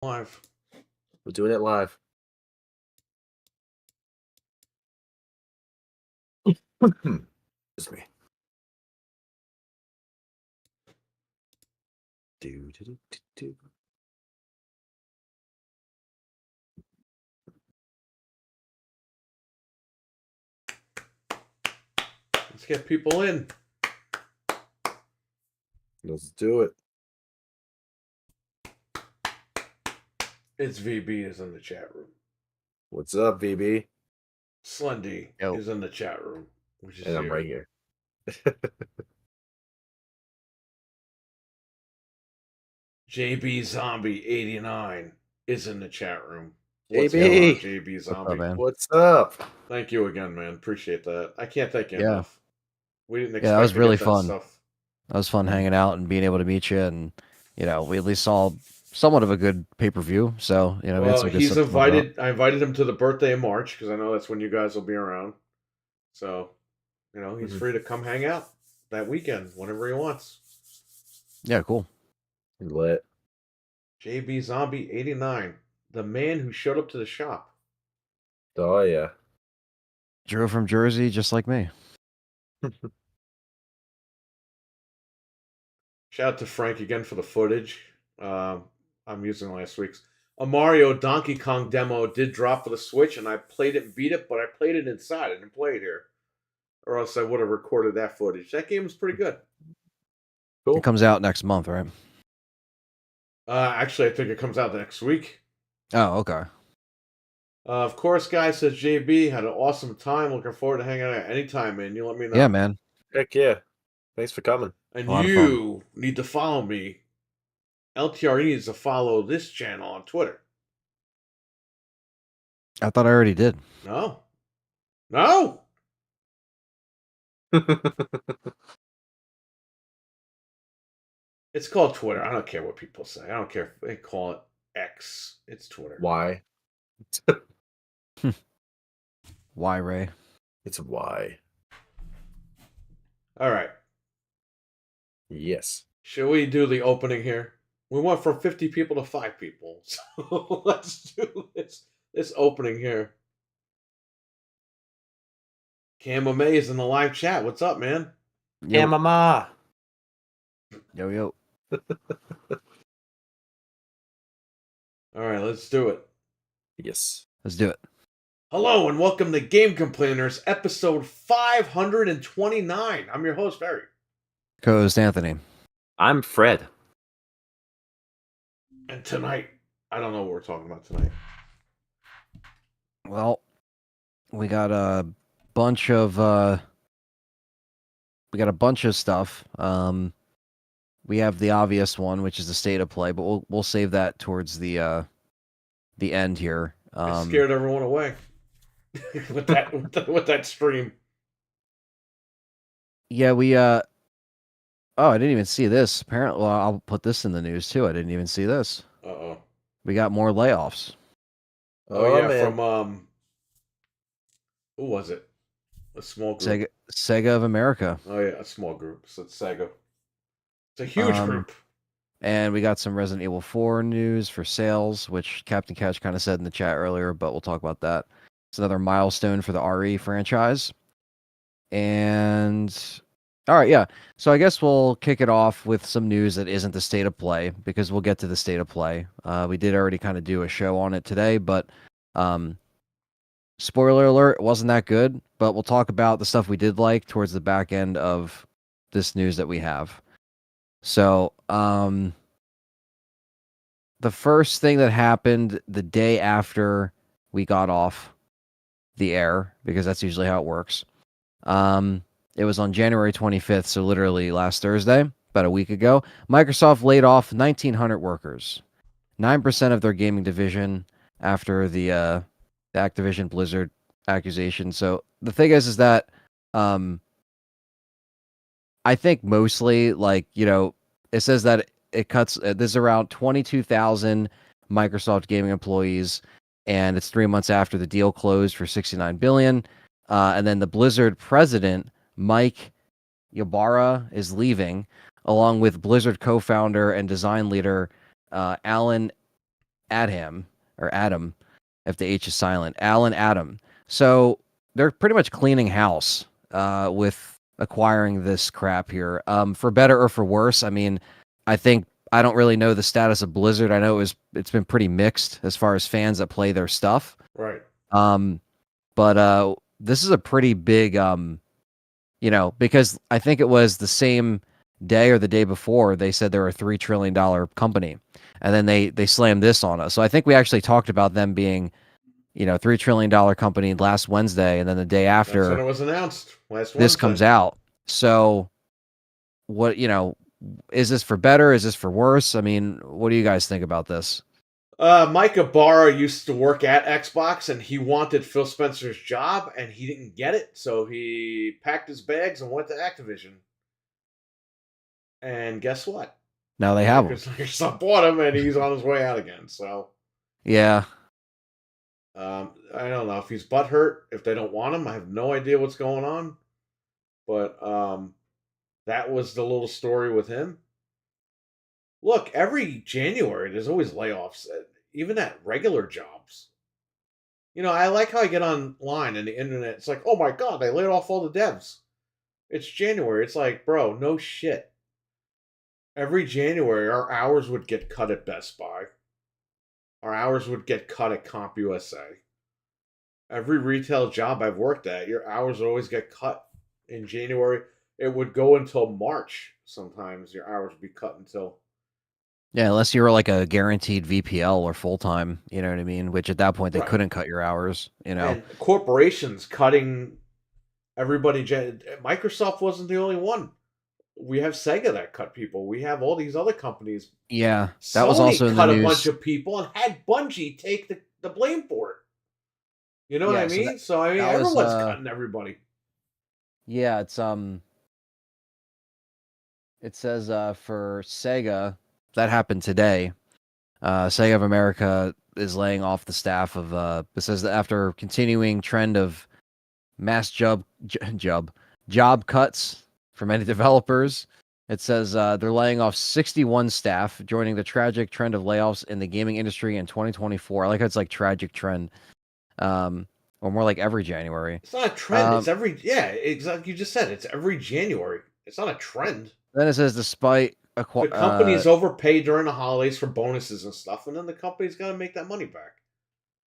Live. We're doing it live. Excuse me. Do. Let's get people in. Let's do it. It's VB is in the chat room. What's up, VB? Slendy is in the chat room, which is And I'm right here. JB Zombie 89 is in the chat room. What's going on, JB? JB Zombie? What's up, man? What's up? Thank you again, man. Appreciate that. I can't thank you Yeah. enough. We didn't expect Yeah, that was to really get that fun. stuff. That was fun hanging out and being able to meet you, and we at least saw somewhat of a good pay-per-view. So we had Well, some good he's stuff to talk about. invited. I invited him to the birthday in March because I know that's when you guys will be around. So, he's free to come hang out that weekend whenever he wants. Yeah, cool. Lit. JB Zombie 89, the man who showed up to the shop. Oh yeah. Drew from Jersey, just like me. Shout out to Frank again for the footage. I'm using last week's. A Mario Donkey Kong demo did drop for the Switch, and I played it and beat it, but I played it inside. I didn't play it here. Or else I would have recorded that footage. That game was pretty good. Cool. It comes out next month, right? Actually, I think it comes out next week. Oh, okay. Of course, guys, says JB. Had an awesome time. Looking forward to hanging out anytime, man. You let me know. Yeah, man. Heck yeah. Thanks for coming. And you need to follow me. LTRE needs to follow this channel on Twitter. I thought I already did. No. It's called Twitter. I don't care what people say. I don't care if they call it X. It's Twitter. Why? Why, Ray? It's why. All right. Yes. Should we do the opening here? We went from 50 people to 5 people. So let's do this opening here. Cam May is in the live chat. What's up, man? Yeah, mama. Yo. All right, let's do it. Yes. Let's do it. Hello and welcome to Game Complainers, episode 529. I'm your host, Barry. Co-host Anthony. I'm Fred. And tonight, I don't know what we're talking about tonight. Well, we got a bunch of stuff. We have the obvious one, which is the state of play, but we'll save that towards the end here. I scared everyone away with that stream. Yeah, we oh, I didn't even see this. Apparently, well, I'll put this in the news too. I didn't even see this. Uh-oh. We got more layoffs. Oh yeah, man. from who was it? A small group. Sega of America. Oh yeah, a small group. So it's Sega. It's a huge group. And we got some Resident Evil 4 news for sales, which Captain Catch kind of said in the chat earlier, but we'll talk about that. It's another milestone for the RE franchise. And all right, yeah. So I guess we'll kick it off with some news that isn't the state of play, because we'll get to the state of play. We did already kind of do a show on it today, but spoiler alert, it wasn't that good. But we'll talk about the stuff we did like towards the back end of this news that we have. So, the first thing that happened the day after we got off the air, because that's usually how it works, it was on January 25th, so literally last Thursday, about a week ago, Microsoft laid off 1,900 workers, 9% of their gaming division after the Activision Blizzard accusation. So the thing is that I think mostly, it says that it cuts, there's around 22,000 Microsoft gaming employees, and it's 3 months after the deal closed for $69 billion. And then the Blizzard president, Mike Ybarra, is leaving, along with Blizzard co-founder and design leader Alan Adam, or Adam, if the H is silent. Alan Adam. So they're pretty much cleaning house with acquiring this crap here. For better or for worse, I mean, I think I don't really know the status of Blizzard. I know it's been pretty mixed as far as fans that play their stuff. Right. But this is a pretty big because I think it was the same day or the day before they said they were a $3 trillion company, and then they slammed this on us. So I think we actually talked about them being, $3 trillion company last Wednesday, and then the day That's when after it was announced last this Wednesday. comes out. So what, is this for better? Is this for worse? I mean, what do you guys think about this? Mike Ibarra used to work at Xbox, and he wanted Phil Spencer's job, and he didn't get it, so he packed his bags and went to Activision. And guess what? Now they have him. Microsoft bought him, and he's on his way out again. So, Yeah. I don't know if he's butthurt, if they don't want him. I have no idea what's going on. But that was the little story with him. Look, every January there's always layoffs, even at regular jobs. I like how I get online and the internet. It's like, oh my god, they laid off all the devs. It's January. It's like, bro, no shit. Every January, our hours would get cut at Best Buy. Our hours would get cut at CompUSA. Every retail job I've worked at, your hours would always get cut in January. It would go until March. Sometimes your hours would be cut until. Yeah, unless you were like a guaranteed VPL or full time, you know what I mean? Which at that point they Right. couldn't cut your hours, And corporations cutting everybody. Microsoft wasn't the only one. We have Sega that cut people. We have all these other companies. Yeah, that Sony was also in the cut a news. bunch of people and had Bungie take the blame for it. You know what I mean? So I mean, everyone's cutting everybody. Yeah, it says for Sega that happened today. Sega of America is laying off the staff of. It says that after continuing trend of mass job cuts for many developers, it says they're laying off 61 staff, joining the tragic trend of layoffs in the gaming industry in 2024. I like how it's like tragic trend, or more like every January. It's not a trend. It's exactly. You just said it's every January. It's not a trend. Then it says despite the company's overpaid during the holidays for bonuses and stuff, and then the company's got to make that money back.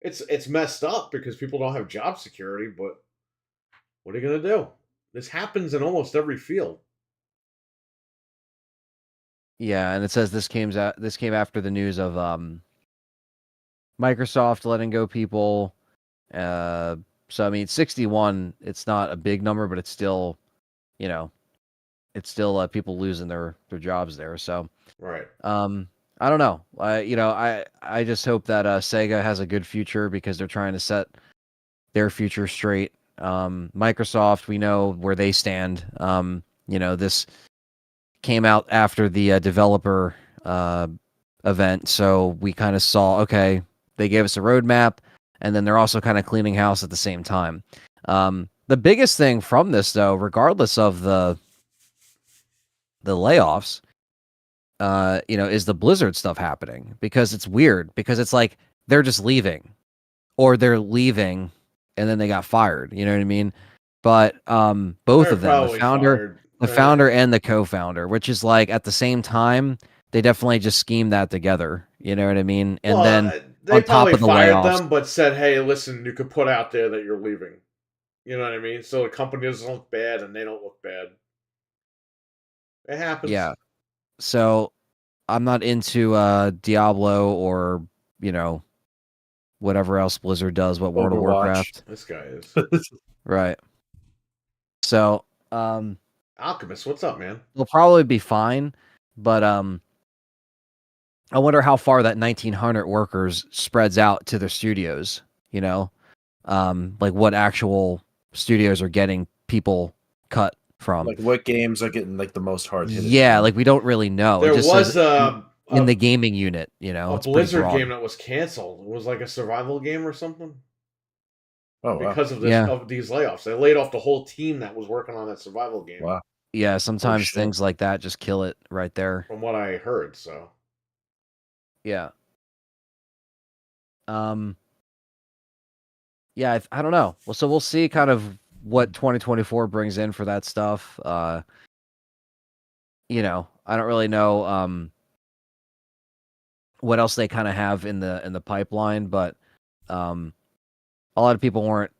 It's messed up because people don't have job security, but what are you gonna do? This happens in almost every field. Yeah, and it says this came after the news of Microsoft letting go people. So I mean, 61. It's not a big number, but it's still, it's still people losing their jobs there. So right. I don't know. I just hope that Sega has a good future because they're trying to set their future straight. Microsoft, we know where they stand. This came out after the developer event, so we kind of saw, okay, they gave us a roadmap, and then they're also kind of cleaning house at the same time. The biggest thing from this, though, regardless of the layoffs, is the Blizzard stuff happening, because it's weird, because it's like they're just leaving, or they're leaving and then they got fired. You know what I mean? But both of them, the founder and the co-founder, which is like at the same time, they definitely just schemed that together. You know what I mean? And then they probably fired layoffs, them, but said, "Hey, listen, you could put out there that you're leaving." You know what I mean? So the company doesn't look bad, and they don't look bad. It happens. Yeah. So I'm not into Diablo or whatever else Blizzard does. What World of Warcraft? This guy is right. So Alchemist, what's up, man? They'll probably be fine, but I wonder how far that 1,900 workers spreads out to their studios. Like what actual studios are getting people cut from. Like what games are getting like the most hard hit? Yeah, like we don't really know. There was in the gaming unit, a Blizzard game that was canceled. It was like a survival game or something. Oh, because of these layoffs, they laid off the whole team that was working on that survival game. Wow. Yeah, sometimes things like that just kill it right there. From what I heard, so yeah. Yeah, I don't know. Well, so we'll see kind of what 2024 brings in for that stuff. You know, I don't really know what else they kind of have in the pipeline, but a lot of people weren't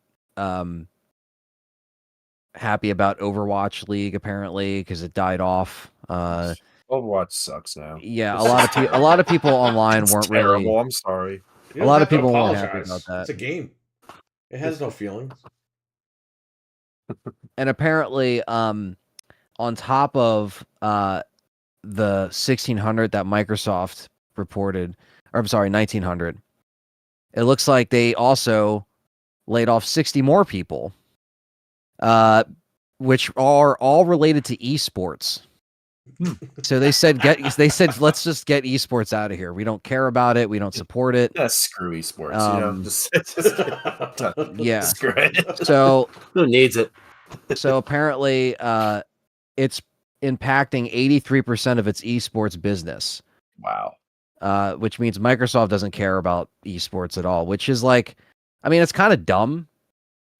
happy about Overwatch League apparently because it died off. Overwatch sucks now. Yeah, a lot of people online It's weren't really. terrible. I'm sorry. You A don't lot of have to people weren't happy about apologize. that. It's a game. It has no feelings. And apparently, on top of the 1600 that Microsoft reported, or I'm sorry, 1900, it looks like they also laid off 60 more people, which are all related to esports. So they said let's just get esports out of here. We don't care about it. We don't support it. Yeah, screw esports. You know, just Yeah. screw it. So Who needs it? so apparently it's impacting 83% of its esports business. Wow. Which means Microsoft doesn't care about esports at all, which is like, I mean, it's kind of dumb,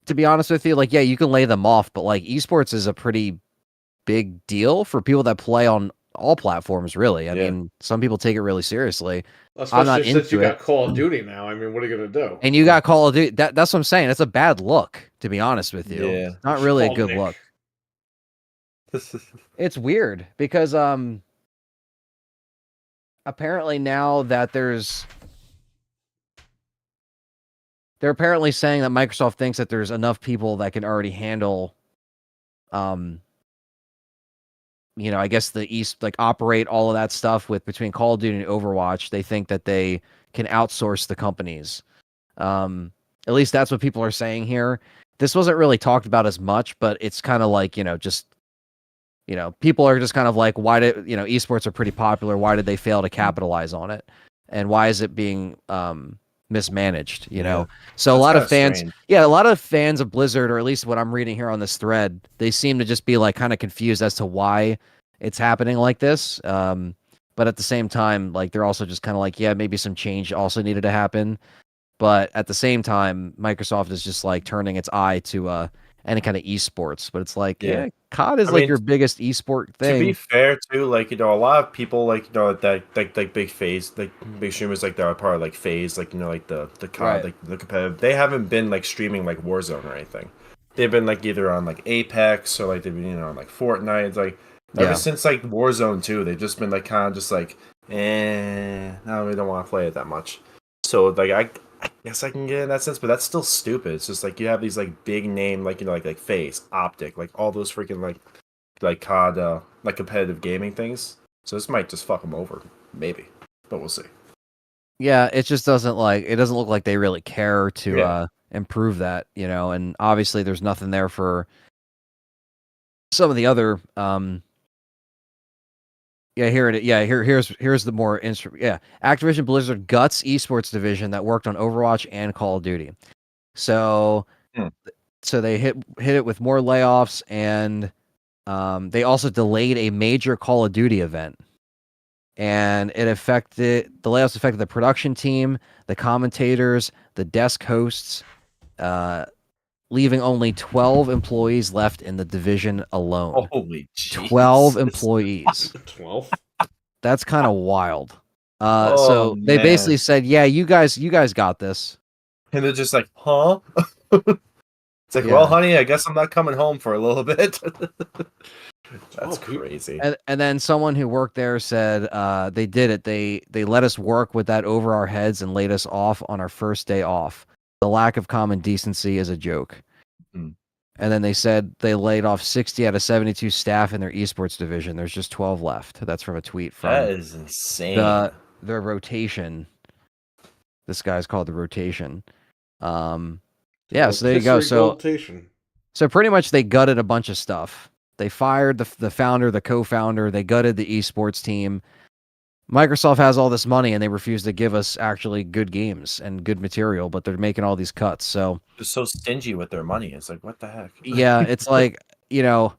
to be honest with you. Like, yeah, you can lay them off, but like esports is a pretty big deal for people that play on all platforms, really. I mean, some people take it really seriously. I'm not Especially since you into got Call of Duty now. I mean, what are you going to do? And you got Call of Duty. That's what I'm saying. It's a bad look, to be honest with you. Yeah. It's not really a Oh, good Nick. look. It's weird because apparently now that they're apparently saying that Microsoft thinks that there's enough people that can already handle you know, I guess like operate all of that stuff with between Call of Duty and Overwatch. They think that they can outsource the companies. At least that's what people are saying here. This wasn't really talked about as much, but it's kind of like, you know, just, you know, people are just kind of like, why did, you know, esports are pretty popular. Why did they fail to capitalize on it? And why is it being mismanaged, you know? So a lot of fans, a lot of fans of Blizzard, or at least what I'm reading here on this thread, they seem to just be like kind of confused as to why it's happening like this. But at the same time, like they're also just kind of like, yeah, maybe some change also needed to happen. But at the same time, Microsoft is just like turning its eye to any kind of esports. But it's like, yeah, COD is your biggest esport thing. To be fair, too, like, you know, a lot of people, like, you know, that like big phase, like big streamers, like that are part of like phase, like, you know, like the COD, like the competitive. They haven't been like streaming like Warzone or anything. They've been like either on like Apex or like they've been, you know, on like Fortnite. It's like ever since like Warzone 2, they've just been like kind of just like, no, we don't want to play it that much. So like I guess I can get in that sense, but that's still stupid. It's just like you have these like big name, like, you know, like FaZe, Optic, like all those freaking like COD, like competitive gaming things. So this might just fuck them over, maybe, but we'll see. Yeah, it just doesn't look like they really care to improve that, you know. And obviously, there's nothing there for some of the other. Here's the more Activision Blizzard guts esports division that worked on Overwatch and Call of Duty. So they hit it with more layoffs, and they also delayed a major Call of Duty event. And the layoffs affected the production team, the commentators, the desk hosts, leaving only 12 employees left in the division alone. Holy jeez. 12 employees. 12? That's kind of wild. So they basically said, yeah, you guys got this. And they're just like, huh? It's like, well, honey, I guess I'm not coming home for a little bit. That's crazy. And then someone who worked there said they did it. They let us work with that over our heads and laid us off on our first day off. The lack of common decency is a joke. And then they said they laid off 60 out of 72 staff in their esports division. There's just 12 left. That's from a tweet from that is insane. The rotation. This guy's called the rotation. So there you go. So pretty much they gutted a bunch of stuff. They fired the founder, the co-founder. They gutted the esports team. Microsoft has all this money, and they refuse to give us actually good games and good material, but they're making all these cuts. So they're so stingy with their money. It's like, what the heck? Yeah, it's like, you know,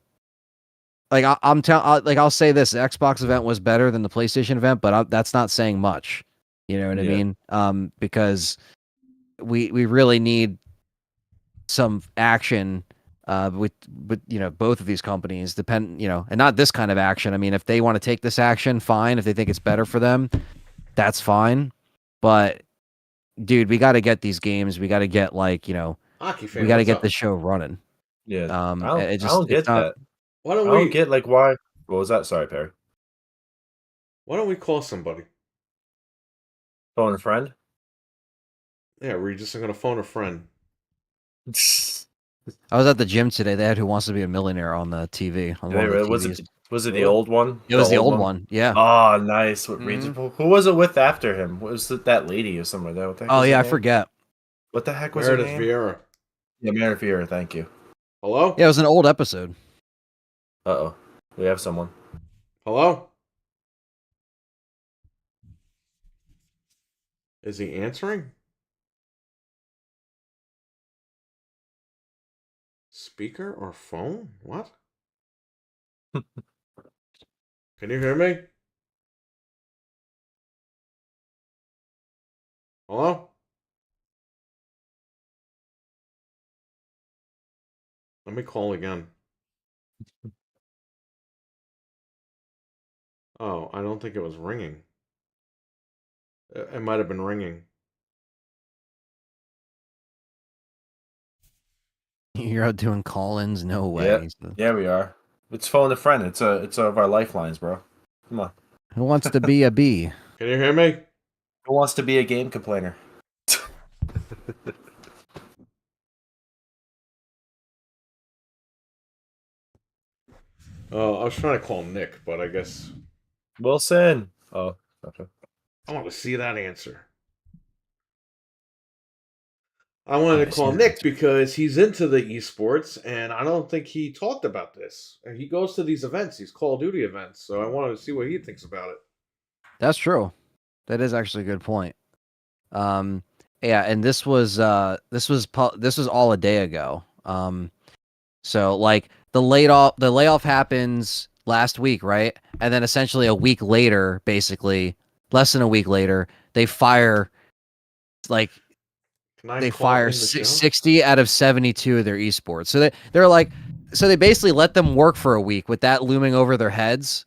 like I'll say this: the Xbox event was better than the PlayStation event, but that's not saying much. You know what I mean? Because we really need some action with both of these companies. And not this kind of action. I mean, if they want to take this action, fine. If they think it's better for them, that's fine. But dude, we got to get these games. We got to get Hockey fan, we got to what's get up? the show running. Yeah, It I just don't it's get not. that. Why I don't don't we get like why. What was that? Sorry, Perry. why don't we call somebody? Phone a friend. Yeah, we're just gonna phone a friend. I was at the gym today. They had Who Wants to Be a Millionaire on the TV on one of the Was TVs. it the Really? old one? It was the old one. Yeah. Oh, nice. What Mhm. Who was it with after him? Was it that lady or something like that? What the heck Oh was yeah, her I name? forget. What the heck was her Meredith name? Vieira. Yeah, Meredith Vieira. Thank you. Hello? Yeah, it was an old episode. Uh-oh. We have someone. Hello? Is he answering? Speaker or phone? What? Can you hear me? Hello? Let me call again. Oh, I don't think it was ringing. It might have been ringing. You're out doing call-ins? No Yeah. way. Yeah, we are. It's phone a friend. It's of our lifelines, bro. Come on. Who wants to be a bee? Can you hear me? Who wants to be a game complainer? Oh, I was trying to call Nick, but I guess Wilson. Oh, okay. I want to see that answer. I wanted to I see call that Nick answer. because he's into the esports, and I don't think he talked about this. And he goes to these events, these Call of Duty events, so I wanted to see what he thinks about it. That's true. That is actually a good point. Yeah, and this was all a day ago. So like the layoff happens last week, right? And then essentially a week later, basically less than a week later, they fire like Can I they call fire in the show? 60 out of 72 of their esports. So they basically let them work for a week with that looming over their heads.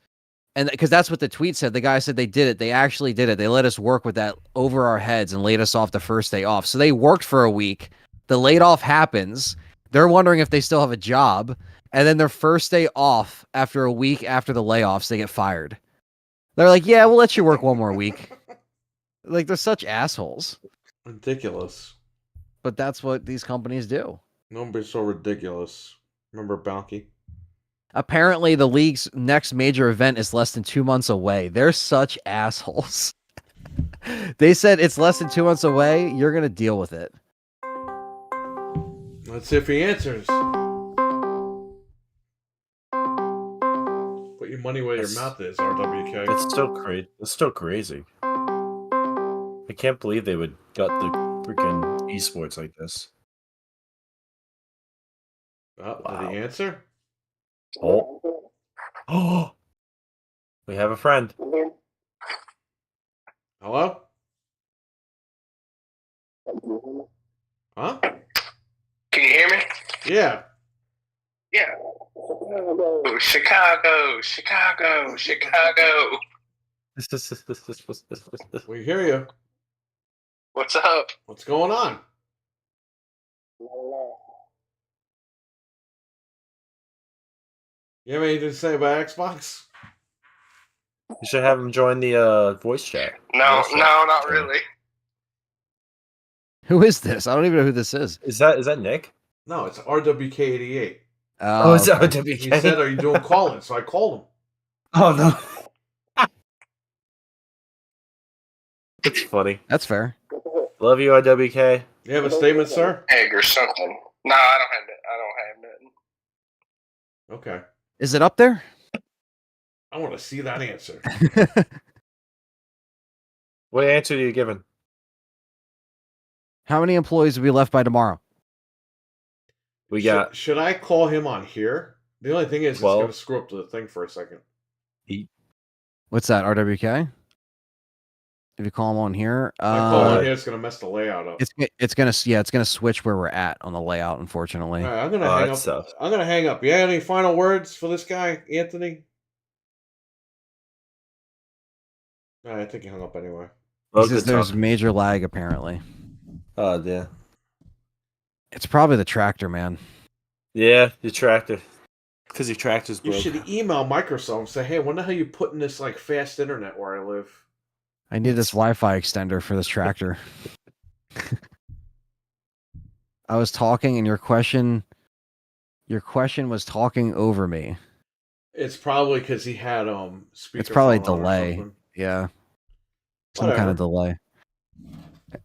And because that's what the tweet said. The guy said they did it. They actually did it. They let us work with that over our heads and laid us off the first day off. So they worked for a week. The laid off happens. They're wondering if they still have a job. And then their first day off after a week after the layoffs, they get fired. They're like, yeah, we'll let you work one more week. Like, they're such assholes. Ridiculous. But that's what these companies do. Nobody's so ridiculous. Remember Balky? Apparently, the league's next major event is less than 2 months away. They're such assholes. They said it's less than 2 months away. You're going to deal with it. Let's see if he answers. Put your money where your mouth is, RWK. It's still crazy. It's still crazy. I can't believe they would gut the freaking esports like this. Oh, Wow. Did he answer? Oh, we have a friend. Hello? Huh? Can you hear me? Yeah. Yeah. Chicago, Chicago, Chicago. We hear you. What's up? What's going on? You have anything to say about Xbox? You should have him join the voice chat. No, Voice chat. not really. Who is this? I don't even know who this is. Is that Nick? No, it's RWK88. Oh, it's okay. RWK. He said, "Are you doing calling?" So I called him. Oh no. It's funny. That's fair. Love you, RWK. You have a statement, sir? Egg or something. No, I don't have that. I don't have nothing. Okay. Is it up there? I want to see that answer. What answer are you giving? How many employees will be left by tomorrow? We got Should I call him on here? The only thing is, 12. it's going to screw up the thing for a second. What's that, RWK? If you call him on here, If I call on here, it's gonna mess the layout up. it's gonna switch where we're at on the layout. Unfortunately, All right, I'm gonna hang that up. sucks. I'm gonna hang up. You have any final words for this guy, Anthony? All right, I think he hung up anyway. he says there's major lag apparently. Oh yeah. It's probably the tractor, man. Yeah, your tractor. Because your tractor's You broke. should email Microsoft and say, "Hey, when the hell you putting this like fast internet where I live?" I need this Wi-Fi extender for this tractor. I was talking, and your question was talking over me. It's probably because he had speakerphone. It's probably a on or delay. something. Yeah, some Whatever. kind of delay.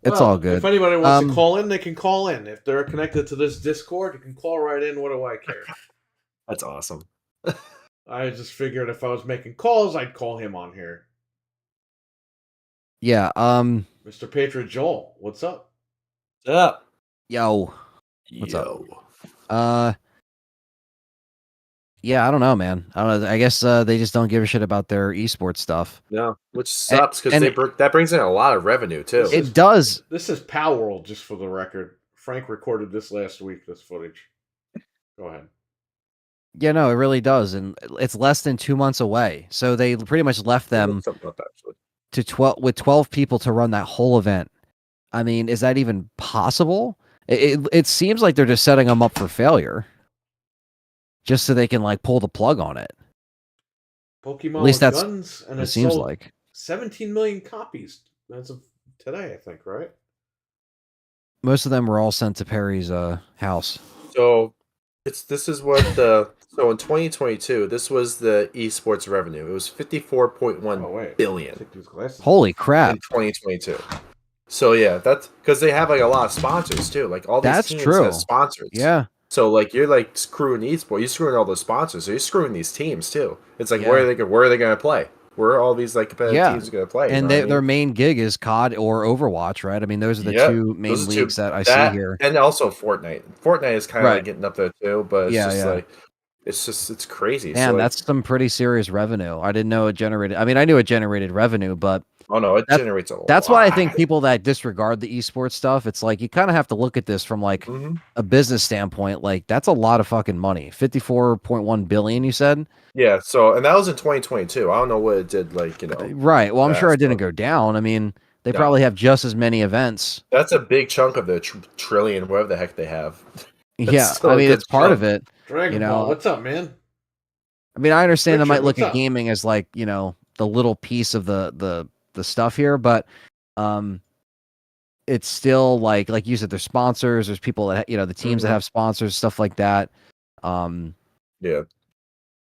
It's Well, all good. If anybody wants to call in, they can call in. If they're connected to this Discord, you can call right in. What do I care? That's awesome. I just figured if I was making calls, I'd call him on here. Yeah. Mr. Patriot Joel, what's up? What's up? Yo. What's up? Yeah, I don't know, man. I don't know. I guess they just don't give a shit about their esports stuff. No, which sucks because that brings in a lot of revenue too. It does. This is Power World, just for the record. Frank recorded this last week. This footage. Go ahead. Yeah, no, it really does, and it's less than 2 months away. So they pretty much left them to 12 people to run that whole event. I mean, is that even possible? It seems like they're just setting them up for failure, just so they can like pull the plug on it. Pokemon At least that's guns, and it seems like 17 million copies as of today, I think, right? Most of them were all sent to Perry's house. So so in 2022, this was the esports revenue. It was 54.1 billion. Holy crap! In 2022. So yeah, that's because they have like a lot of sponsors too. Like all these teams have sponsors. Yeah. So like you're like screwing esports, you're screwing all those sponsors. So you're screwing these teams too. It's like where are they going to play? Where are all these like competitive teams going to play? And their main gig is COD or Overwatch, right? I mean, those are the two main leagues that I see here. And also Fortnite. Fortnite is kind of like getting up there too, but it's crazy. Man, so that's some pretty serious revenue. I didn't know it generated. I mean, I knew it generated revenue, but it generates a lot. That's why I think people that disregard the esports stuff, it's like you kind of have to look at this from like a business standpoint. Like that's a lot of fucking money. 54.1 billion, you said? Yeah. So, and that was in 2022. I don't know what it did. Like right. Well, I'm sure it didn't go down. I mean, they probably have just as many events. That's a big chunk of the trillion, whatever the heck they have. Yeah, I mean, it's part of it. Dragon Ball, what's up, man? I mean, I understand they might look at gaming as like the little piece of the stuff here, but it's still like you said, there's sponsors, there's people that the teams that have sponsors, stuff like that. Yeah,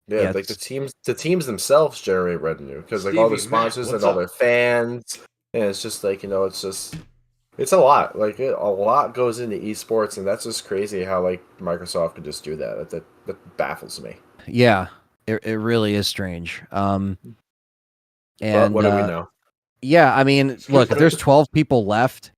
like the teams themselves generate revenue because like all the sponsors and all their fans, and it's just like it's a lot. Like a lot goes into esports, and that's just crazy how like Microsoft could just do that. That baffles me. Yeah, it really is strange. And but what do we know? Yeah, I mean, look, if there's 12 people left,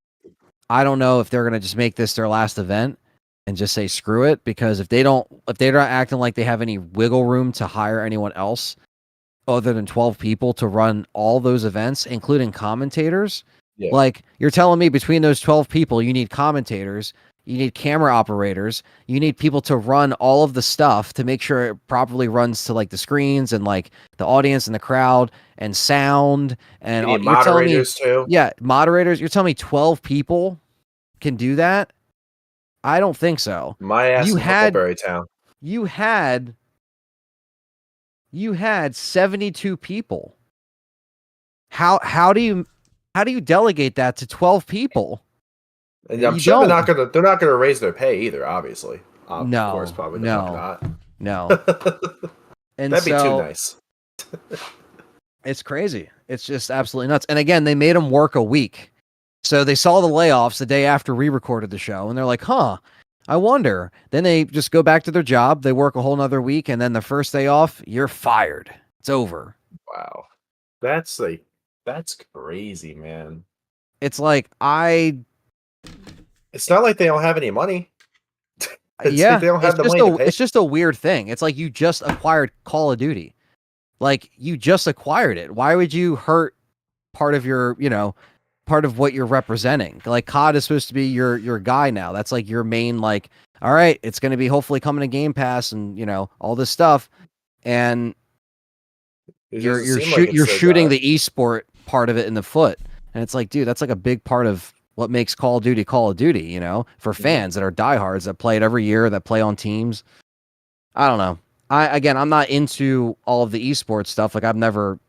I don't know if they're gonna just make this their last event and just say screw it, because if they're not acting like they have any wiggle room to hire anyone else other than 12 people to run all those events, including commentators, like you're telling me between those 12 people, you need commentators, you need camera operators, you need people to run all of the stuff to make sure it properly runs to like the screens and like the audience and the crowd and sound and you need moderators too. Yeah, moderators. You're telling me 12 people can do that? I don't think so. My ass in Huckleberry Town. You had 72 people. How do you delegate that to 12 people? And I'm sure they're not gonna raise their pay either, obviously. No, of course, probably not. No. And that'd be too nice. It's crazy. It's just absolutely nuts. And again, they made them work a week. So they saw the layoffs the day after we recorded the show, and they're like, I wonder. Then they just go back to their job. They work a whole nother week, and then the first day off, you're fired. It's over. Wow. That's crazy, man. It's like it's not like they don't have any money. Like they don't have the money to pay. It's just a weird thing. It's like you just acquired Call of Duty. Like you just acquired it. Why would you hurt part of your, part of what you're representing. Like COD is supposed to be your guy now. That's like your main, like, all right, it's going to be hopefully coming to Game Pass and, all this stuff. And you're shooting the esport part of it in the foot. And it's like, dude, that's like a big part of what makes Call of Duty, for fans that are diehards that play it every year, that play on teams. I don't know. I'm not into all of the esports stuff. Like I've never,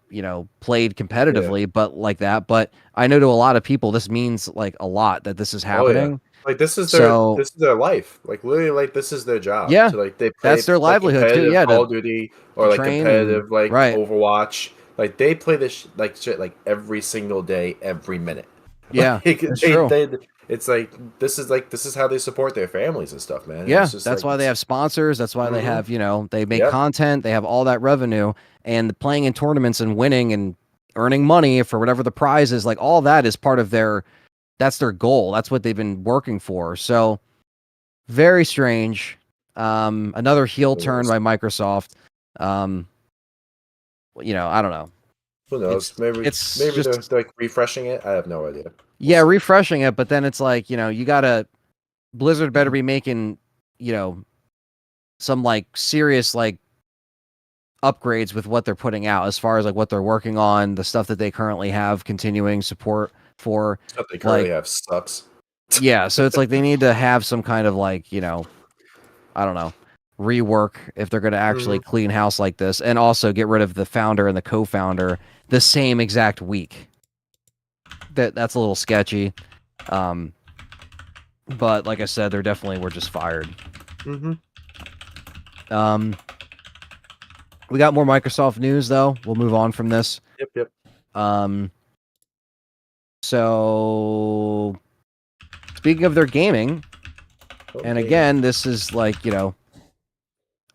played competitively, but like that. But I know to a lot of people, this means like a lot that this is happening. Oh, yeah. Like this is their life. Like literally, like this is their job. Yeah, so, like they play, that's their livelihood too. Yeah, Call of Duty or like competitive right. Overwatch. Like they play this shit like every single day, every minute. Yeah, that's true. It's like this is how they support their families and stuff, man. Yeah, that's why they have sponsors. That's why they have, they make content. They have all that revenue, and playing in tournaments and winning and earning money for whatever the prize is. Like all that is part of that's their goal. That's what they've been working for. So very strange. Another heel turn by Microsoft. I don't know. Who knows? Maybe they're like refreshing it. I have no idea. Refreshing it, but then it's like, you gotta Blizzard better be making, some like serious like upgrades with what they're putting out as far as like what they're working on, the stuff that they currently have continuing support for. Stuff they currently have sucks. Yeah, so it's like they need to have some kind of like, I don't know, rework if they're going to actually clean house like this, and also get rid of the founder and the co-founder the same exact week. That's a little sketchy. But like I said, they definitely were just fired. We got more Microsoft news though. We'll move on from this. Yep. So speaking of their gaming, and again, this is like,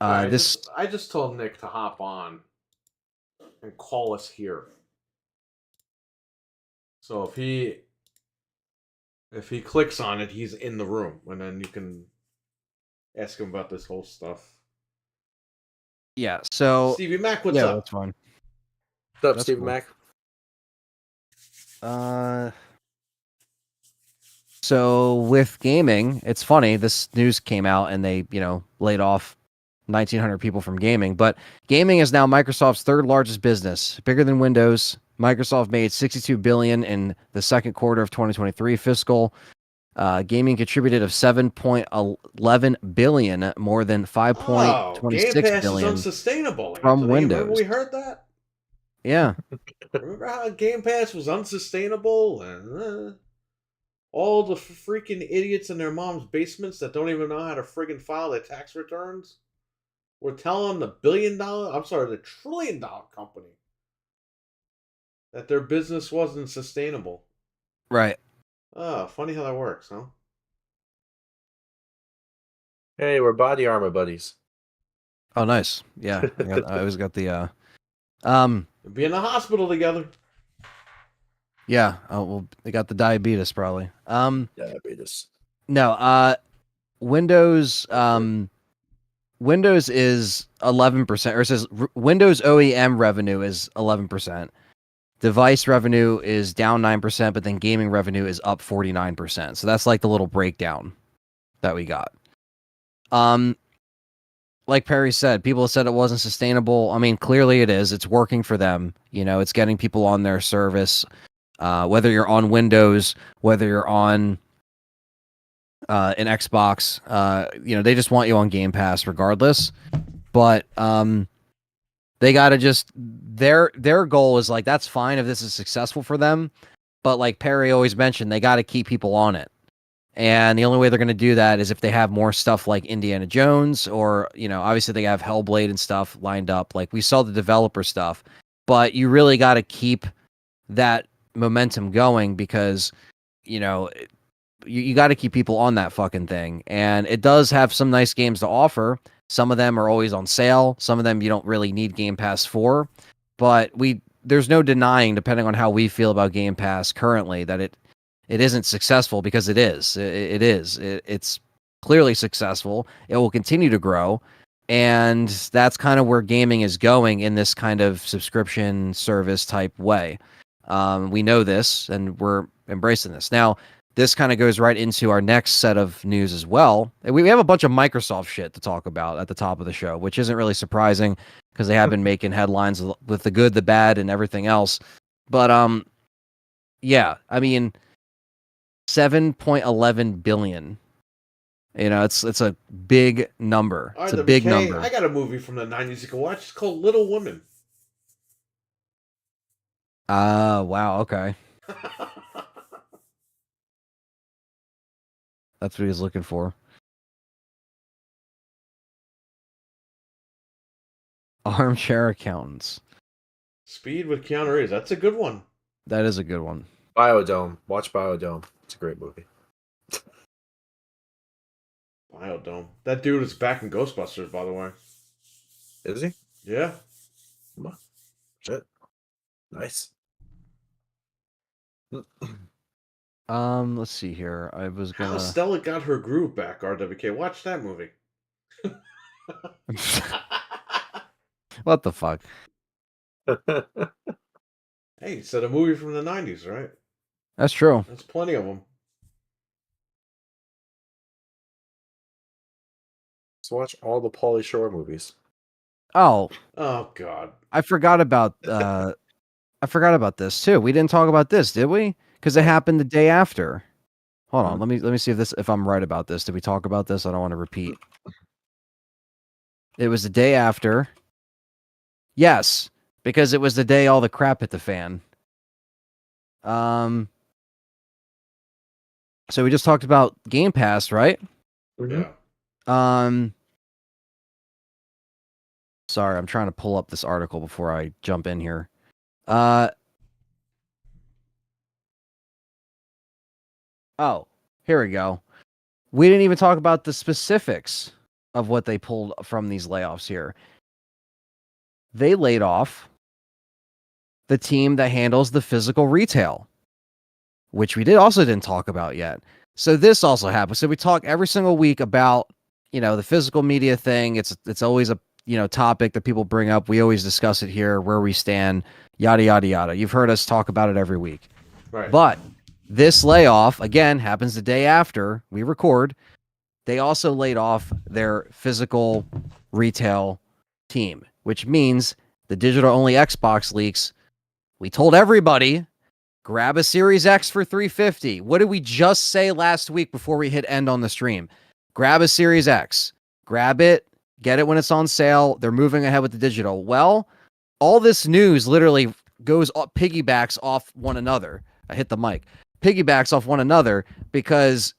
I just told Nick to hop on and call us here. So if he clicks on it, he's in the room, and then you can ask him about this whole stuff. Yeah. So Stevie Mac, what's up? That's fine. What's up, Stevie Mac? So with gaming, it's funny. This news came out, and they, laid off 1,900 people from gaming. But gaming is now Microsoft's third largest business, bigger than Windows. Microsoft made $62 billion in the second quarter of 2023 fiscal. Gaming contributed of $7.11 billion, more than $5.26 billion. Is unsustainable from Anthony. Windows. Remember we heard that? Yeah. Remember how Game Pass was unsustainable and all the freaking idiots in their mom's basements that don't even know how to friggin' file their tax returns were telling the the $1 trillion company that their business wasn't sustainable. Right. Oh, funny how that works, huh? Hey, we're body armor buddies. Oh, nice. Yeah. I always got the be in the hospital together. Yeah. Oh, well, they got the diabetes probably. Diabetes. No, Windows Windows is 11%, or it says Windows OEM revenue is 11%. Device revenue is down 9%, but then gaming revenue is up 49%. So that's like the little breakdown that we got. Like Perry said, people said it wasn't sustainable. I mean, clearly it is. It's working for them. It's getting people on their service. Whether you're on Windows, whether you're on an Xbox, they just want you on Game Pass regardless. But they got to just their goal is like, that's fine if this is successful for them, but like Perry always mentioned, they got to keep people on it. And the only way they're going to do that is if they have more stuff like Indiana Jones, or, obviously they have Hellblade and stuff lined up. Like we saw the developer stuff, but you really got to keep that momentum going because, you got to keep people on that fucking thing. And it does have some nice games to offer. Some of them are always on sale. Some of them you don't really need Game Pass for. But there's no denying, depending on how we feel about Game Pass currently, that it isn't successful, because it is. It is. It's clearly successful. It will continue to grow. And that's kind of where gaming is going in this kind of subscription service type way. We know this, and we're embracing this. Now, this kind of goes right into our next set of news as well. We have a bunch of Microsoft shit to talk about at the top of the show, which isn't really surprising because they have been making headlines with the good, the bad, and everything else. But yeah, I mean, 7.11 billion. You know, it's a big number. It's a big number. I got a movie from the 90s you can watch. It's called Little Women. Wow, okay. That's what he's looking for. Armchair Accountants. Speed with Keanu Reeves. That's a good one. That is a good one. Biodome. Watch Biodome. It's a great movie. Biodome. That dude is back in Ghostbusters, by the way. Is he? Yeah. Come on. Shit. Nice. Let's see here. I was gonna. How Stella got her groove back, RWK. Watch that movie. What the fuck? Hey, it's a movie from the 90s, right? That's true. There's plenty of them. Let's watch all the Pauly Shore movies. Oh, God. I forgot about this too. We didn't talk about this, did we? Because it happened the day after. Hold on, let me see if I'm right about this. Did we talk about this? I don't want to repeat. It was the day after. Yes, because it was the day all the crap hit the fan. So we just talked about Game Pass, right? Yeah. Sorry, I'm trying to pull up this article before I jump in here. Oh, here we go. We didn't even talk about the specifics of what they pulled from these layoffs here. They laid off the team that handles the physical retail, which we also didn't talk about yet. So this also happened. So we talk every single week about, the physical media thing. It's always a, topic that people bring up. We always discuss it here, where we stand, yada, yada, yada. You've heard us talk about it every week. Right. But this layoff, again, happens the day after we record. They also laid off their physical retail team, which means the digital-only Xbox leaks. We told everybody, grab a Series X for $350. What did we just say last week before we hit end on the stream? Grab a Series X. Grab it. Get it when it's on sale. They're moving ahead with the digital. Well, all this news literally piggybacks off one another. I hit the mic. Piggybacks off one another because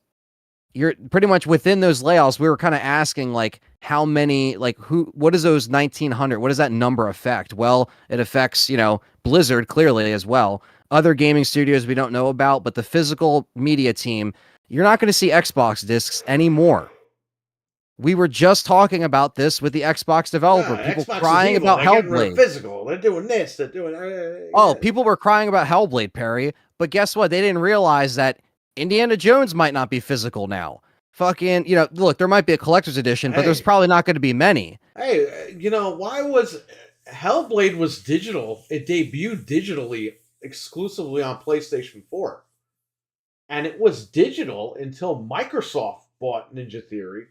you're pretty much within those layoffs. We were kind of asking, like, how many, what is those 1,900? What does that number affect? Well, it affects, Blizzard clearly as well. Other gaming studios we don't know about, but the physical media team, you're not going to see Xbox discs anymore. We were just talking about this with the Xbox developer. People Xbox crying about Hellblade. Physical. They're doing this. They're doing. Oh, people were crying about Hellblade, Perry. But guess what? They didn't realize that Indiana Jones might not be physical now. Fucking, look, there might be a collector's edition, but there's probably not going to be many. Hey, why was Hellblade was digital? It debuted digitally exclusively on PlayStation 4. And it was digital until Microsoft bought Ninja Theory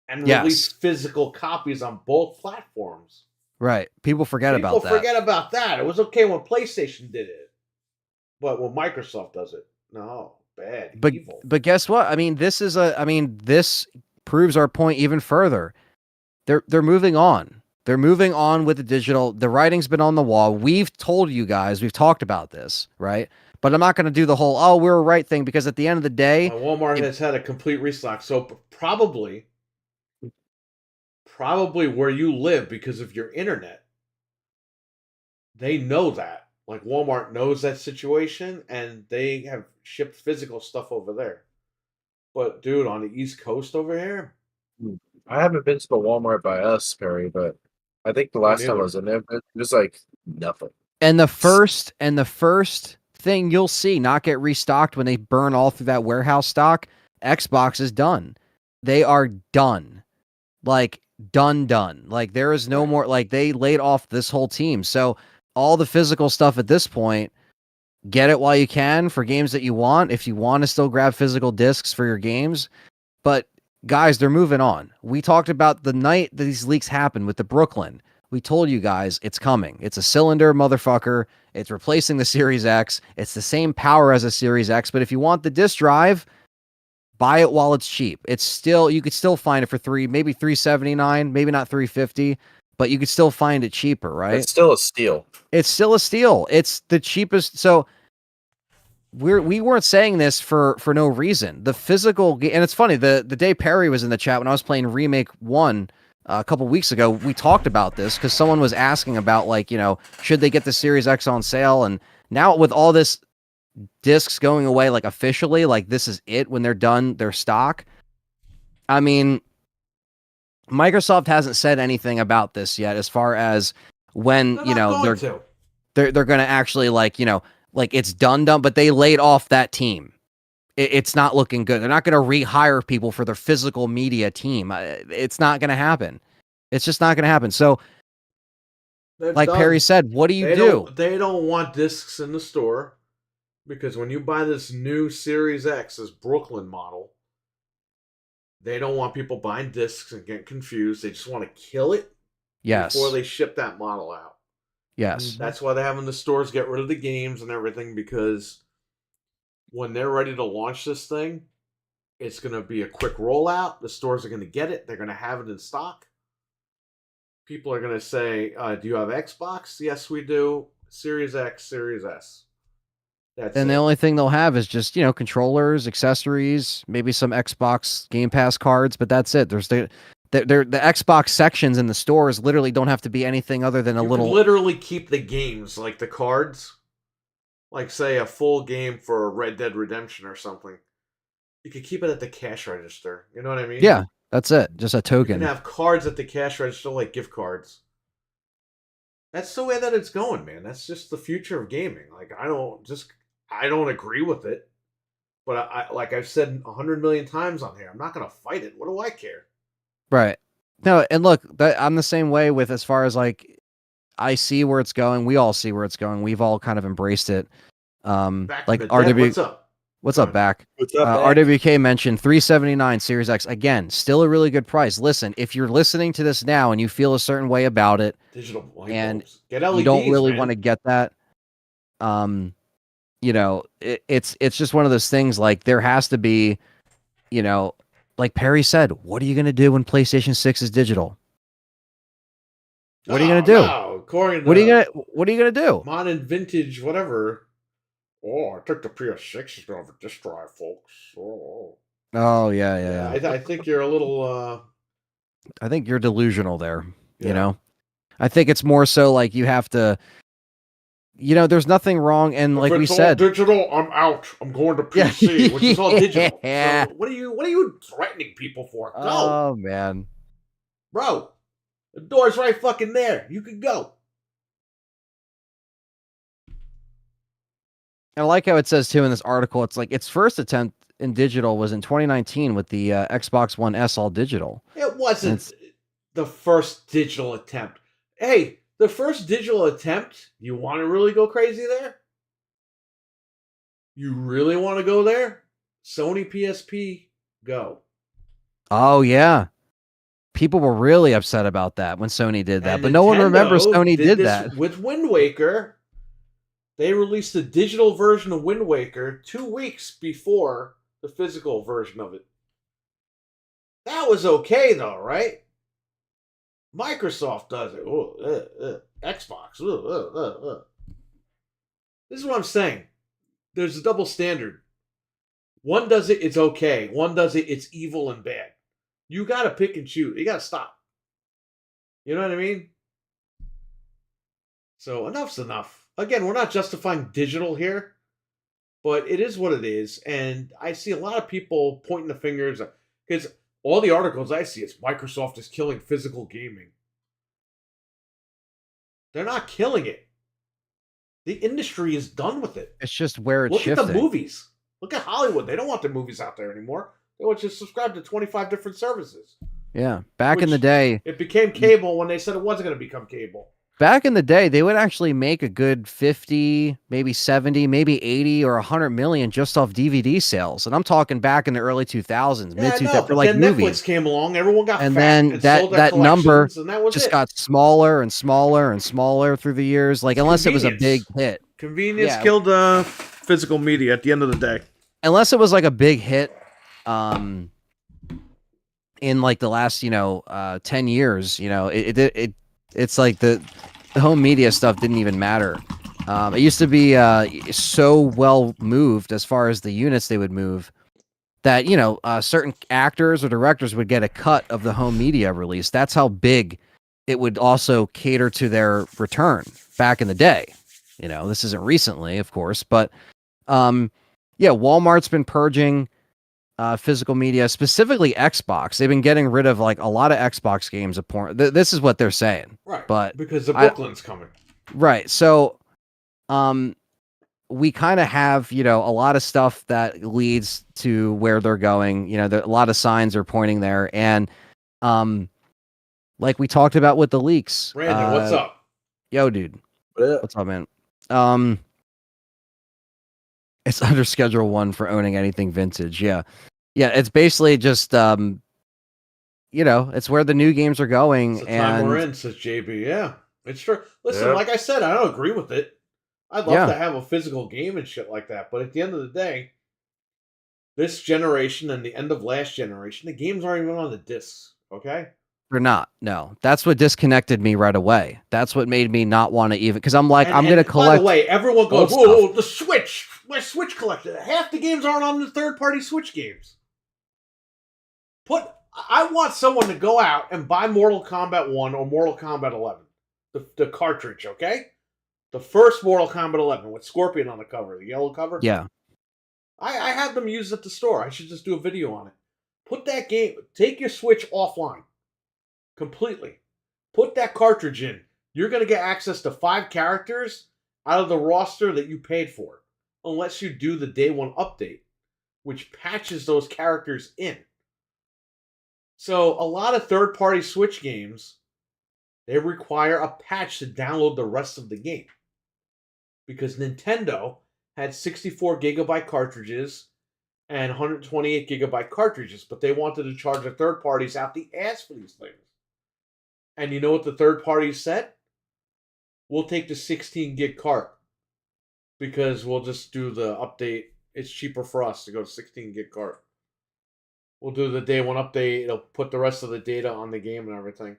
and released physical copies on both platforms. Right. People forget about that. People forget about that. It was okay when PlayStation did it. But when Microsoft does it, no, bad, evil. But guess what? I mean, this proves our point even further. They're moving on. They're moving on with the digital. The writing's been on the wall. We've told you guys, we've talked about this, right? But I'm not going to do the whole, we're right thing, because at the end of the day... Walmart has had a complete restock. So probably where you live, because of your internet, they know that. Like, Walmart knows that situation, and they have shipped physical stuff over there. But, dude, on the East Coast over here... I haven't been to the Walmart by us, Perry, but I think the last time I was in there, it was like nothing. And the first thing you'll see not get restocked when they burn all through that warehouse stock, Xbox is done. They are done. Like, done. Like, there is no more... Like, they laid off this whole team. So... all the physical stuff at this point, get it while you can for games that you want. If you want to still grab physical discs for your games, but guys, they're moving on. We talked about the night that these leaks happened with the Brooklyn. We told you guys it's coming. It's a cylinder, motherfucker. It's replacing the Series X. It's the same power as a Series X, but if you want the disc drive, buy it while it's cheap. It's still, you could still find it for maybe $379, maybe not $350, but you could still find it cheaper, right? It's still a steal. It's still a steal. It's the cheapest. So we weren't saying this for no reason. The physical, and it's funny, the day Perry was in the chat when I was playing Remake 1 a couple weeks ago, we talked about this because someone was asking about, like, you know, should they get the Series X on sale? And now with all this discs going away, like officially, like this is it when they're done their stock. I mean, Microsoft hasn't said anything about this yet as far as when, They're you know, not going to. they're going to actually, like, you know, like it's done, but they laid off that team. It's not looking good. They're not going to rehire people for their physical media team. It's not going to happen. It's just not going to happen. So, They're like done. Perry said, what do you They do? They don't want discs in the store because when you buy this new Series X, this Brooklyn model, they don't want people buying discs and getting confused. They just want to kill it Yes. before they ship that model out. Yes. That's why they're having the stores get rid of the games and everything, because when they're ready to launch this thing, it's going to be a quick rollout. The stores are going to get it. They're going to have it in stock. People are going to say, do you have Xbox? Yes, we do. Series X, Series S. That's And it. the only thing they'll have is just, you know, controllers, accessories, maybe some Xbox Game Pass cards, but that's it. There's the Xbox sections in the stores literally don't have to be anything other than a You little. can literally keep the games, like the cards, like say a full game for Red Dead Redemption or something. You could keep it at the cash register. You know what I mean? Yeah, that's it. Just a You token. can have cards at the cash register, like gift cards. That's the way that it's going, man. That's just the future of gaming. Like, I don't agree with it, but I like I've said 100 million times on here, I'm not gonna fight it. What do I care? Right. No, and look, I'm the same way with, as far as, like, I see where it's going. We all see where it's going. We've all kind of embraced it. Back Like to the dead, what's up? What's up, back? What's up, Back? RWK mentioned $379 Series X. Again, still a really good price. Listen, if you're listening to this now and you feel a certain way about it, Digital light and bulbs. Get LEDs, you don't really man. want to get that, you know, it's just one of those things. Like, there has to be, you know, like Perry said, what are you going to do when PlayStation 6 is digital? What are you going to do? No, according to What are you going to do? modern vintage, whatever. Oh, I took the PS6. It's gonna have a disk drive, folks. Oh, Oh, yeah. I think you're a little. I think you're delusional there. Yeah. You know, I think it's more so like you have to, you know, there's nothing wrong. And like we said, digital, I'm out. I'm going to PC, which is all digital. Yeah. So what are you threatening people for? Go, oh man, bro. The door's right fucking there. You can go. I like how it says too in this article. It's like its first attempt in digital was in 2019 with the Xbox One S all digital. It wasn't the first digital attempt. Hey, the first digital attempt, you want to really go crazy there? You really want to go there? Sony PSP, go. Oh yeah, people were really upset about that when Sony did that, And but no one remembers Nintendo Sony did this that. with Wind Waker. They released a digital version of Wind Waker 2 weeks before the physical version of it. That was okay, though, right? Microsoft does it. Xbox. This is what I'm saying. There's a double standard. One does it, it's okay. One does it, it's evil and bad. You got to pick and choose. You got to stop. You know what I mean? So enough's enough. Again, we're not justifying digital here, but it is what it is. And I see a lot of people pointing the fingers, because all the articles I see is Microsoft is killing physical gaming. They're not killing it. The industry is done with it. It's just where it's Look shifting. at the movies. Look at Hollywood. They don't want their movies out there anymore. They want you to subscribe to 25 different services. Yeah, back in Which- the day, It became cable when they said it wasn't going to become cable. back in the day, they would actually make a good 50, maybe 70, maybe 80 or 100 million just off DVD sales. And I'm talking back in the early 2000s, Yeah, mid I 2000s know, for but like then movies. Netflix came along, everyone got And fat then and that sold their number collections, and that was just it. got smaller and smaller and smaller through the years. Like, unless it was a big hit. Convenience Yeah. killed physical media at the end of the day. Unless it was like a big hit in like the last 10 years, it's like the home media stuff didn't even matter. It used to be so well moved as far as the units they would move that certain actors or directors would get a cut of the home media release. That's how big it would also cater to their return back in the day. This isn't recently, of course, but Walmart's been purging physical media, specifically Xbox. They've been getting rid of like a lot of Xbox games of porn. This is what they're saying, Right? But because the Brooklyn's coming, right? So, we kind of have a lot of stuff that leads to where they're going. A lot of signs are pointing there, and like we talked about with the leaks. Brandon, what's up? Yo, dude, what's up, man? It's under Schedule 1 for owning anything vintage. Yeah. It's basically just it's where the new games are going. It's the time we're in, says JB. Yeah, it's true. Listen, Yeah. like I said, I don't agree with it. I'd love to have a physical game and shit like that, but at the end of the day, this generation and the end of last generation, the games aren't even on the discs. Okay. They're not. No, that's what disconnected me right away. That's what made me not want to even, because I'm like, I'm going to collect. By the way, everyone goes, old whoa, the Switch, my Switch collection. Half the games aren't on the third-party Switch games. I want someone to go out and buy Mortal Kombat 1 or Mortal Kombat 11, the cartridge, okay? The first Mortal Kombat 11 with Scorpion on the cover, the yellow cover. Yeah. I have them used at the store. I should just do a video on it. Put that game, take your Switch offline. Completely. Put that cartridge in. You're going to get access to 5 characters out of the roster that you paid for. Unless you do the day one update, which patches those characters in. So a lot of third-party Switch games, they require a patch to download the rest of the game. Because Nintendo had 64 gigabyte cartridges and 128 gigabyte cartridges, but they wanted to charge the third parties out the ass for these things. And you know what the third parties said? We'll take the 16 gig cart because we'll just do the update. It's cheaper for us to go to 16 gig cart. We'll do the day one update. It'll put the rest of the data on the game and everything.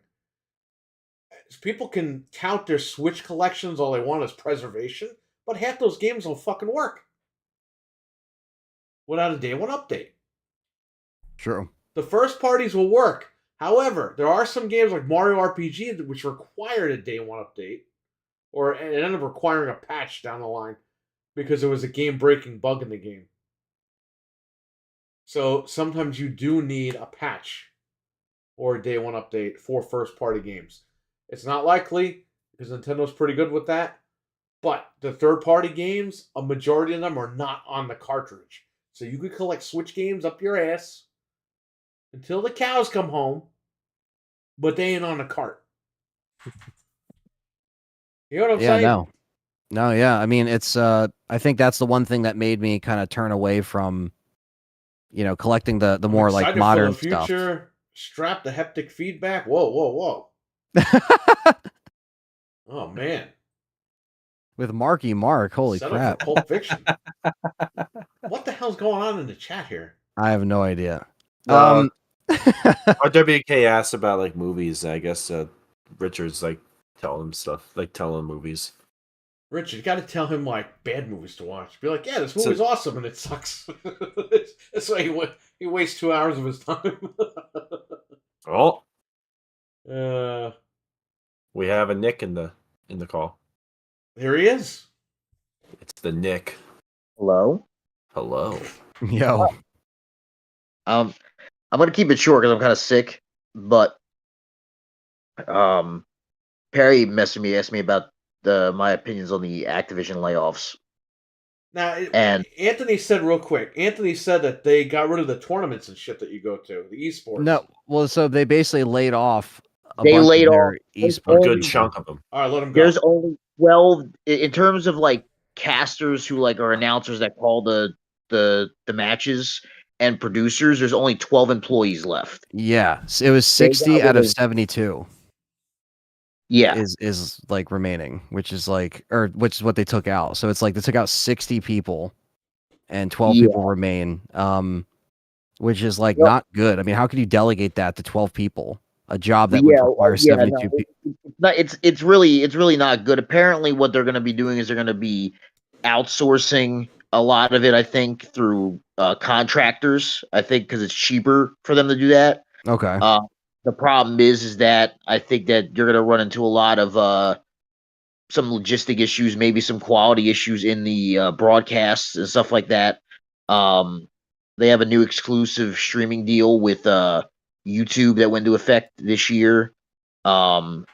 People can count their Switch collections all they want as preservation, but half those games don't fucking work without a day one update. True. The first parties will work. However, there are some games like Mario RPG which required a day one update, or it ended up requiring a patch down the line because there was a game-breaking bug in the game. So sometimes you do need a patch or a day one update for first-party games. It's not likely because Nintendo's pretty good with that, but the third-party games, a majority of them are not on the cartridge. So you could collect Switch games up your ass until the cows come home, but they ain't on the cart. You know what I'm saying? No, yeah. I mean, it's I think that's the one thing that made me kind of turn away from collecting the more like modern for the future. stuff. Strap the haptic feedback. Whoa. Oh man. With Marky Mark, holy Set crap. up for Pulp Fiction. What the hell's going on in the chat here? I have no idea. RWK asked about like movies. I guess Richard's like telling him stuff, like telling movies. Richard, you got to tell him like bad movies to watch. Be like, yeah, this movie's awesome, and it sucks. That's why he wastes 2 hours of his time. Oh, we have a Nick in the call. Here he is. It's the Nick. Hello. Yo. I'm gonna keep it short because I'm kind of sick. But Perry messaged me, asked me about my opinions on the Activision layoffs. Now, Anthony said real quick. Anthony said that they got rid of the tournaments and shit that you go to, the esports. No, well, so they basically laid off a They bunch of laid off their there's A esports good only people. chunk of them. All right, let him go. there's only 12 in terms of like casters who like are announcers that call the matches and producers. There's only 12 employees left. Yeah, it was They got 60 out rid of of 72 yeah. is like remaining, which is what they took out. So it's like they took out 60 people and 12 Yeah. people remain. Which is like Yep. not good. I mean, how could you delegate that to 12 people? A job that Yeah, would require yeah, 72 no, people. it's not. It's really not good. Apparently, what they're going to be doing is they're going to be outsourcing a lot of it. I think through contractors. I think because it's cheaper for them to do that. Okay. The problem is that I think that you're going to run into a lot of some logistic issues, maybe some quality issues in the broadcasts and stuff like that. Um, they have a new exclusive streaming deal with YouTube that went into effect this year. And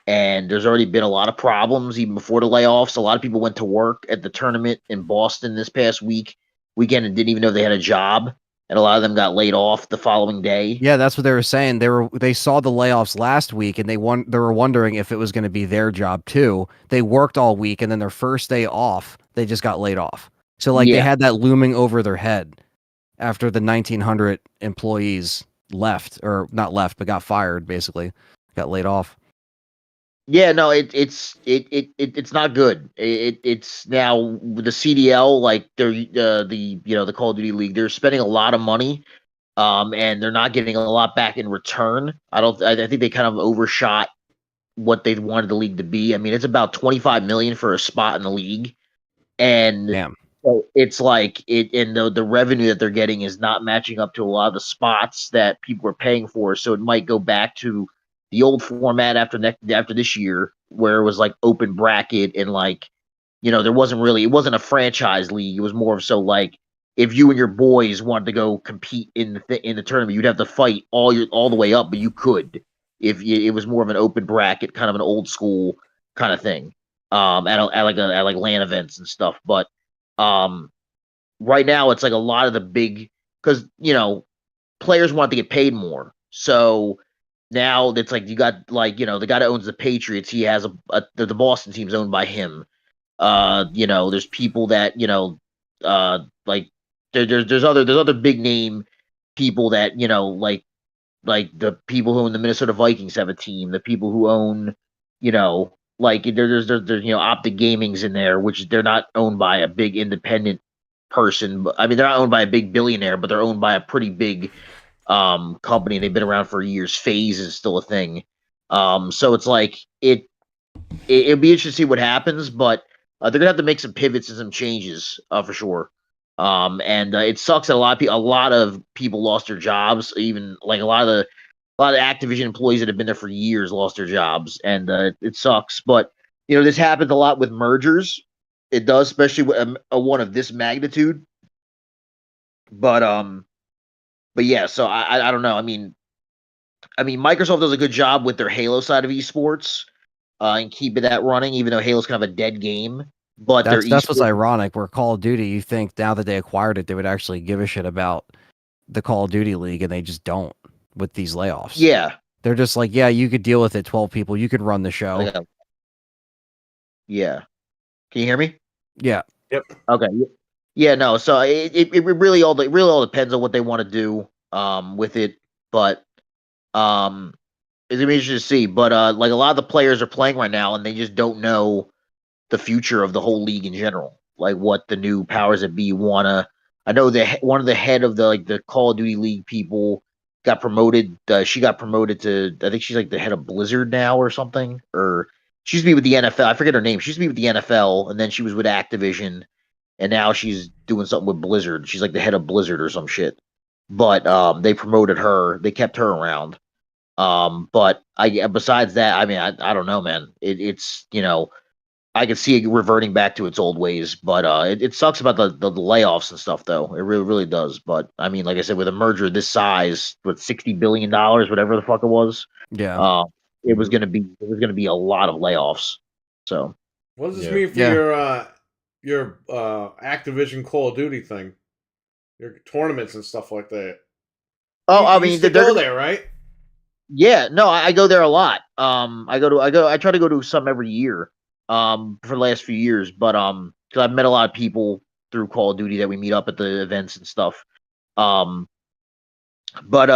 there's already been a lot of problems even before the layoffs. A lot of people went to work at the tournament in Boston this past weekend and didn't even know they had a job. And a lot of them got laid off the following day. Yeah, that's what they were saying. They saw the layoffs last week and they were wondering if it was going to be their job too. They worked all week and then their first day off, they just got laid off. So like they Yeah. had that looming over their head after the 1900 employees left, or not left, but got fired, basically. Got laid off. Yeah, no, it's not good. It's now the CDL, like they're the Call of Duty League. They're spending a lot of money, and they're not getting a lot back in return. I think they kind of overshot what they wanted the league to be. I mean, it's about 25 million for a spot in the league, and Damn. so it's like and the revenue that they're getting is not matching up to a lot of the spots that people are paying for. So it might go back to the old format after this year, where it was like open bracket and like there it wasn't a franchise league. It was more of so like if you and your boys wanted to go compete in the tournament, you'd have to fight all the way up, but you could if it was more of an open bracket, kind of an old school kind of thing. At like LAN events and stuff, but um, right now it's like a lot of the big because players want to get paid more, so now it's like you got like the guy that owns the Patriots. He has the Boston team's owned by him. There's people that like there's other big name people that like the people who own the Minnesota Vikings have a team. The people who own, like there's Optic Gaming's in there, which they're not owned by a big independent person. But I mean, they're not owned by a big billionaire, but they're owned by a pretty big company. They've been around for years. Phase is still a thing. So it's like it'll be interesting to see what happens, but they're gonna have to make some pivots and some changes for sure. And it sucks that a lot of people lost their jobs. Even like a lot of Activision employees that have been there for years lost their jobs, and it sucks. But this happens a lot with mergers. It does, especially with a one of this magnitude. But yeah. So I don't know. I mean, Microsoft does a good job with their Halo side of esports, and keeping that running, even though Halo's kind of a dead game. But their That's what's esports, ironic. Where Call of Duty, you think now that they acquired it, they would actually give a shit about the Call of Duty League, and they just don't with these layoffs. yeah. They're just like, yeah, you could deal with it. 12 people, you could run the show. Yeah. Can you hear me? Yeah. Okay. Yeah, no. So it really all depends on what they want to do with it, but it's gonna be interesting to see. But like a lot of the players are playing right now, and they just don't know the future of the whole league in general, like what the new powers that be wanna. I know that one of the head of the Call of Duty League people got promoted. She got promoted to, I think she's like the head of Blizzard now or something, or she used to be with the NFL. I forget her name. She used to be with the NFL, and then she was with Activision, and now she's doing something with Blizzard. She's like the head of Blizzard or some shit. But they promoted her. They kept her around. But besides that, I mean, I don't know, man. It's I can see it reverting back to its old ways, but it sucks about the layoffs and stuff, though. It really does. But I mean, like I said, with a merger this size, with $60 billion, whatever the fuck it was, Yeah. it was gonna be a lot of layoffs. So What does this Yeah. mean for Yeah. your Activision Call of Duty thing? Your tournaments and stuff like that. oh, You I mean, used to they're go there, right? yeah, no, I go there a lot. I try to go to some every year. For the last few years, but because I've met a lot of people through Call of Duty that we meet up at the events and stuff. Um, but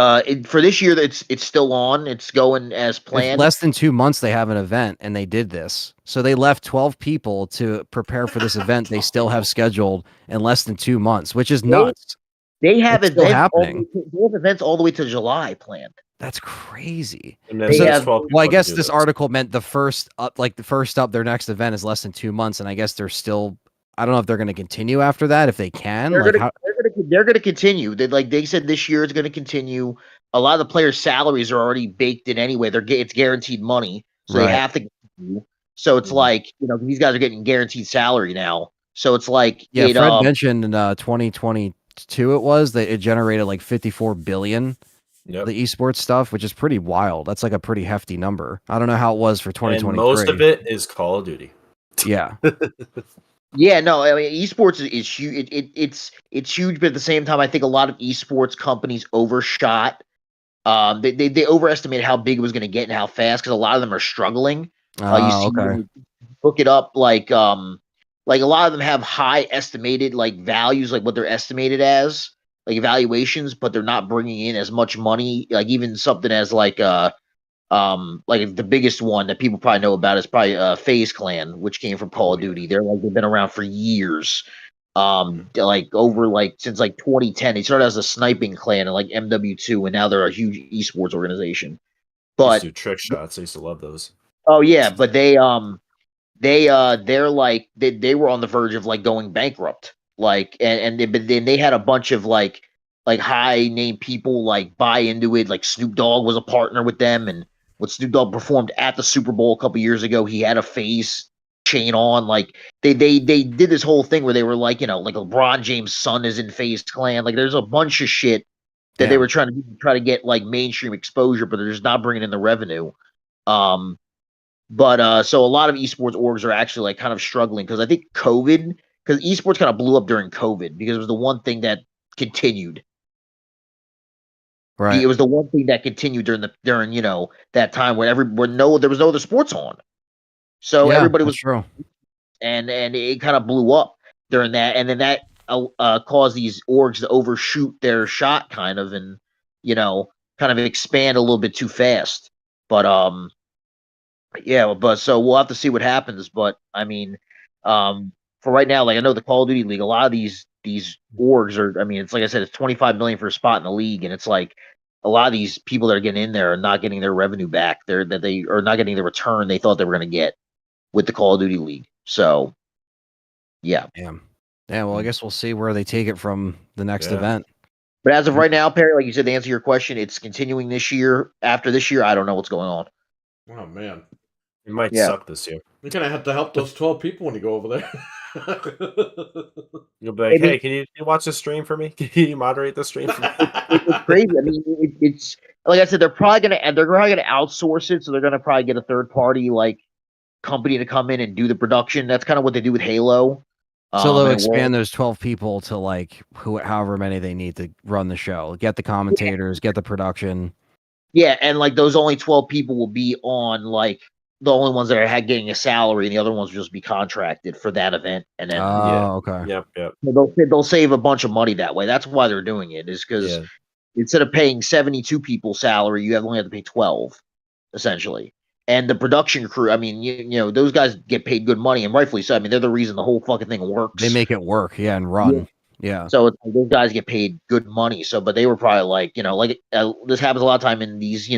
for this year, it's still on. It's going as If planned. less than 2 months they have an event and they did this. So they left 12 people to prepare for this event they still have scheduled in less than 2 months, which is nuts. They have It's still events. happening. They have events all the way to July planned. That's crazy. And then They there's have- 12 Well, I people to guess do this article meant the first up, their next event is less than 2 months, and I guess they're still. I don't know if they're going to continue after that. If they can, They're like, gonna, they're gonna continue. They said this year it's gonna continue. A lot of the players' salaries are already baked in anyway. It's guaranteed money, so Right. they have to continue. So it's Mhm. like these guys are getting guaranteed salary now. So it's like yeah, Fred mentioned in 2022 it was that it generated like 54 billion. Yep. The esports stuff, which is pretty wild. That's like a pretty hefty number. I don't know how it was for 2023. And most of it is Call of Duty. Yeah. Yeah, no, I mean esports is huge. It's huge, but at the same time, I think a lot of esports companies overshot. They overestimated how big it was going to get and how fast because a lot of them are struggling. You see, Okay. look it up, like a lot of them have high estimated like values, like what they're estimated as, like evaluations, but they're not bringing in as much money. Like even something as like the biggest one that people probably know about is probably FaZe Clan, which came from Call of Duty. They've been around for years. Like over like since like 2010. They started as a sniping clan in like MW2, and now they're a huge esports organization. Used But to do trick shots. I used to love those. oh yeah, but they're like they were on the verge of like going bankrupt. Like but then they had a bunch of like high name people like buy into it. Like Snoop Dogg was a partner with them, and when Snoop Dogg performed at the Super Bowl a couple years ago, he had a FaZe chain on. Like they did this whole thing where they were like like LeBron James' son is in FaZe Clan. Like there's a bunch of shit that they were trying to get like mainstream exposure, but they're just not bringing in the revenue. But so a lot of esports orgs are actually like kind of struggling because I think COVID, because esports kind of blew up during COVID because it was the one thing that continued. Right. It was the one thing that continued during that time when there was no other sports on. So Yeah, everybody was that's true. and it kind of blew up during that, and then that caused these orgs to overshoot their shot kind of, and kind of expand a little bit too fast. But yeah, but so we'll have to see what happens. But I mean, for right now, like I know the Call of Duty League, a lot of these orgs are. I mean, it's like I said, it's 25 million for a spot in the league, and it's like a lot of these people that are getting in there are not getting their revenue back. They are not getting the return they thought they were going to get with the Call of Duty League. So, yeah. Damn. Yeah, well, I guess we'll see where they take it from the next Yeah. event. But as of right now, Perry, like you said, to answer your question, it's continuing this year. After this year, I don't know what's going on. Oh man, It might Yeah. suck this year. you're gonna have to help those 12 people when you go over there. You'll be like, Maybe- hey, can you watch the stream for me? Can you moderate the stream for me? It's crazy. I mean, it's like I said, they're probably gonna outsource it, so they're gonna probably get a third party like company to come in and do the production. That's kind of what they do with Halo. So they'll and expand those 12 people to like however many they need to run the show. Get the commentators, get the production. Yeah, and like those only 12 people will be on like the only ones that are getting a salary, and the other ones will just be contracted for that event, and then Oh, okay. Yep. they'll save a bunch of money that way. That's why they're doing it, is because Yeah. instead of paying 72 people salary, you only have to pay 12, essentially. And the production crew, I mean, you know, those guys get paid good money, and rightfully so. I mean, they're the reason the whole fucking thing works. They make it work, yeah, and run. Yeah. So it's like those guys get paid good money. So, but they were probably like, this happens a lot of time in these,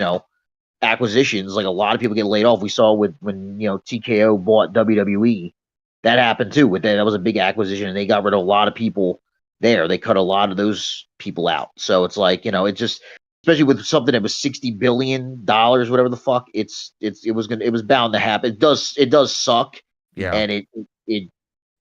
acquisitions. Like a lot of people get laid off. We saw when TKO bought WWE, that happened too. With that was a big acquisition, and they got rid of a lot of people there. They cut a lot of those people out. So it's like, it just, especially with something that was $60 billion, whatever the fuck, it was bound to happen. It does suck. Yeah. And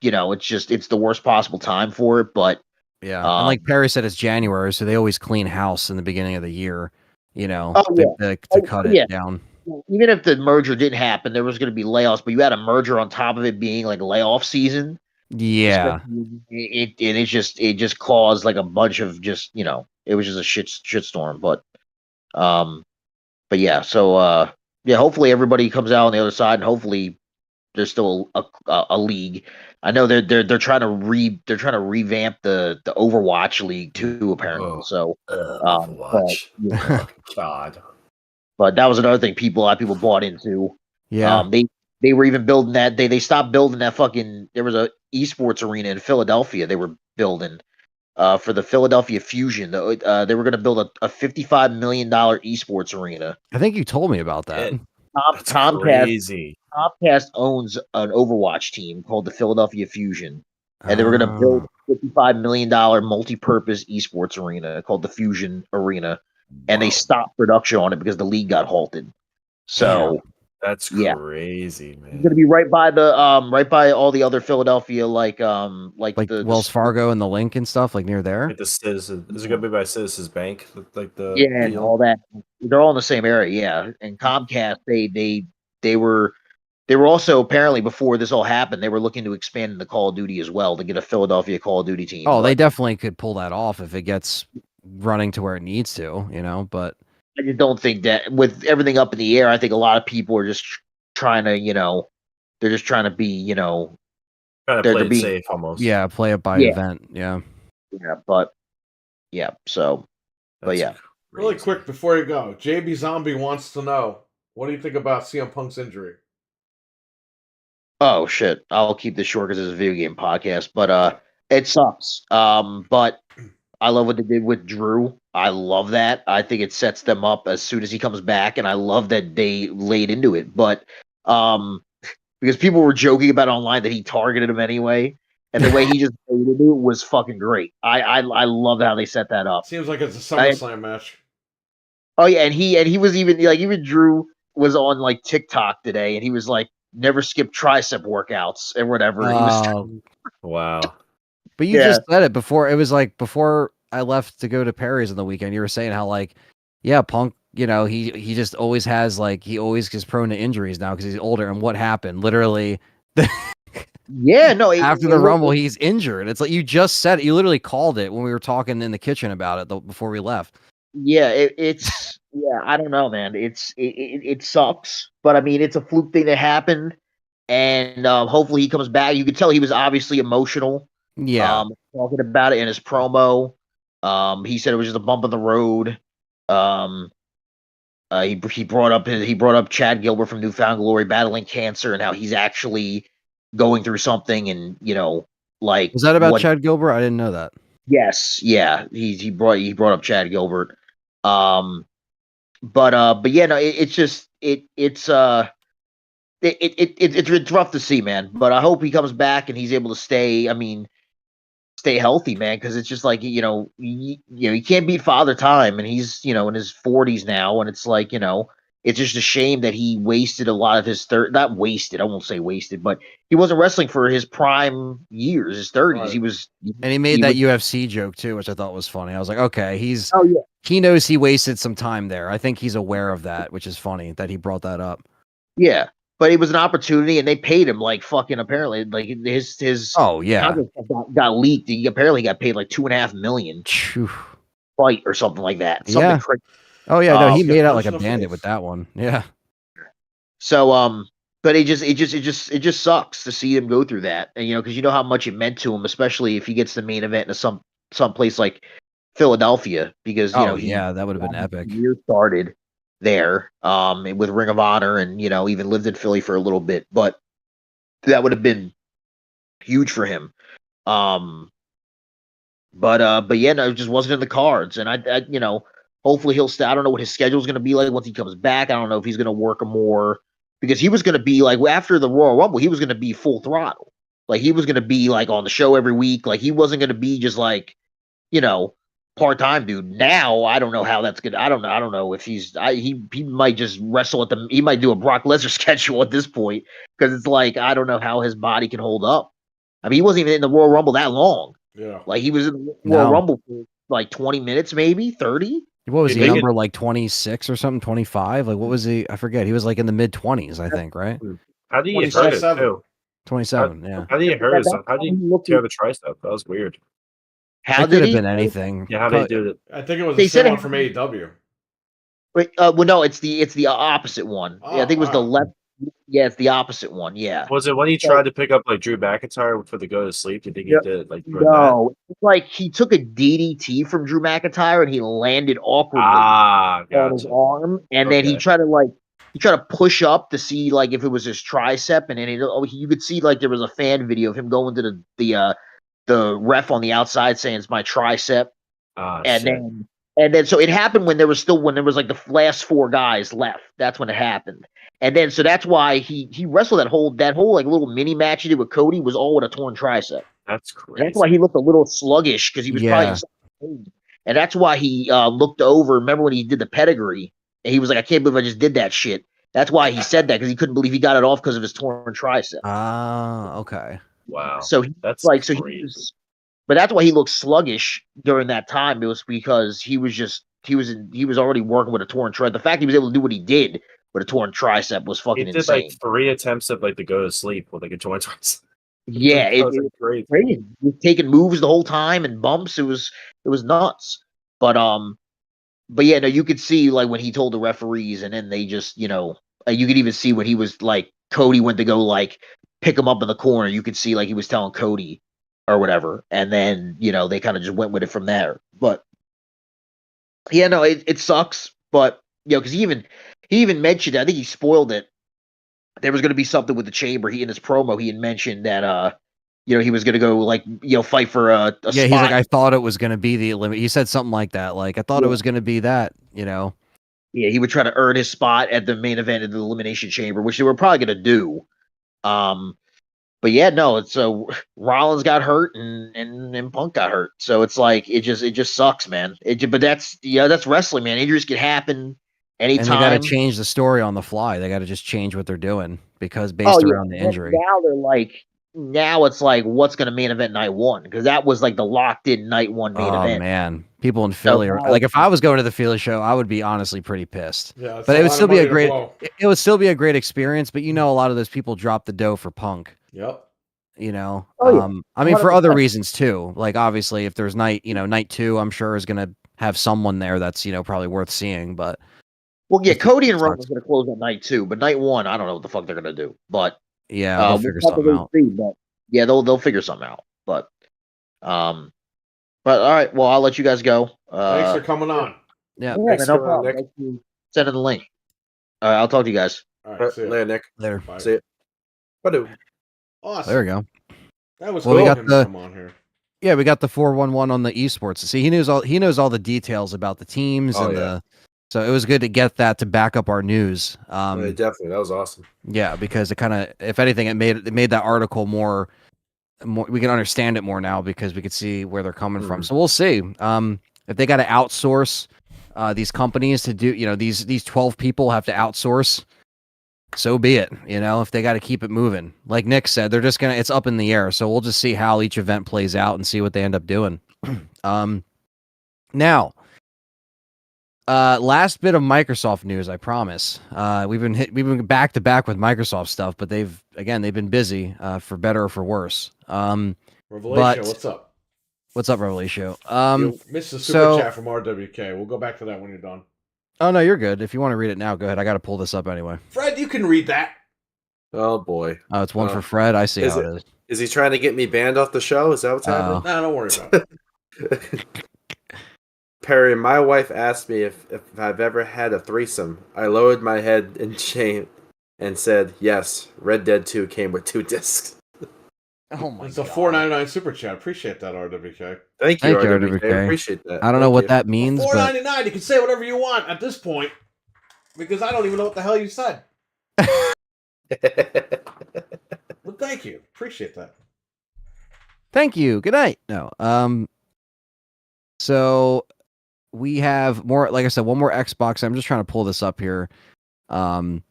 it's the worst possible time for it. But yeah. And like Perry said, it's January, so they always clean house in the beginning of the year, to cut it down. Even if the merger didn't happen, there was going to be layoffs, but you had a merger on top of it being like layoff season. Yeah. It just caused like a bunch of it was just a shit storm. But yeah, so yeah, hopefully everybody comes out on the other side, and hopefully there's still a league. I know they're trying to revamp the Overwatch League too, apparently. Oh, So, but Overwatch. Oh, God. but that was another thing a lot of people bought into. Yeah. They were even building that. They stopped building that fucking. There was a esports arena in Philadelphia. They were building for the Philadelphia Fusion. They were going to build a $55 million esports arena. I think you told me about that. That's Comcast crazy. owns an Overwatch team called the Philadelphia Fusion, and they were going to build a $55 million multi-purpose esports arena called the Fusion Arena, and they Wow. stopped production on it because the league got halted. So That's yeah. crazy, it's man. going to be right by all the other Philadelphia Like the Wells Fargo and the Link and stuff, like near there. Like the Citizens. Is it gonna be by Citizens Bank? Like the yeah, and field? all that. They're all in the same area, yeah. And Comcast, they were also apparently before this all happened, they were looking to expand into Call of Duty as well to get a Philadelphia Call of Duty team. Oh, they but definitely could pull that off if it gets running to where it needs to, But I just don't think that with everything up in the air, I think a lot of people are just trying to, they're just trying to be, Trying to they're play it being safe almost. yeah, play it by Yeah. event. Yeah. yeah, but yeah, so That's yeah. Really crazy. quick before you go, JB Zombie wants to know, what do you think about CM Punk's injury? Oh shit! I'll keep this short because it's a video game podcast, but it sucks. But I love what they did with Drew. I love that. I think it sets them up as soon as he comes back, and I love that they laid into it. But because people were joking about online that he targeted him anyway, and the way he just laid into it was fucking great. I love how they set that up. Seems like it's a SummerSlam match. Oh yeah, and he was even Drew was on like TikTok today, and he was like, never skip tricep workouts and whatever. He was Wow. But you Yeah. just said it before. It was like before I left to go to Perry's on the weekend. You were saying how like, yeah, Punk. He just always has like he always gets prone to injuries now because he's older. And what happened? Literally, yeah, no. after the Rumble, he's injured. It's like you just said it. You literally called it when we were talking in the kitchen about it before we left. Yeah, it's yeah. I don't know, man. It sucks, but I mean, it's a fluke thing that happened, and hopefully he comes back. You could tell he was obviously emotional. Yeah. Talking about it in his promo. He said it was just a bump in the road. He brought up Chad Gilbert from Newfound Glory battling cancer and how he's actually going through something, and like Was that about what Chad Gilbert? I didn't know that. Yes, yeah. He brought up Chad Gilbert. But yeah, no, it's rough to see, man. But I hope he comes back and he's able to stay. I mean, stay healthy, man, because it's just like he can't beat Father Time, and he's in his 40s now, and it's like it's just a shame that he wasted a lot of his not wasted. I won't say wasted, but he wasn't wrestling for his prime years, his 30s. Right. He was, And he made that UFC joke too, which I thought was funny. I was like, okay, Oh yeah. he knows he wasted some time there. I think he's aware of that, which is funny that he brought that up. Yeah, but it was an opportunity, and they paid him like fucking. Apparently, like his Oh yeah, contract got leaked. He apparently got paid like $2.5 million Phew. fight or something like that. Something Yeah. crazy. Oh yeah, no, he He's got made out like punch a in the bandit face. with that one. Yeah. So but it just sucks to see him go through that, and because how much it meant to him, especially if he gets the main event in some place like Philadelphia, because Oh he yeah, that would have been epic. year started there with Ring of Honor, and even lived in Philly for a little bit, but that would have been huge for him. But yeah, no, it just wasn't in the cards, and I hopefully he'll stay. I don't know what his schedule is going to be like once he comes back. I don't know if he's going to work more, because he was going to be like after the Royal Rumble, he was going to be full throttle. Like he was going to be like on the show every week. Like he wasn't going to be just like part-time dude. Now I don't know how that's good. I don't know if he might just wrestle he might do a Brock Lesnar schedule at this point, because it's like I don't know how his body can hold up. I mean, he wasn't even in the Royal Rumble that long. Yeah. Like he was in the Royal No. Rumble for like 20 minutes, maybe 30. What was They he, could- number like 26 or something, 25? Like what was he? I forget. He was like in the mid 20s, I think, right? How did he get hurt 27. too? 27, yeah. How did he hurt himself? How did he Looked tear at- the tricep? That was weird. How It could did have he? been anything. Yeah, how did he But- do it? I think it was They the said same one it- from AEW. Wait, well, no, it's the opposite one. Yeah, I think it was the wow. left. Yeah, it's the opposite one. Yeah. Was it when he So, tried to pick up like Drew McIntyre for the go to sleep? Do you think he no, did like during that? no, it's like he took a DDT from Drew McIntyre and he landed awkwardly Ah, on his gotcha. arm, and then Okay. he tried to push up to see like if it was his tricep, and then you could see like there was a fan video of him going to the ref on the outside saying it's my tricep, Ah, and shit. then so it happened when there was like the last four guys left. That's when it happened. And then so that's why he wrestled that whole like little mini match he did with Cody was all with a torn tricep. That's And that's why crazy. he looked a little sluggish because he was probably in Yeah. some pain. And that's why he looked over. Remember when he did the pedigree? And he was like, I can't believe I just did that shit. That's why he said that because he couldn't believe he got it off because of his torn tricep. Ah, okay. Wow. So he That's like so he crazy. was, but that's why he looked sluggish during that time. It was because he was already working with a torn tricep. The fact he was able to do what he did with a torn tricep was He fucking did like insane. 3 attempts of like the go to sleep with like a joint. Yeah, That was like crazy. crazy. He was taking moves the whole time and bumps. It was nuts. But yeah, no, you could see like when he told the referees, and then they just you could even see when he was like Cody went to go like pick him up in the corner. You could see like he was telling Cody or whatever, and then they kind of just went with it from there. But yeah, no, it sucks. But because he even mentioned, I think he spoiled it. There was going to be something with the chamber. He in his promo he had mentioned that he was going to go like fight for a Yeah, he's like, spot. I thought it was going to be the limit. He said something like that. Like, I thought it Yeah. was going to be that. Yeah, he would try to earn his spot at the main event of the Elimination Chamber, which they were probably going to do. Um, but yeah, no, it's Rollins got hurt and Punk got hurt, so it's like it just sucks, man. But that's wrestling, man. Injuries can happen And they got to anytime. change the story on the fly. They got to just change what they're doing because Oh based yeah, around the and injury. now it's like what's going to main event night one, because that was like the locked in night one main Oh event. man, people in So Philly are now like, if I was going to the Philly show, I would be honestly pretty pissed. Yeah, it's But a it would lot of still be money a to great. blow. It would still be a great experience. But a lot of those people dropped the dough for Punk. Yep. Oh yeah, I mean, for other 100%. reasons too. Like obviously, if there's night two, I'm sure is gonna have someone there that's probably worth seeing. But Well, yeah, it Cody and sucks. Roman's going to close at night two, but night one, I don't know what the fuck they're going to do. But Yeah, they'll we'll figure have to something wait out. and see. But yeah, they'll figure something out. Um, but all right, well, I'll let you guys go. Thanks for coming on. Yeah, Yeah, Thanks man, no for problem. Nick. Thanks for sending the link. All right, I'll talk to you guys. All right, see ya. Later, Nick. later. Bye. See it. What? Awesome. There we go. That was Well, we cool got of him the- to come on here. Yeah, we got the 411 on the esports. See, he knows all the details about the teams Oh, and yeah. so it was good to get that to back up our news. Yeah, definitely. That was awesome. Yeah, because it kind of, if anything, it made that article more. We can understand it more now because we could see where they're coming from. So we'll see. If they got to outsource these companies to do, these 12 people have to outsource. So be it. If they got to keep it moving, like Nick said, they're just it's up in the air. So we'll just see how each event plays out and see what they end up doing. Now, last bit of Microsoft news, I promise. We've been back to back with Microsoft stuff, but they've been busy, for better or for worse. Revelation, but- what's up? What's up, Revelation? You missed the super chat from RWK. We'll go back to that when you're done. Oh no, you're good. If you want to read it now, go ahead. I got to pull this up anyway. Fred, you can read that. Oh boy. Oh, it's one for Fred. I see is how it is. Is he trying to get me banned off the show? Is that what's happening? No, don't worry about it. Perry, my wife asked me if I've ever had a threesome. I lowered my head in shame and said, yes, Red Dead 2 came with 2 discs. Oh my It's a god. $4.99 super chat. Appreciate that, RWK. Thank you, Thank you, RWK. RWK. I appreciate that. I don't know Thank what you. that means, but $4.99. You can say whatever you want at this point because I don't even know what the hell you said. But thank you. Appreciate that. thank you. Good night. No. So we have more, like I said, one more Xbox. I'm just trying to pull this up here. The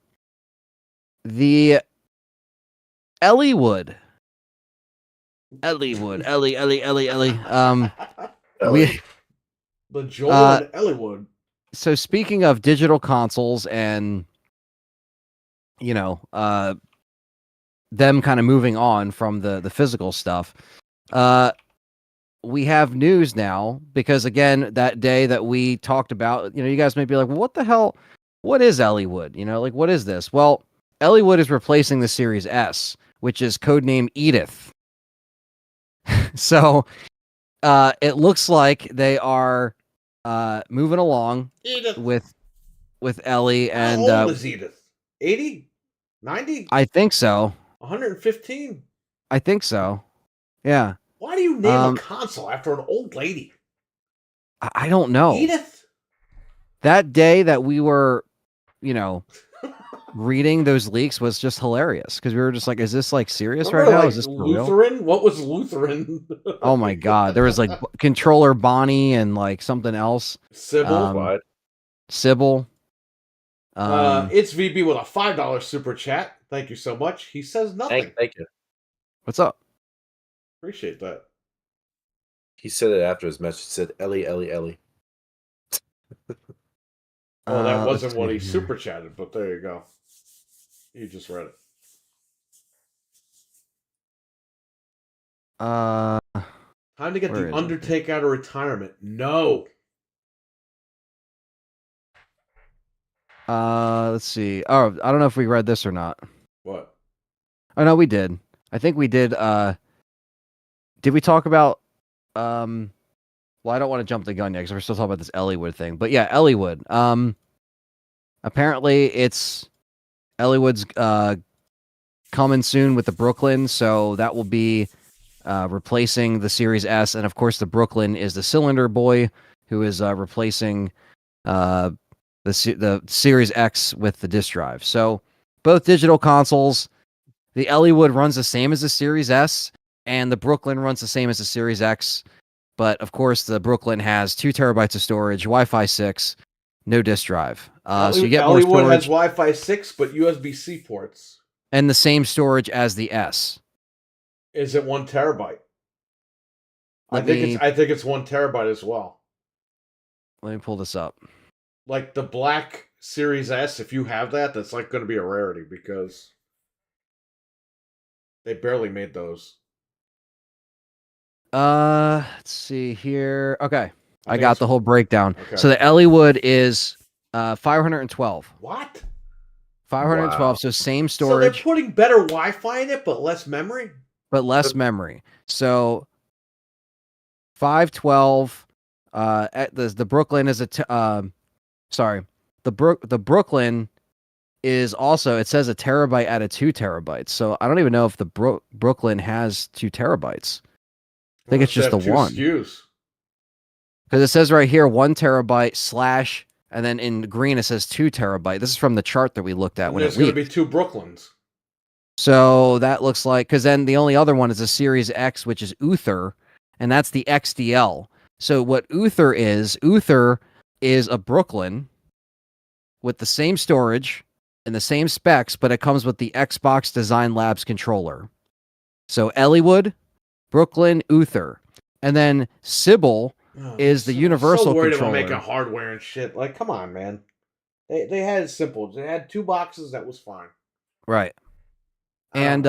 Elliewood. Ellie. We The Joel and Elliewood. so speaking of digital consoles and them kind of moving on from the physical stuff, we have news now because again, that day that we talked about, you guys may be like, well, what the hell? What is Elliewood? Like, what is this? Well, Elliewood is replacing the Series S, which is codename Edith. So it looks like they are moving along Edith. with Ellie. And how old is Edith? 80? 90? I think so. 115? I think so. Yeah. Why do you name a console after an old lady? I don't know. Edith? That day that we were, reading those leaks was just hilarious because we were just like, is this like serious right now? Is this for real? Lutheran? What was Lutheran? Oh my God. There was like controller Bonnie and like something else. Sybil? What? Sybil. It's VB with a $5 super chat. Thank you so much. He says nothing. Thank you. What's up? Appreciate that. He said it after his message. He said, Ellie, Ellie, Ellie. Well, that wasn't let's what see he here. super chatted, but there you go. You just read it. Uh, Time to get Where the is it? Undertaker out of retirement. No. let's see. Oh, I don't know if we read this or not. What? Oh no, we did. I think we did. Did we talk about? Well, I don't want to jump the gun yet because we're still talking about this Elliewood thing. But yeah, Elliewood. Apparently it's Elliewood's coming soon with the Brooklyn, so that will be replacing the Series S, and of course the Brooklyn is the Cylinder Boy, who is replacing the Series X with the disk drive. So both digital consoles. The Elliewood runs the same as the Series S, and the Brooklyn runs the same as the Series X. But of course, the Brooklyn has 2 terabytes of storage, Wi-Fi 6, no disk drive. So you get more Elliewood storage has Wi-Fi 6, but USB-C ports. and the same storage as the S. Is it 1 terabyte? I Let think me it's 1 terabyte as well. pull this up. Like the black Series S, if you have that, that's like going to be a rarity because they barely made those. Let's see here. Okay, I think got it's- the whole breakdown. Okay. So the Elliewood is 512. What? 512. Wow. So same So storage, they're putting better Wi-Fi in it, but less memory? but less memory. So 512. The Brooklyn is the Brooklyn is also, it says a terabyte out of 2 terabytes. So I don't even know if the Brooklyn has 2 terabytes. I think it's just the Unless they have one. 2 SKUs. Because it says right here 1 terabyte / and then in green it says 2 terabyte. This is from the chart that we looked at And when there's it going to leaked. be 2 Brooklyns. So that looks like, because then the only other one is a Series X, which is Uther, and that's the XDL. So what Uther is a Brooklyn with the same storage and the same specs, but it comes with the Xbox Design Labs controller. So Elliewood, Brooklyn, Uther, and then Sybil is the universal so worried controller. about making hardware and shit. Like, come on, man. They had it simple. They had 2 boxes. That was fine. Right. I don't And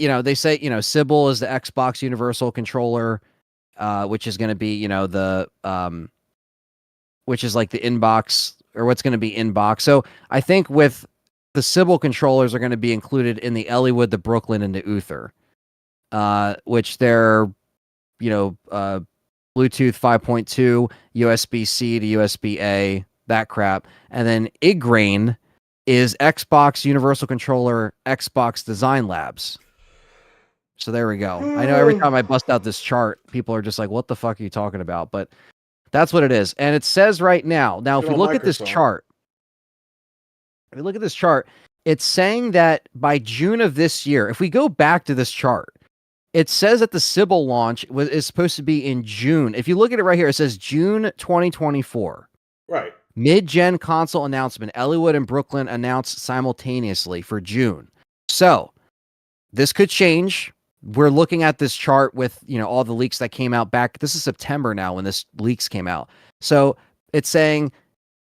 know. they say, Sybil is the Xbox Universal Controller, which is going to be, which is like the inbox, or what's going to be inbox. So I think with the Sybil controllers are going to be included in the Elliewood, the Brooklyn, and the Uther, which they're, Bluetooth 5.2, USB-C to USB-A, that crap. And then Igrain is Xbox Universal Controller, Xbox Design Labs. So there we go. I know every time I bust out this chart, people are just like, what the fuck are you talking about? But that's what it is. And it says right now, if Good we old look at this Microsoft. chart, it's saying that by June of this year, if we go back to this chart, it says that the Sybil launch is supposed to be in June. If you look at it right here, it says June 2024. Right. Mid-gen console announcement. Elliewood and Brooklyn announced simultaneously for June. So this could change. We're looking at this chart with, all the leaks that came out back. This is September now when this leaks came out. So it's saying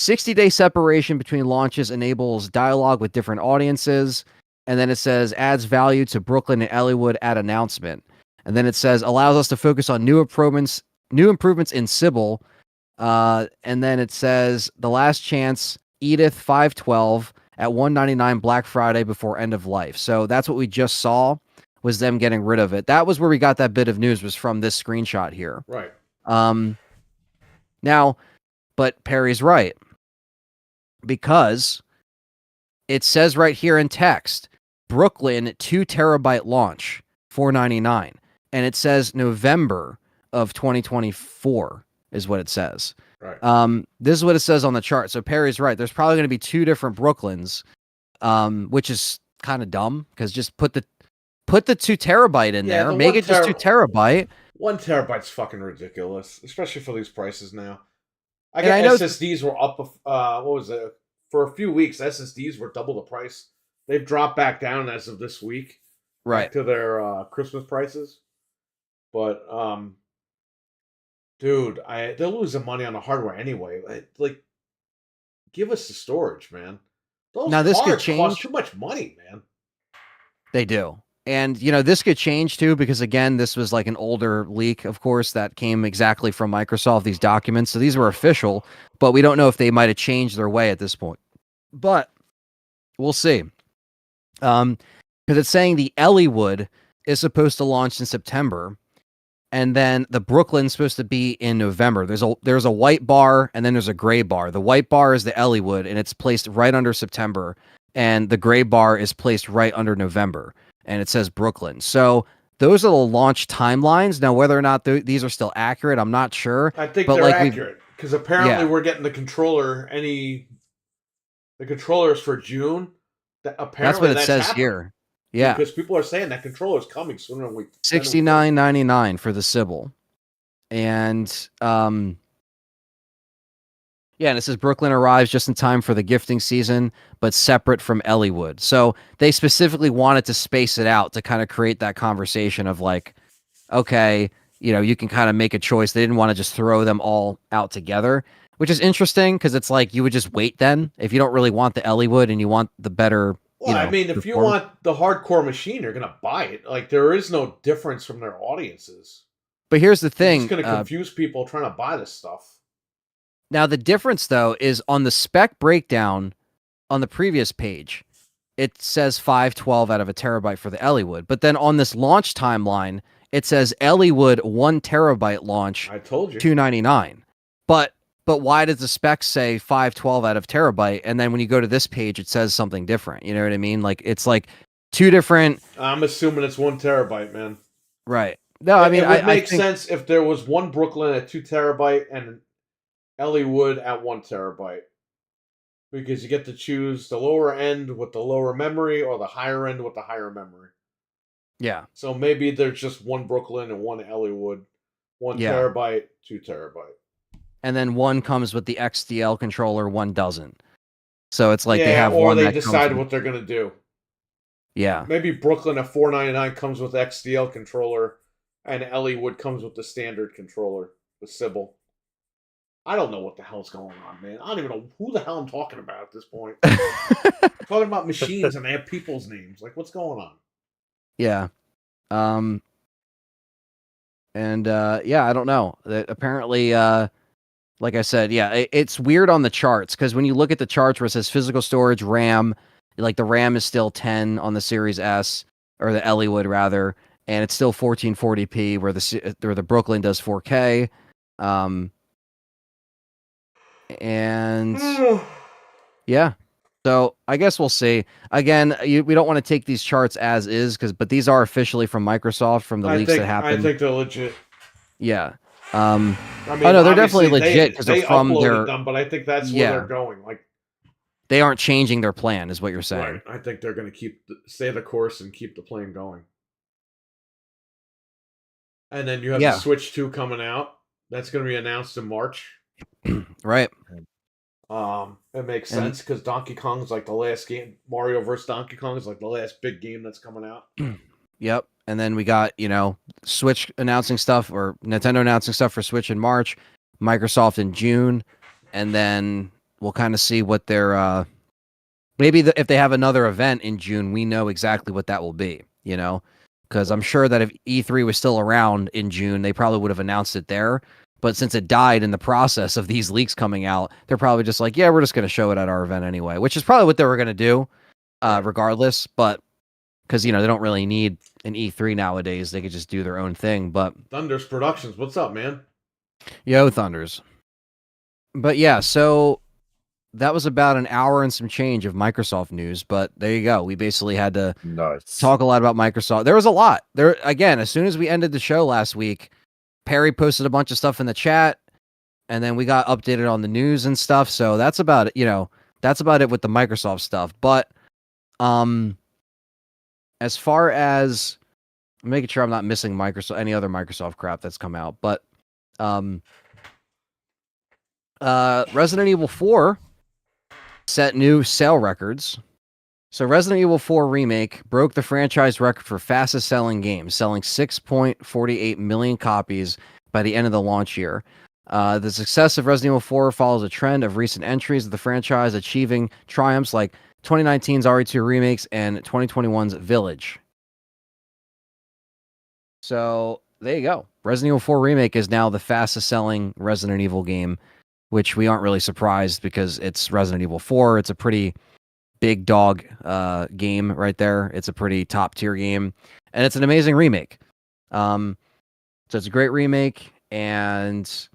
60-day separation between launches enables dialogue with different audiences. And then it says adds value to Brooklyn and Elliewood at announcement. And then it says allows us to focus on new improvements in Sybil. And then it says the last chance Edith 512 at 199 Black Friday before end of life. So that's what we just saw was them getting rid of it. That was where we got that bit of news, was from this screenshot here. Right. Now, but Perry's right, because it says right here in text, Brooklyn 2 terabyte launch, $499, and it says November of 2024 is what it says. Right. This is what it says on the chart. So Perry's right. There's probably going to be 2 different Brooklyns, which is kind of dumb, because just put the 2 terabyte in there. Make it just 2 terabyte. 1 terabyte's fucking ridiculous, especially for these prices now. I And I get know- SSDs were up. What was it? For a few weeks, SSDs were double the price. They've dropped back down as of this week, Right. back to their Christmas prices. But dude, they're losing money on the hardware anyway. Like, give us the storage, man. Those Now, this could cards change. cost too much money, man. They do. And, this could change too, because again, this was like an older leak, of course, that came exactly from Microsoft, these documents. So these were official, but we don't know if they might have changed their way at this point. But we'll see. Because it's saying the Elliewood is supposed to launch in September, and then the Brooklyn's supposed to be in November. There's a white bar, and then there's a gray bar. The white bar is the Elliewood, and it's placed right under September, and the gray bar is placed right under November, and it says Brooklyn. So those are the launch timelines. Now, whether or not these are still accurate, I'm not sure. I think but they're like accurate, because apparently Yeah. we're getting the controller. The controllers for June. Apparently That's what it says happening. here. Yeah, Because people are saying that controller is coming sooner than we. $69.99 for the Sybil, and yeah, and it says Brooklyn arrives just in time for the gifting season, but separate from Elliewood. So they specifically wanted to space it out to kind of create that conversation of like, okay, you can kind of make a choice. They didn't want to just throw them all out together, which is interesting, because it's like you would just wait then if you don't really want the Elliewood and you want the better. Well, I mean, if you want the hardcore machine, you're gonna buy it. Like, there is no difference from their audiences. But here's the thing: it's gonna confuse people trying to buy this stuff. Now, the difference, though, is on the spec breakdown on the previous page, it says 512 out of a terabyte for the Elliewood. But then on this launch timeline, it says Elliewood 1 terabyte launch, I told you. $299. But why does the spec say 512 out of terabyte? And then when you go to this page, it says something different. You know what I mean? Like, it's like 2 different. I'm assuming it's 1 terabyte, man. Right. No, I mean, it would I make think sense if there was one Brooklyn at 2 terabyte and Elliewood at 1 terabyte, because you get to choose the lower end with the lower memory or the higher end with the higher memory. Yeah. So maybe there's just 1 Brooklyn and 1 Elliewood, 1 Yeah. terabyte, 2 terabyte. And then one comes with the XDL controller, one doesn't. So it's like yeah, they have or one they that decide comes what they're gonna do. Yeah. Maybe Brooklyn at $499 comes with XDL controller, and Elliewood comes with the standard controller, the Sybil. I don't know what the hell's going on, man. I don't even know who the hell I'm talking about at this point. I'm talking about machines and they have people's names. Like, what's going on? Yeah. Yeah, I don't know. Apparently, like I said, yeah, it's weird on the charts, because when you look at the charts where it says physical storage, RAM, like the RAM is still 10 on the Series S, or the Elliewood rather, and it's still 1440p where the Brooklyn does 4K. And yeah, so I guess we'll see. Again, we don't want to take these charts as is, but these are officially from Microsoft, from the leaks that happened. I think they're legit. Yeah. I mean, no, they're definitely legit, because they they're from uploaded them, but I think that's where they're going. Like, they aren't changing their plan, is what you're saying. Right. I think they're going to stay the course and keep the plan going. And then you have the Switch 2 coming out. That's going to be announced in March. Right. It makes sense, because Donkey Kong's like the last game. Mario vs. Donkey Kong is like the last big game that's coming out. Yep. And then we got, Switch announcing stuff, or Nintendo announcing stuff for Switch in March, Microsoft in June, and then we'll kind of see what their maybe if they have another event in June, we know exactly what that will be, Because I'm sure that if E3 was still around in June, they probably would have announced it there. But since it died in the process of these leaks coming out, they're probably just like, yeah, we're just going to show it at our event anyway, which is probably what they were going to do regardless. But because, they don't really need an E3 nowadays. They could just do their own thing. But Thunders Productions, what's up, man? Yo, Thunders. But yeah, so that was about an hour and some change of Microsoft news, but there you go. We basically had to talk a lot about Microsoft. There was a lot. There again, as soon as we ended the show last week, Perry posted a bunch of stuff in the chat, and then we got updated on the news and stuff. So that's about it, that's about it with the Microsoft stuff. But as far as making sure I'm not missing any other Microsoft crap that's come out, but Resident Evil 4 set new sale records. So Resident Evil 4 Remake broke the franchise record for fastest selling game, selling 6.48 million copies by the end of the launch year. The success of Resident Evil 4 follows a trend of recent entries of the franchise achieving triumphs like 2019's RE2 remakes and 2021's Village. So there you go. Resident Evil 4 Remake is now the fastest selling Resident Evil game, which we aren't really surprised because it's Resident Evil 4. It's a pretty big dog game right there. It's a pretty top tier game, and it's an amazing remake. So it's a great remake, and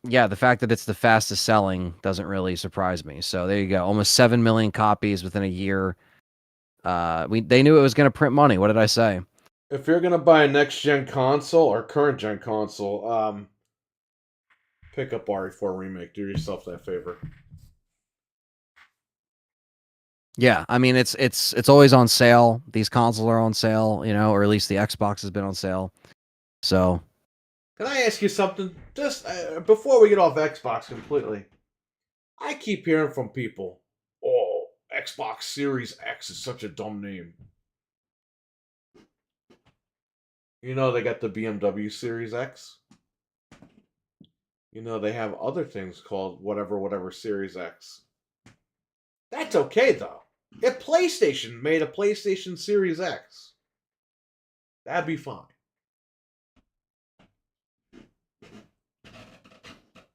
yeah, the fact that it's the fastest selling doesn't really surprise me. So there you go, almost 7 million copies within a year. They knew it was going to print money. What did I say? If you're gonna buy a next gen console or current gen console, pick up RE4 Remake. Do yourself that favor. Yeah, I mean it's always on sale. These consoles are on sale, or at least the Xbox has been on sale. So, can I ask you something? Just before we get off Xbox completely, I keep hearing from people, "Oh, Xbox Series X is such a dumb name." They got the BMW Series X. They have other things called whatever Series X. That's okay, though. If PlayStation made a PlayStation Series X, that'd be fine.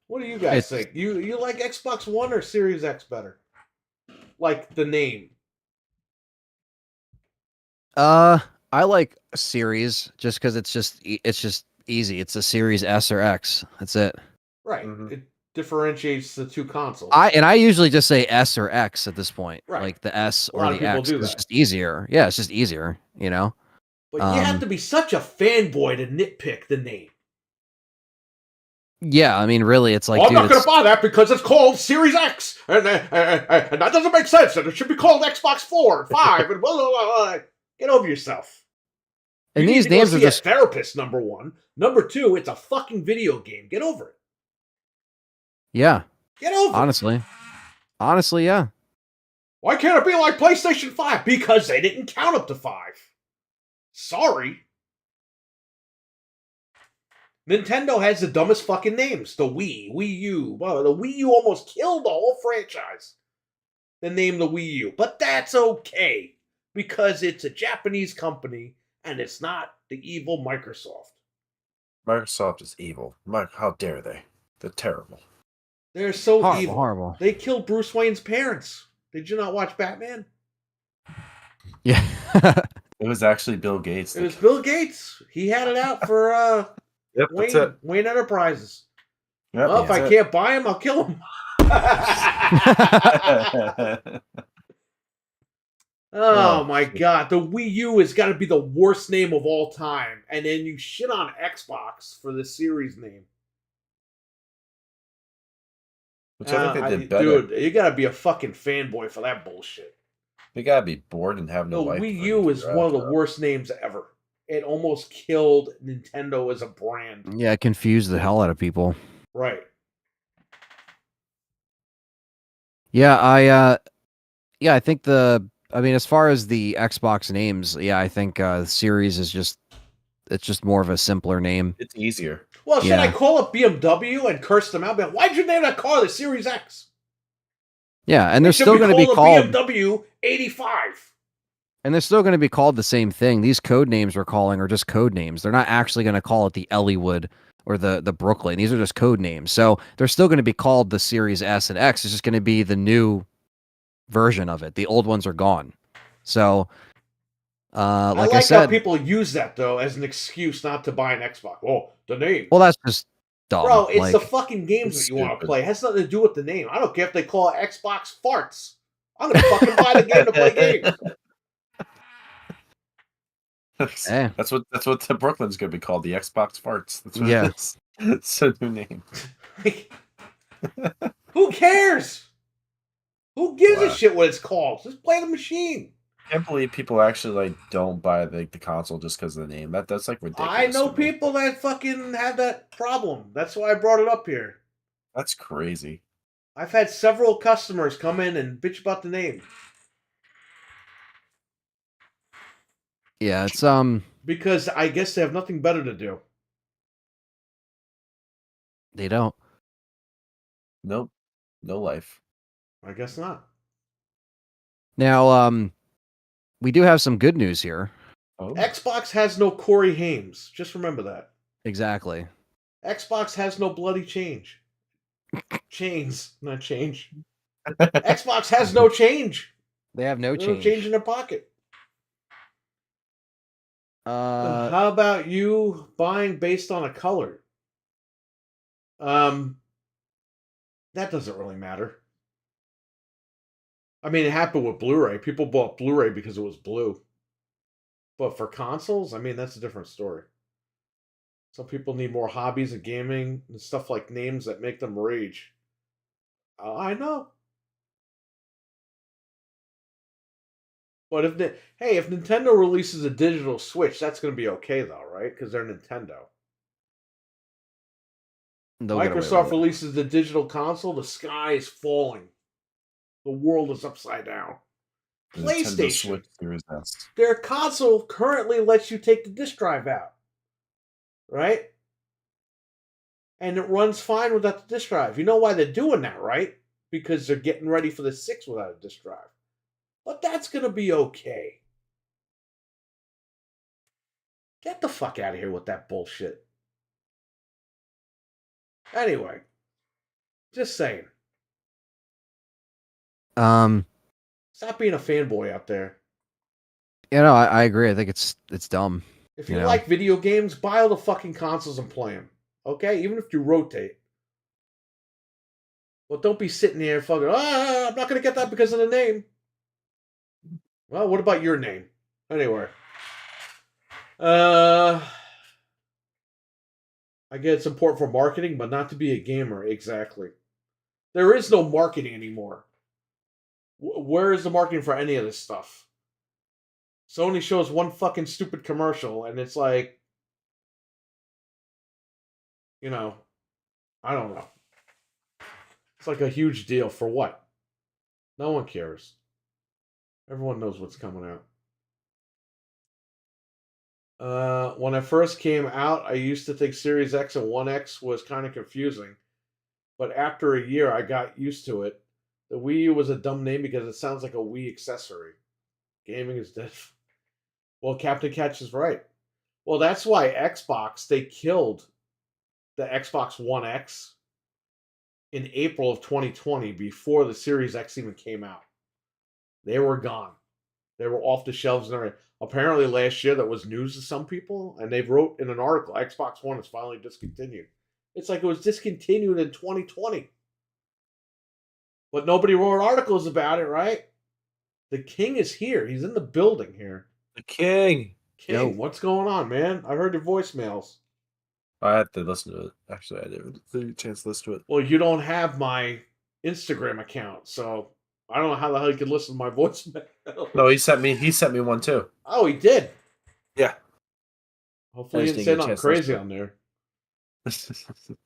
What do you guys think? You like Xbox One or Series X better? Like the name. I like Series just because it's just easy. It's a Series S or X. That's it. Right. Mm-hmm. It differentiates the two consoles. I usually just say S or X at this point. Right. Like the S or the X. It's just easier. Yeah, it's just easier, But you have to be such a fanboy to nitpick the name. Yeah, I mean, really, it's like, I'm not going to buy that because it's called Series X, and that doesn't make sense, and it should be called Xbox 4, 5, and blah, blah, blah, blah. Get over yourself. And these names are just a therapist, number one. Number two, it's a fucking video game. Get over it. Yeah. Get over it. Honestly, yeah. Why can't it be like PlayStation 5? Because they didn't count up to 5. Sorry. Nintendo has the dumbest fucking names. The Wii U. Well, the Wii U almost killed the whole franchise. The name the Wii U. But that's okay. Because it's a Japanese company, and it's not the evil Microsoft. Microsoft is evil. How dare they? They're terrible. They're so evil. Horrible. They killed Bruce Wayne's parents. Did you not watch Batman? Yeah. It was actually Bill Gates. It was Bill Gates. He had it out for Wayne Enterprises. Yep, well, if I can't buy him, I'll kill him. Oh my god, the Wii U has got to be the worst name of all time. And then you shit on Xbox for the series name. Which I think they did better. Dude, you got to be a fucking fanboy for that bullshit. You got to be bored and have no life. The Wii U is one of the worst names ever. It almost killed Nintendo as a brand. Yeah, it confused the hell out of people. Right. Yeah, I think as far as the Xbox names, I think the Series is just more of a simpler name. It's easier. Well, should I call it BMW and curse them out? But why'd you name that car the Series X? Yeah, and they're still going to be called BMW 85. And they're still going to be called the same thing. These code names we're calling are just code names. They're not actually going to call it the Elliewood or the Brooklyn. These are just code names. So they're still going to be called the Series S and X. It's just going to be the new version of it. The old ones are gone. So, I like I like how said, people use that though as an excuse not to buy an Xbox. Oh, the name. well, that's just dumb. Bro, it's like, the fucking games it's that you want to stupid. play. It has nothing to do with the name. I don't care if they call it Xbox Farts. I'm gonna fucking buy the game to play games. Eh. That's what the Brooklyn's gonna be called, the Xbox Farts. That's what Yeah. it is. It's a new name. Who cares? Who gives a Wow. shit what it's called? Just play the machine. I can't believe people actually like don't buy the console just because of the name. That's like ridiculous. I know to me. people that fucking have that problem. That's why I brought it up here. That's crazy. I've had several customers come in and bitch about the name. Yeah, it's Because I guess they have nothing better to do. they don't. Nope. No life. I guess not. Now, we do have some good news here. Oh. Xbox has no Corey Hames. Just remember that. Exactly. Xbox has no bloody change. Chains, not change. Xbox has no change. They have no There's no change. change in their pocket. Uh, How about you buying based on a color? That doesn't really matter. I mean, it happened with Blu-ray. People bought Blu-ray because it was blue. But for consoles, I mean, that's a different story. Some people need more hobbies of gaming and stuff like names that make them rage. I know. But if Nintendo releases a digital Switch, that's going to be okay though, right? Because they're Nintendo. they'll get away Microsoft with it. releases the digital console, the sky is falling. The world is upside down. The Nintendo PlayStation, Switch Series S. their console currently lets you take the disk drive out, right? And it runs fine without the disk drive. You know why they're doing that, right? Because they're getting ready for the 6 without a disk drive. But that's going to be okay. Get the fuck out of here with that bullshit. Anyway, just saying. Stop being a fanboy out there. You know, I agree. I think it's dumb. If you You know. like video games, buy all the fucking consoles and play them. Okay? Even if you rotate. Well, don't be sitting here fucking, I'm not going to get that because of the name. Well, what about your name? Anyway. I get it's important for marketing, but not to be a gamer. Exactly. There is no marketing anymore. Where is the marketing for any of this stuff? Sony shows one fucking stupid commercial, and it's like, you know, I don't know. It's like a huge deal for what? No one cares. Everyone knows what's coming out. When I first came out, I used to think Series X and 1X was kind of confusing. But after a year, I got used to it. The Wii U was a dumb name because it sounds like a Wii accessory. Gaming is dead. Well, Captain Catch is right. Well, that's why Xbox, they killed the Xbox One X in April of 2020 before the Series X even came out. They were gone. They were off the shelves and everything. Apparently last year that was news to some people, and they wrote in an article, Xbox One is finally discontinued. It's like it was discontinued in 2020. But nobody wrote articles about it, right? The king is here. He's in the building here. The king. King, Yo. what's going on, man? I heard your voicemails. I had to listen to it. Actually, I didn't get a chance to listen to it. Well, you don't have my Instagram account, so I don't know how the hell you could listen to my voicemail. No, he sent me one too. Oh, he did. Yeah. Hopefully, I he just didn't say didn't get a nothing chance to crazy listen on there.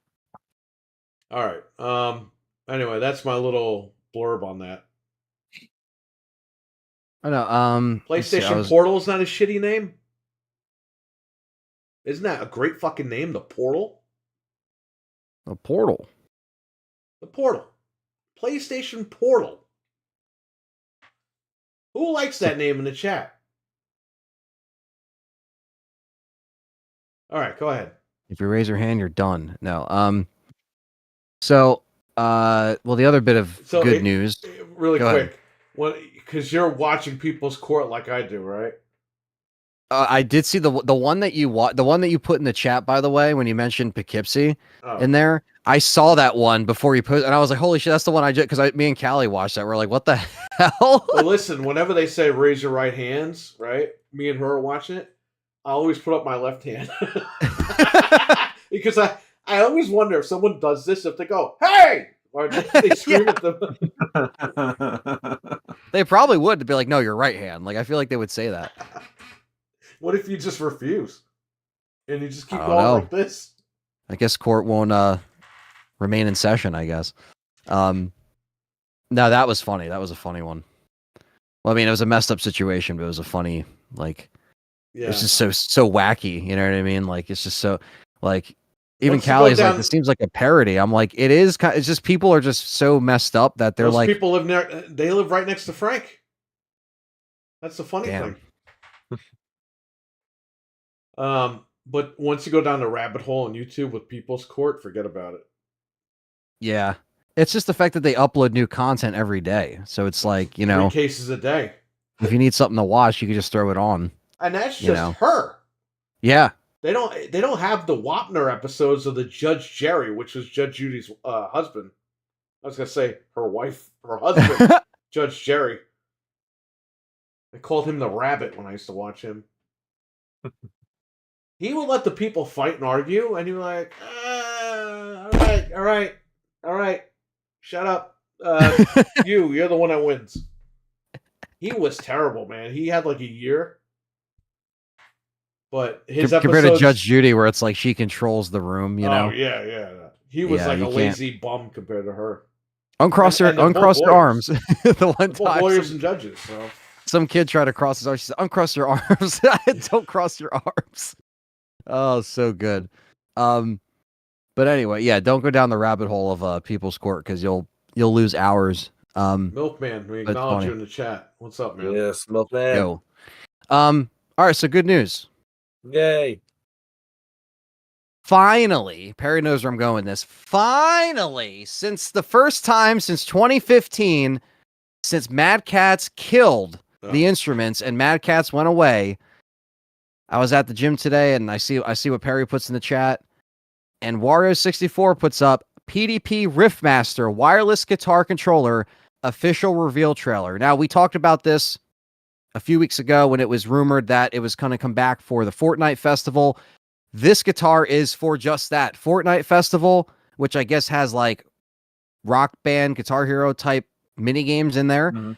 All right. Anyway, that's my little blurb on that. I know. Let's see, PlayStation Portal is not a shitty name. Isn't that a great fucking name? The Portal. a Portal. The Portal. PlayStation Portal. Who likes that name in the chat? All right, go ahead. If you raise your hand, you're done. No. So, well, the other bit of good news. Really Go ahead. quick, because you're watching People's Court like I do, right? I did see the one that the one that you put in the chat, by the way, when you mentioned Poughkeepsie in there. I saw that one before you put, and I was like, "Holy shit, that's the one I just." Because me and Callie watched that. We're like, "What the hell?" Well, listen, whenever they say raise your right hands, right? Me and her are watching it. I always put up my left hand because I always wonder if someone does this, if they go, "Hey!" or they scream at them. They probably would be like, "No, your right hand." Like I feel like they would say that. What if you just refuse and you just keep I going don't know. like this? I guess court won't remain in session. I guess. No, that was funny. That was a funny one. Well, I mean, it was a messed up situation, but it was a funny like. Yeah. It's just so wacky. You know what I mean? Like it's just so like. Even Once you go Callie's down- like, this seems like a parody. I'm like, it is. It's just people are just so messed up that they're Those like, people live near. They live right next to Frank. That's the funny damn. thing. But once you go down the rabbit hole on YouTube with People's Court, forget about it. Yeah, it's just the fact that they upload new content every day. So it's like, you know, 3 cases a day. if you need something to watch, you can just throw it on. And that's You just know. her. Yeah. They don't have the Wapner episodes of the Judge Jerry, which was Judge Judy's husband. I was gonna say her husband, Judge Jerry. They called him the Rabbit when I used to watch him. He would let the people fight and argue, and he was like, all right, shut up. You're the one that wins. He was terrible, man. He had like a year. But his compared episodes... to Judge Judy, where it's like she controls the room, you know? Oh, yeah. He was like a lazy bum compared to her. Uncross her arms. The one both time. Lawyers and judges, so. Some kid tried to cross his arms. She said, uncross your arms. Don't cross your arms. Oh, so good. But anyway, yeah, don't go down the rabbit hole of People's Court because you'll lose hours. Milkman, we acknowledge you in the chat. What's up, man? Yes, Milkman. Yo. All right, so good news. Yay. Finally, Perry knows where I'm going with this. Finally, since the first time since 2015, since Mad Catz killed the instruments and Mad Catz went away, I was at the gym today and I see what Perry puts in the chat, and Wario64 puts up PDP Riffmaster wireless guitar controller official reveal trailer. Now, we talked about this a few weeks ago when it was rumored that it was going to come back for the Fortnite Festival. This guitar is for just that Fortnite Festival, which I guess has like Rock Band, Guitar Hero type mini games in there. Mm-hmm.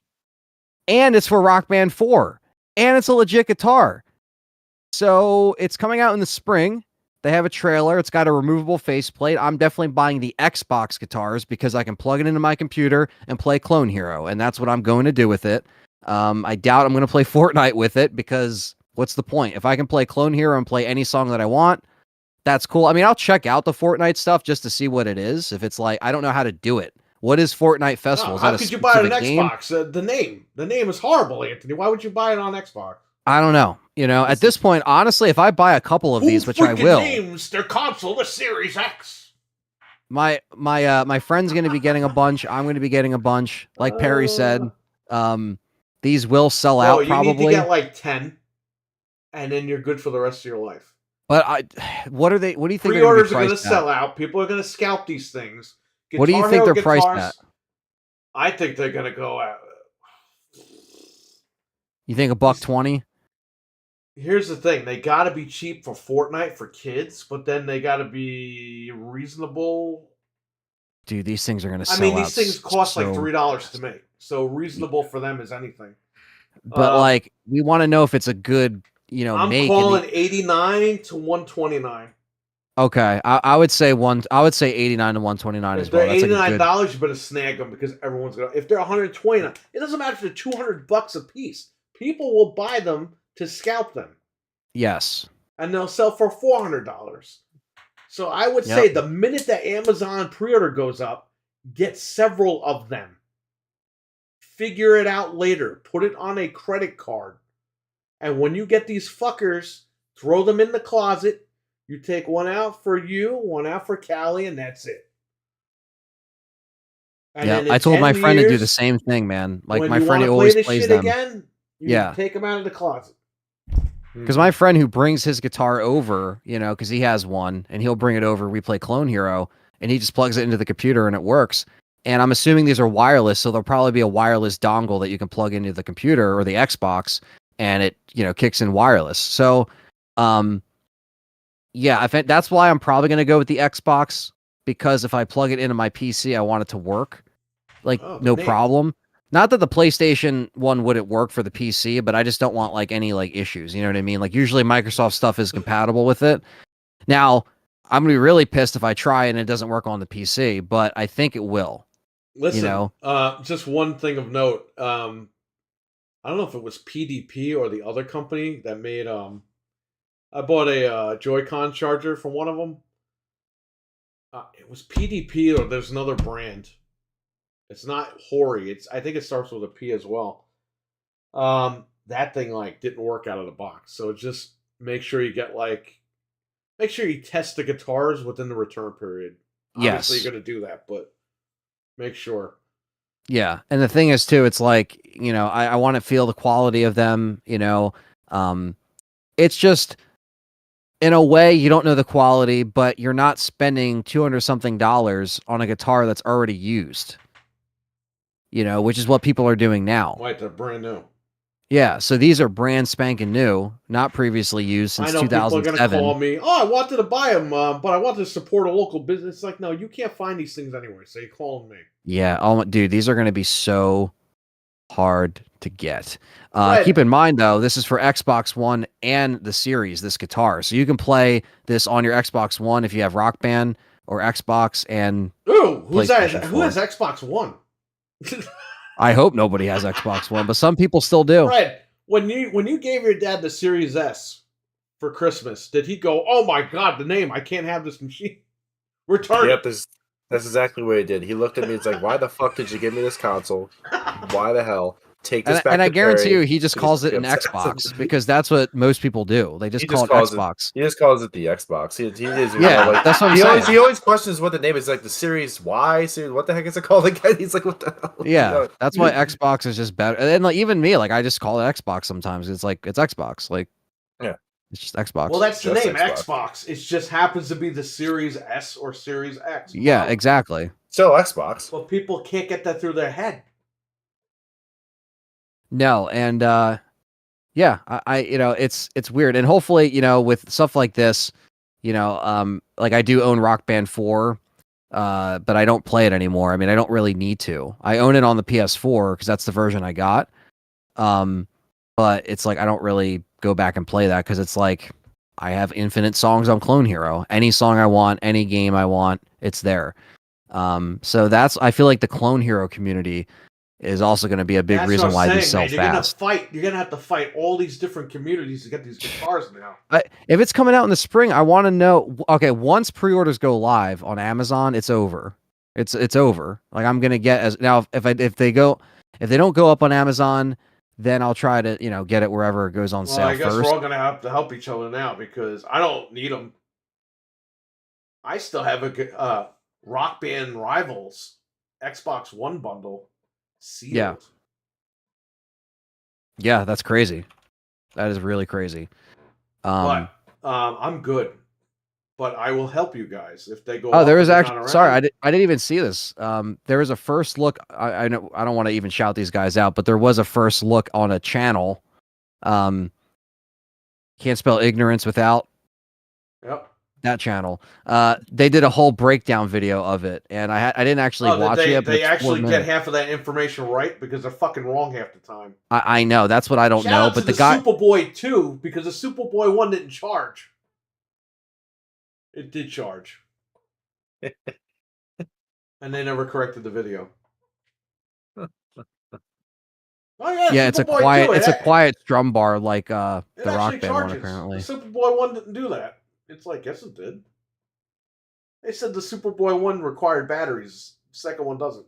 And it's for Rock Band 4. And it's a legit guitar. So it's coming out in the spring. They have a trailer. It's got a removable faceplate. I'm definitely buying the Xbox guitars because I can plug it into my computer and play Clone Hero. And that's what I'm going to do with it. I doubt I'm going to play Fortnite with it because what's the point? If I can play Clone Hero and play any song that I want, that's cool. I mean, I'll check out the Fortnite stuff just to see what it is. If it's like, I don't know how to do it. What is Fortnite Festival? How could you buy it on Xbox? The name is horrible, Anthony. Why would you buy it on Xbox? I don't know. You know, at this point, honestly, if I buy a couple of these, which I will, names their console the Series X. My friend's going to be getting a bunch. I'm going to be getting a bunch. Like Perry said, these will sell out probably. You need to get like 10, and then you're good for the rest of your life. But what do you think? Pre-orders are going to sell out. People are going to scalp these things. What do you think they're priced at? I think they're going to go out. You think $120? Here's the thing: they got to be cheap for Fortnite for kids, but then they got to be reasonable. Dude, these things are going to sell out. I mean, these things cost like $3 to make, so reasonable for them is anything. But like, we want to know if it's a good, I'm make. calling 89 to 129. Okay, I would say 89 to 129 as well. If they're $89, you better snag them because everyone's gonna. If they're 129, it doesn't matter if they're $200 a piece. People will buy them to scalp them. Yes, and they'll sell for $400. So I would say the minute that Amazon pre-order goes up, get several of them. Figure it out later. Put it on a credit card. And when you get these fuckers, throw them in the closet. You take one out for you, one out for Callie, and that's it. And Yeah, then I in told 10 my friend to do the years, same thing, man. Like when my you friend want who to play always this plays shit them. again, you Yeah. take them out of the closet. Because my friend who brings his guitar over, because he has one, and he'll bring it over. We play Clone Hero, and he just plugs it into the computer, and it works. And I'm assuming these are wireless, so there'll probably be a wireless dongle that you can plug into the computer or the Xbox, and it kicks in wireless. So, yeah, I think that's why I'm probably going to go with the Xbox, because if I plug it into my PC, I want it to work, like no neat. problem. Not that the PlayStation one wouldn't work for the PC, but I just don't want like any like issues. You know what I mean? Like usually Microsoft stuff is compatible with it. Now, I'm gonna be really pissed if I try and it doesn't work on the PC, but I think it will. Listen, just one thing of note. I don't know if it was PDP or the other company that made. I bought a Joy-Con charger from one of them. It was PDP, or there's another brand. It's not Hori. I think it starts with a P as well. That thing like didn't work out of the box. So just make sure you test the guitars within the return period. Yes. Obviously, you're gonna do that, but make sure. Yeah, and the thing is too, it's like I want to feel the quality of them. It's just in a way you don't know the quality, but you're not spending $200 something on a guitar that's already used. Which is what people are doing now. Right, they're brand new. Yeah, so these are brand spanking new, not previously used since I know 2007. people are going to call me, I wanted to buy them, but I wanted to support a local business. It's like, no, you can't find these things anywhere, so you're calling me. Yeah, dude, these are going to be so hard to get. Keep in mind, though, this is for Xbox One and the Series, this guitar. So you can play this on your Xbox One if you have Rock Band or Xbox and Ooh, who's that? PlayStation Who 4. has Xbox One? I hope nobody has Xbox One, but some people still do. Fred, when you gave your dad the Series S for Christmas, did he go, oh my God, the name, I can't have this machine? Return Yep, it. that's exactly what he did. He looked at me, it's like, why the fuck did you give me this console? Why the hell? Take this back And I to guarantee Perry. you, he just calls it an upset. Xbox because that's what most people do. They just call it Xbox. He just calls it the Xbox. He is, Yeah, that's what I'm saying. He always questions what the name is. Like the Series Y, Series, what the heck is it called again? He's like, what the hell? Yeah, that's why Xbox is just better. And like even me, like I just call it Xbox sometimes. It's like it's Xbox. Like yeah, it's just Xbox. Well, that's the Just name, Xbox. Xbox. It just happens to be the Series S or Series X. Yeah, exactly. So Xbox. But people can't get that through their head. No, and yeah, I it's weird, and hopefully with stuff like this, like I do own Rock Band 4, but I don't play it anymore. I mean, I don't really need to. I own it on the PS4 because that's the version I got. But it's like I don't really go back and play that because it's like I have infinite songs on Clone Hero. Any song I want, any game I want, it's there. So I feel like the Clone Hero community is also going to be a big reason why these sell fast. You're gonna have to fight all these different communities to get these guitars now. If it's coming out in the spring, I want to know. Okay, once pre-orders go live on Amazon, it's over. It's over. Like I'm gonna get if they don't go up on Amazon, then I'll try to get it wherever it goes on sale I guess first. we're all gonna have to help each other now because I don't need them. I still have a Rock Band Rivals Xbox One bundle. Sealed. Yeah, that's crazy. That is really crazy. But I'm good. But I will help you guys if they go. Oh, there was actually. Sorry, I didn't even see this. There was a first look. I know I don't want to even shout these guys out, but there was a first look on a channel. Can't spell ignorance without. Yep. That channel. They did a whole breakdown video of it, and I didn't actually watch it yet. But they actually get half of that information right because they're fucking wrong half the time. I know that's what I don't know. But the guy Superboy 2 because the Superboy 1 didn't charge. It did charge, and they never corrected the video. Oh yeah, it's a quiet drum bar like the Rock Band one apparently. The Superboy 1 didn't do that. It's like, yes, it did. They said the Superboy 1 required batteries. The second one doesn't.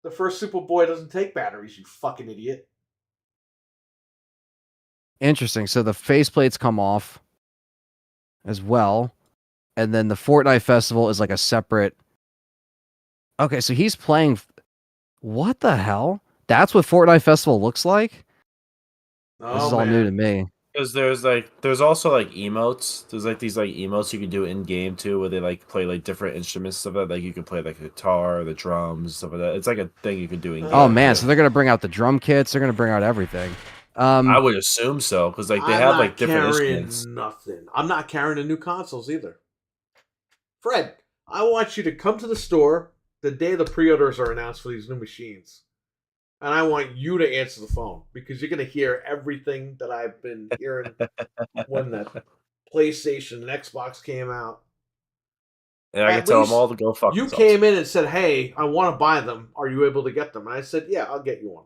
The first Superboy doesn't take batteries, you fucking idiot. Interesting. So the faceplates come off. as well. And then the Fortnite Festival is like a separate. Okay, so he's playing. What the hell? That's what Fortnite Festival looks like? This is Oh all new to man. me. Because there's also like emotes. There's like these like emotes you can do in game too, where they like play like different instruments stuff like that. Like you can play like the guitar, the drums, stuff like that. It's like a thing you can do in game. Oh man, too. so they're gonna bring out the drum kits. They're gonna bring out everything. I would assume so because like they I'm have not like different carrying instruments. nothing. I'm not carrying the new consoles either. Fred, I want you to come to the store the day the pre-orders are announced for these new machines. And I want you to answer the phone because you're going to hear everything that I've been hearing when the PlayStation and Xbox came out. And I can At tell them least all to go fuck you themselves. came in and said, "Hey, I want to buy them. Are you able to get them?" And I said, "Yeah, I'll get you one."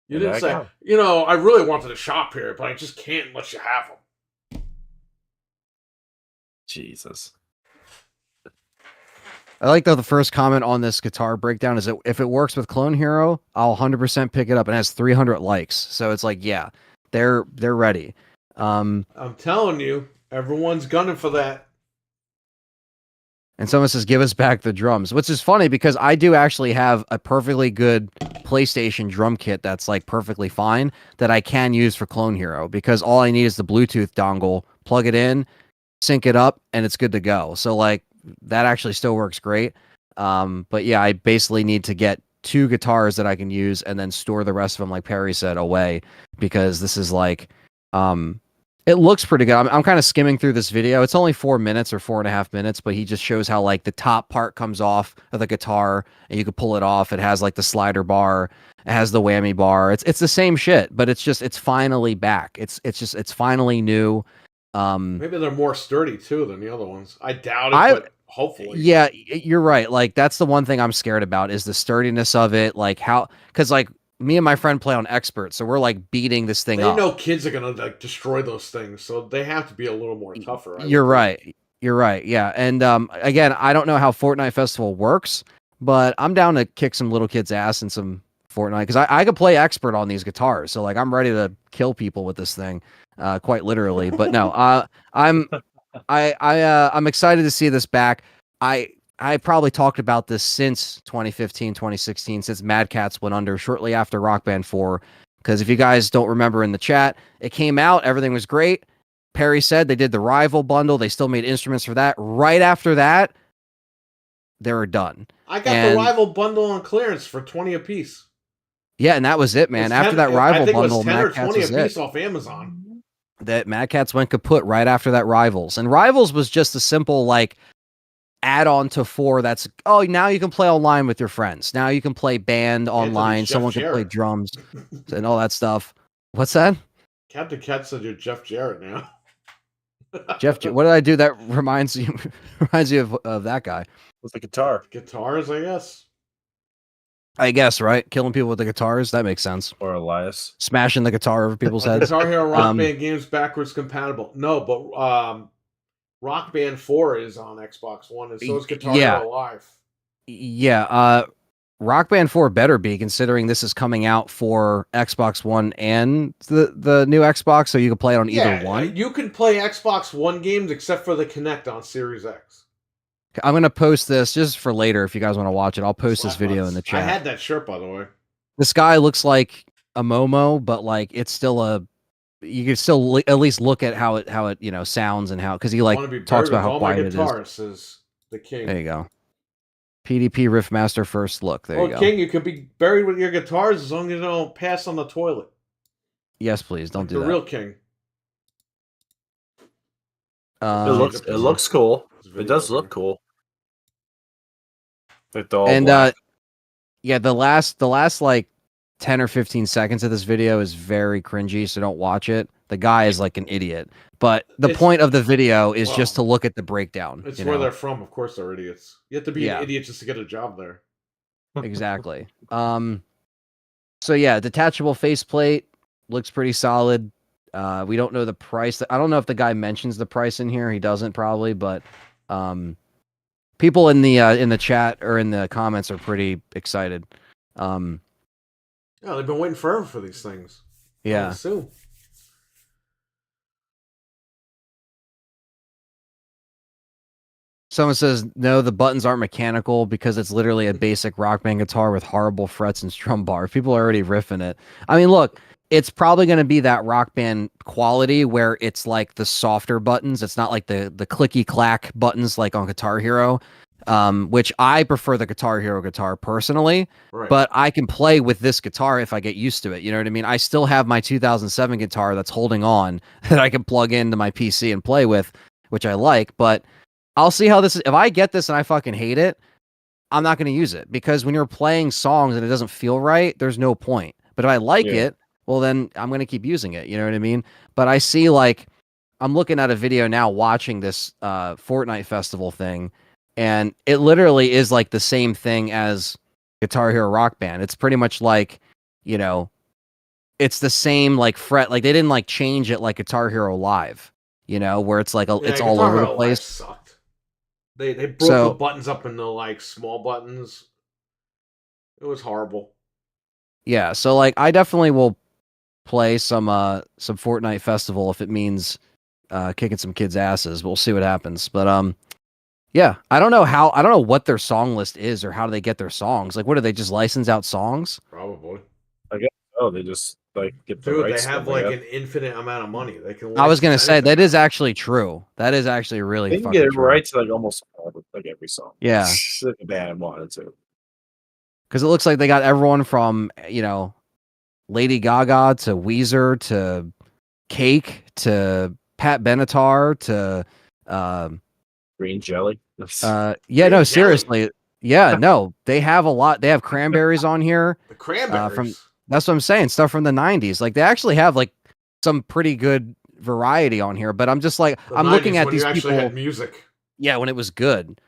You And didn't there say, I go. I really wanted to shop here, but I just can't unless you have them. Jesus. I like that the first comment on this guitar breakdown is that if it works with Clone Hero, I'll 100% pick it up. And it has 300 likes, so it's like, yeah, they're ready. I'm telling you, everyone's gunning for that. And someone says, "Give us back the drums," which is funny because I do actually have a perfectly good PlayStation drum kit that's like perfectly fine that I can use for Clone Hero because all I need is the Bluetooth dongle, plug it in, sync it up, and it's good to go. So like that actually still works great. But yeah, I basically need to get 2 guitars that I can use and then store the rest of them, like Perry said, away because this is like, it looks pretty good. I'm kind of skimming through this video. It's only 4 minutes or 4.5 minutes, but he just shows how like the top part comes off of the guitar and you can pull it off. It has like the slider bar. It has the whammy bar. It's the same shit, but it's finally back. It's finally new. Maybe they're more sturdy too than the other ones. I doubt it, I but hopefully. Yeah, you're right. Like that's the one thing I'm scared about is the sturdiness of it. Like how, because like me and my friend play on expert, so we're like beating this thing They up. know kids are gonna like destroy those things, so they have to be a little more tougher. You're right. You're right. Yeah, and again, I don't know how Fortnite Festival works, but I'm down to kick some little kids' ass in some Fortnite because I could play expert on these guitars. So like I'm ready to kill people with this thing, quite literally. But no, I'm I'm excited to see this back. I probably talked about this since 2015, 2016, since Mad Catz went under shortly after Rock Band 4. Because if you guys don't remember in the chat, it came out, everything was great. Perry said they did the Rival bundle. They still made instruments for that. Right after that, they were done. I got the Rival bundle on clearance for 20 apiece. Yeah, and that was it, man. After that Rival bundle, Mad Catz or 20 was apiece it. off Amazon. That Mad Catz went kaput right after that Rivals. And Rivals was just a simple like add-on to 4 that's now you can play online with your friends. Now you can play band online. Someone can play drums and all that stuff. What's that? Captain Cat said you're Jeff Jarrett now. Jeff, what did I do that reminds you of that guy? With the guitar. Guitars, I guess. I guess, right? Killing people with the guitars, that makes sense. Or Elias. Smashing the guitar over people's heads. Guitar Hero Rock Band games backwards compatible. No, but Rock Band 4 is on Xbox One, and so is Guitar Hero Live. Yeah, Rock Band 4 better be, considering this is coming out for Xbox One and the new Xbox, so you can play it on either one. You can play Xbox One games except for the Kinect on Series X. I'm going to post this just for later if you guys want to watch it. I'll post this video in the chat. I had that shirt, by the way. This guy looks like a Momo, but like it's still you can still at least look at how it sounds and how, because he like talks about how quiet it is. Says the king. There you go. PDP Riffmaster first look. There you go. King, you could be buried with your guitars as long as you don't pass on the toilet. Yes, please don't do that. The real king. It looks cool. It does look cool. Like the the last like 10 or 15 seconds of this video is very cringy, so don't watch it. The guy is like an idiot. But the point of the video is just to look at the breakdown. It's where they're from. Of course they're idiots. You have to be an idiot just to get a job there. Exactly. So yeah, detachable faceplate looks pretty solid. We don't know the price. I don't know if the guy mentions the price in here. He doesn't probably, but people in the chat or in the comments are pretty excited. Yeah, they've been waiting forever for these things. Yeah. Soon. Someone says no, the buttons aren't mechanical because it's literally a basic Rock Band guitar with horrible frets and strum bar. People are already riffing it. I mean, look, it's probably going to be that Rock Band quality where it's like the softer buttons. It's not like the clicky clack buttons like on Guitar Hero, which I prefer the Guitar Hero guitar personally. Right. But I can play with this guitar if I get used to it. You know what I mean? I still have my 2007 guitar that's holding on that I can plug into my PC and play with, which I like, but I'll see how this is. If I get this and I fucking hate it, I'm not going to use it because when you're playing songs and it doesn't feel right, there's no point. But if I like it, well, then I'm going to keep using it. You know what I mean? But I see like, I'm looking at a video now watching this Fortnite festival thing, and it literally is like the same thing as Guitar Hero Rock Band. It's pretty much like, you know, it's the same like fret. Like they didn't like change it like Guitar Hero Live, you know, where it's like, it's all Guitar over the Hero place. Live sucked. They broke the buttons up into like small buttons. It was horrible. Yeah, so like I definitely will play some Fortnite festival if it means kicking some kids' asses. We'll see what happens. But yeah, I don't know what their song list is or how do they get their songs. Like what do they just license out songs? Probably. I guess they just like get the Dude, rights. they have like an infinite amount of money. They can. I was gonna say anything. that is actually true. That is actually really They can fucking get true. rights to like almost like every song. Yeah. If the band wanted to. Because it looks like they got everyone from, you know, Lady Gaga to Weezer to Cake to Pat Benatar to Green Jelly. yeah, Green no, Jelly. seriously. Yeah, no. They have a lot. They have Cranberries on here. The Cranberries. That's what I'm saying. Stuff from the 90s. Like they actually have like some pretty good variety on here, but I'm just like The I'm 90s looking at when these you actually people. had music. Yeah, when it was good.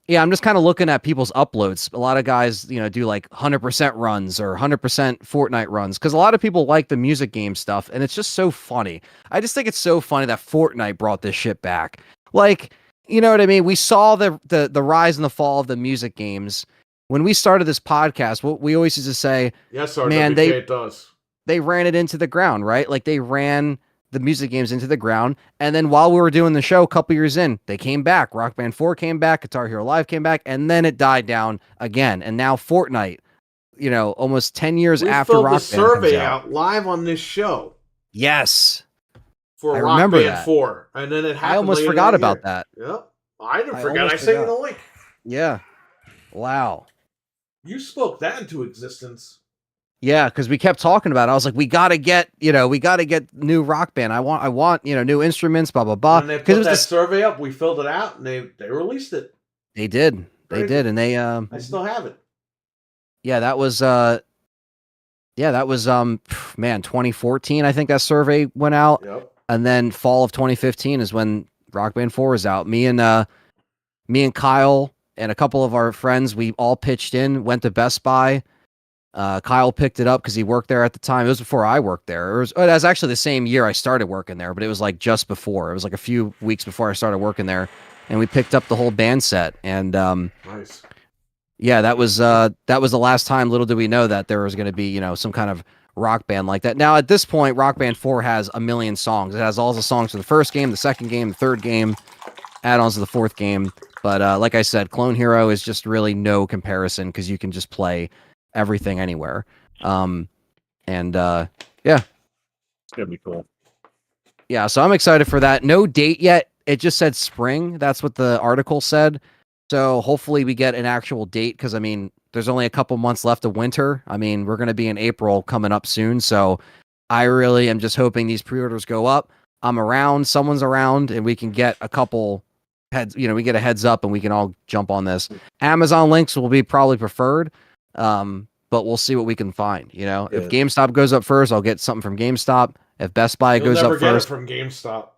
Yeah, I'm just kind of looking at people's uploads. A lot of guys, you know, do like 100% runs or 100% Fortnite runs because a lot of people like the music game stuff, and it's just so funny. I just think it's so funny that Fortnite brought this shit back. Like, you know what I mean? We saw the rise and the fall of the music games. When we started this podcast, what we always used to say, Yes, sir. Man, it does. they ran it into the ground, right? Like they ran the music games into the ground. And then while we were doing the show a couple years in, they came back. Rock Band 4 came back, Guitar Hero Live came back, and then it died down again. And now Fortnite, you know, almost 10 years We after filled Rock the Band survey comes out. out live on this show Yes. for I Rock remember Band that. 4, and then it happened. I almost later forgot that about year. that. Yep, I didn't I forget. almost I sent you forgot. the link. Yeah. Wow. You spoke that into existence. Yeah, because we kept talking about it. I was like, we gotta get new Rock Band. I want, you know, new instruments, blah blah blah. When they Because put it was that survey up, we filled it out, and they released it. they did. They Crazy. did, and they I still have it. yeah, that was man, 2014, I think that survey went out. Yep. And then fall of 2015 is when Rock Band 4 is out. Me and Kyle and a couple of our friends, we all pitched in, went to Best Buy. Kyle picked it up because he worked there at the time. It was before I worked there. It was actually the same year I started working there, but it was like just before. It was like a few weeks before I started working there. And we picked up the whole band set. And Nice. yeah, that was the last time. Little did we know that there was going to be, you know, some kind of rock band like that. Now at this point, Rock Band 4 has a million songs. It has all the songs for the first game, the second game, the third game, add-ons to the fourth game. But like I said, Clone Hero is just really no comparison because you can just play everything anywhere. Yeah, It's gonna be cool. yeah. So I'm excited for that. No date yet. It just said spring. That's what the article said. So hopefully we get an actual date because I mean, there's only a couple months left of winter. I mean, we're going to be in April coming up soon. So I really am just hoping these pre-orders go up. I'm around, someone's around, and we can get a couple heads, you know, we get a heads up and we can all jump on this. Amazon links will be probably preferred. But we'll see what we can find, you know. Yeah. If GameStop goes up first, I'll get something from GameStop. If Best Buy You'll goes never up get first, it from GameStop.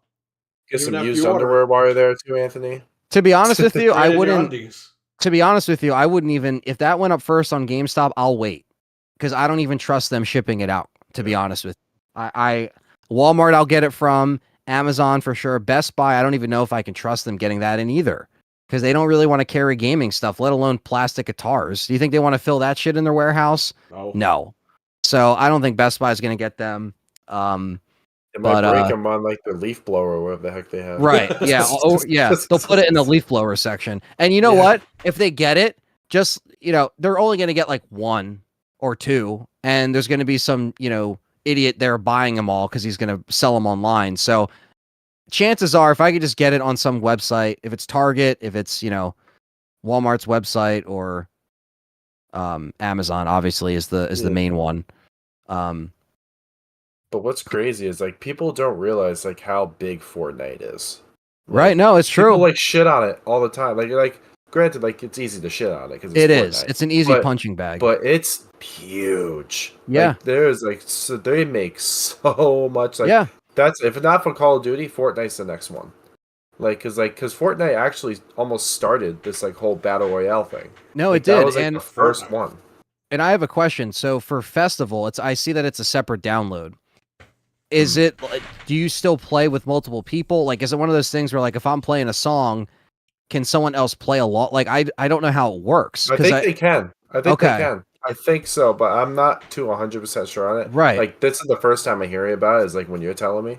Get Even some if used you order underwear while you're there too, Anthony. to be honest with you, I Right in your wouldn't. undies. To be honest with you, I wouldn't even, if that went up first on GameStop, I'll wait because I don't even trust them shipping it out. To be honest with you, I Walmart, I'll get it from. Amazon for sure. Best Buy, I don't even know if I can trust them getting that in either because they don't really want to carry gaming stuff, let alone plastic guitars. Do you think they want to fill that shit in their warehouse? No. No. So I don't think Best Buy is going to get them. It might But break them on like the leaf blower or whatever the heck they have. right, yeah, yeah, they'll put it in the leaf blower section. And you know what? If they get it, just they're only going to get like 1 or 2, and there's going to be some idiot there buying them all because he's going to sell them online. So chances are, if I could just get it on some website, if it's Target, if it's Walmart's website, or Amazon, obviously is the main one. But what's crazy is like people don't realize like how big Fortnite is. Like, right? No, it's true. People like shit on it all the time. Like granted, like it's easy to shit on it because It is. It's an easy punching bag. But it's huge. Yeah. Like, there's like they make so much. Like yeah. that's if not for Call of Duty, Fortnite's the next one. Because Fortnite actually almost started this like whole battle royale thing. No, like, it did. That was like and the first one. And I have a question. So for Festival, I see that it's a separate download. Is it? Do you still play with multiple people? Like, is it one of those things where, like, if I'm playing a song, can someone else play a lot? Like, I don't know how it works. I think they can. I think Okay. they can. I think so, but I'm not too 100% sure on it. Right. Like, this is the first time I hear about it. Is like when you're telling me.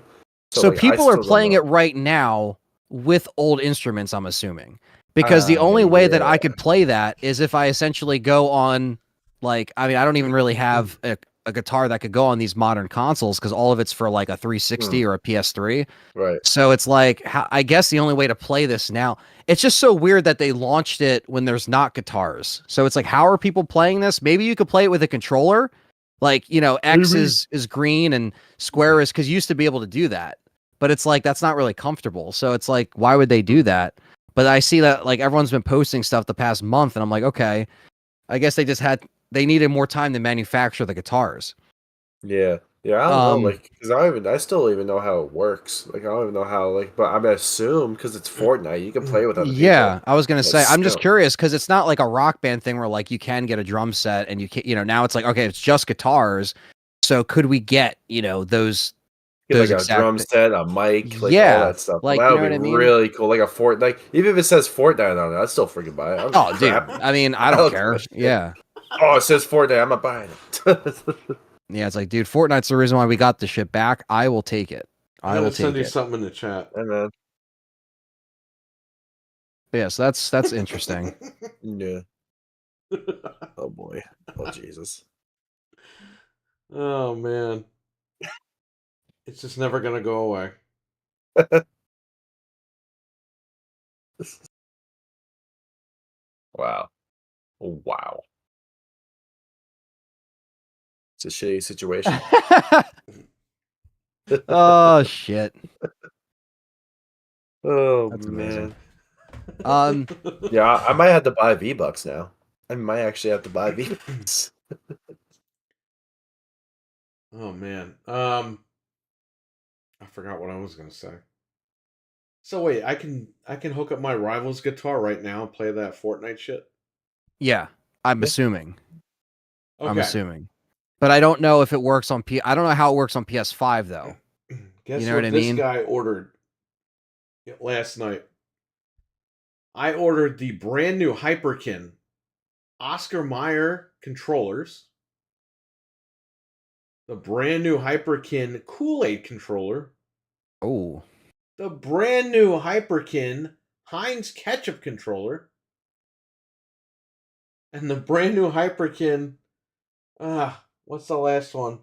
So like, people are playing it right now with old instruments, I'm assuming, because the only way that I could play that is if I essentially go on, like, I mean, I don't even really have a guitar that could go on these modern consoles because all of it's for like a 360 or a PS3. Right. So it's like, I guess the only way to play this now, it's just so weird that they launched it when there's not guitars. So it's like, how are people playing this? Maybe you could play it with a controller. Like, X is green and square is, because you used to be able to do that. But it's like, that's not really comfortable. So it's like, why would they do that? But I see that like everyone's been posting stuff the past month, and I'm like, okay, I guess they needed more time to manufacture the guitars. Yeah. Yeah, I don't know, like, because I still don't even know how it works. Like, I don't even know how, like, but I'm gonna assume because it's Fortnite, you can play with other people. Yeah, I was gonna say, I'm just still. curious because it's not like a Rock Band thing where like you can get a drum set and you can, now it's like, okay, it's just guitars. So could we get those? Get like a drum set, a mic, like all that stuff. Like, that you would know be what I mean? really cool. Like a Fortnite, like even if it says Fortnite on it, I'd still freaking buy it. Oh, dude. I mean, I don't care. Yeah. Oh, it says Fortnite. I'm not buying it. Yeah, it's like, dude, Fortnite's the reason why we got the shit back. I will take it. I will send take you it. something in the chat. Hey, man. Yes, that's interesting. Yeah. Oh boy. Oh Jesus. Oh man. It's just never gonna go away. Wow. Wow. It's a shitty situation. Oh shit. Oh That's man. amazing. Yeah, I might have to buy V-Bucks now. I might actually have to buy V-Bucks. Oh man. I forgot what I was gonna say. So wait, I can hook up my rival's guitar right now and play that Fortnite shit? Yeah, I'm assuming. Okay. I'm assuming. But I don't know if it works on I don't know how it works on PS5 though. Guess You know what what I this mean? guy ordered last night? I ordered the brand new Hyperkin Oscar Mayer controllers, the brand new Hyperkin Kool-Aid controller, Oh. the brand new Hyperkin Heinz ketchup controller, and the brand new Hyperkin, what's the last one?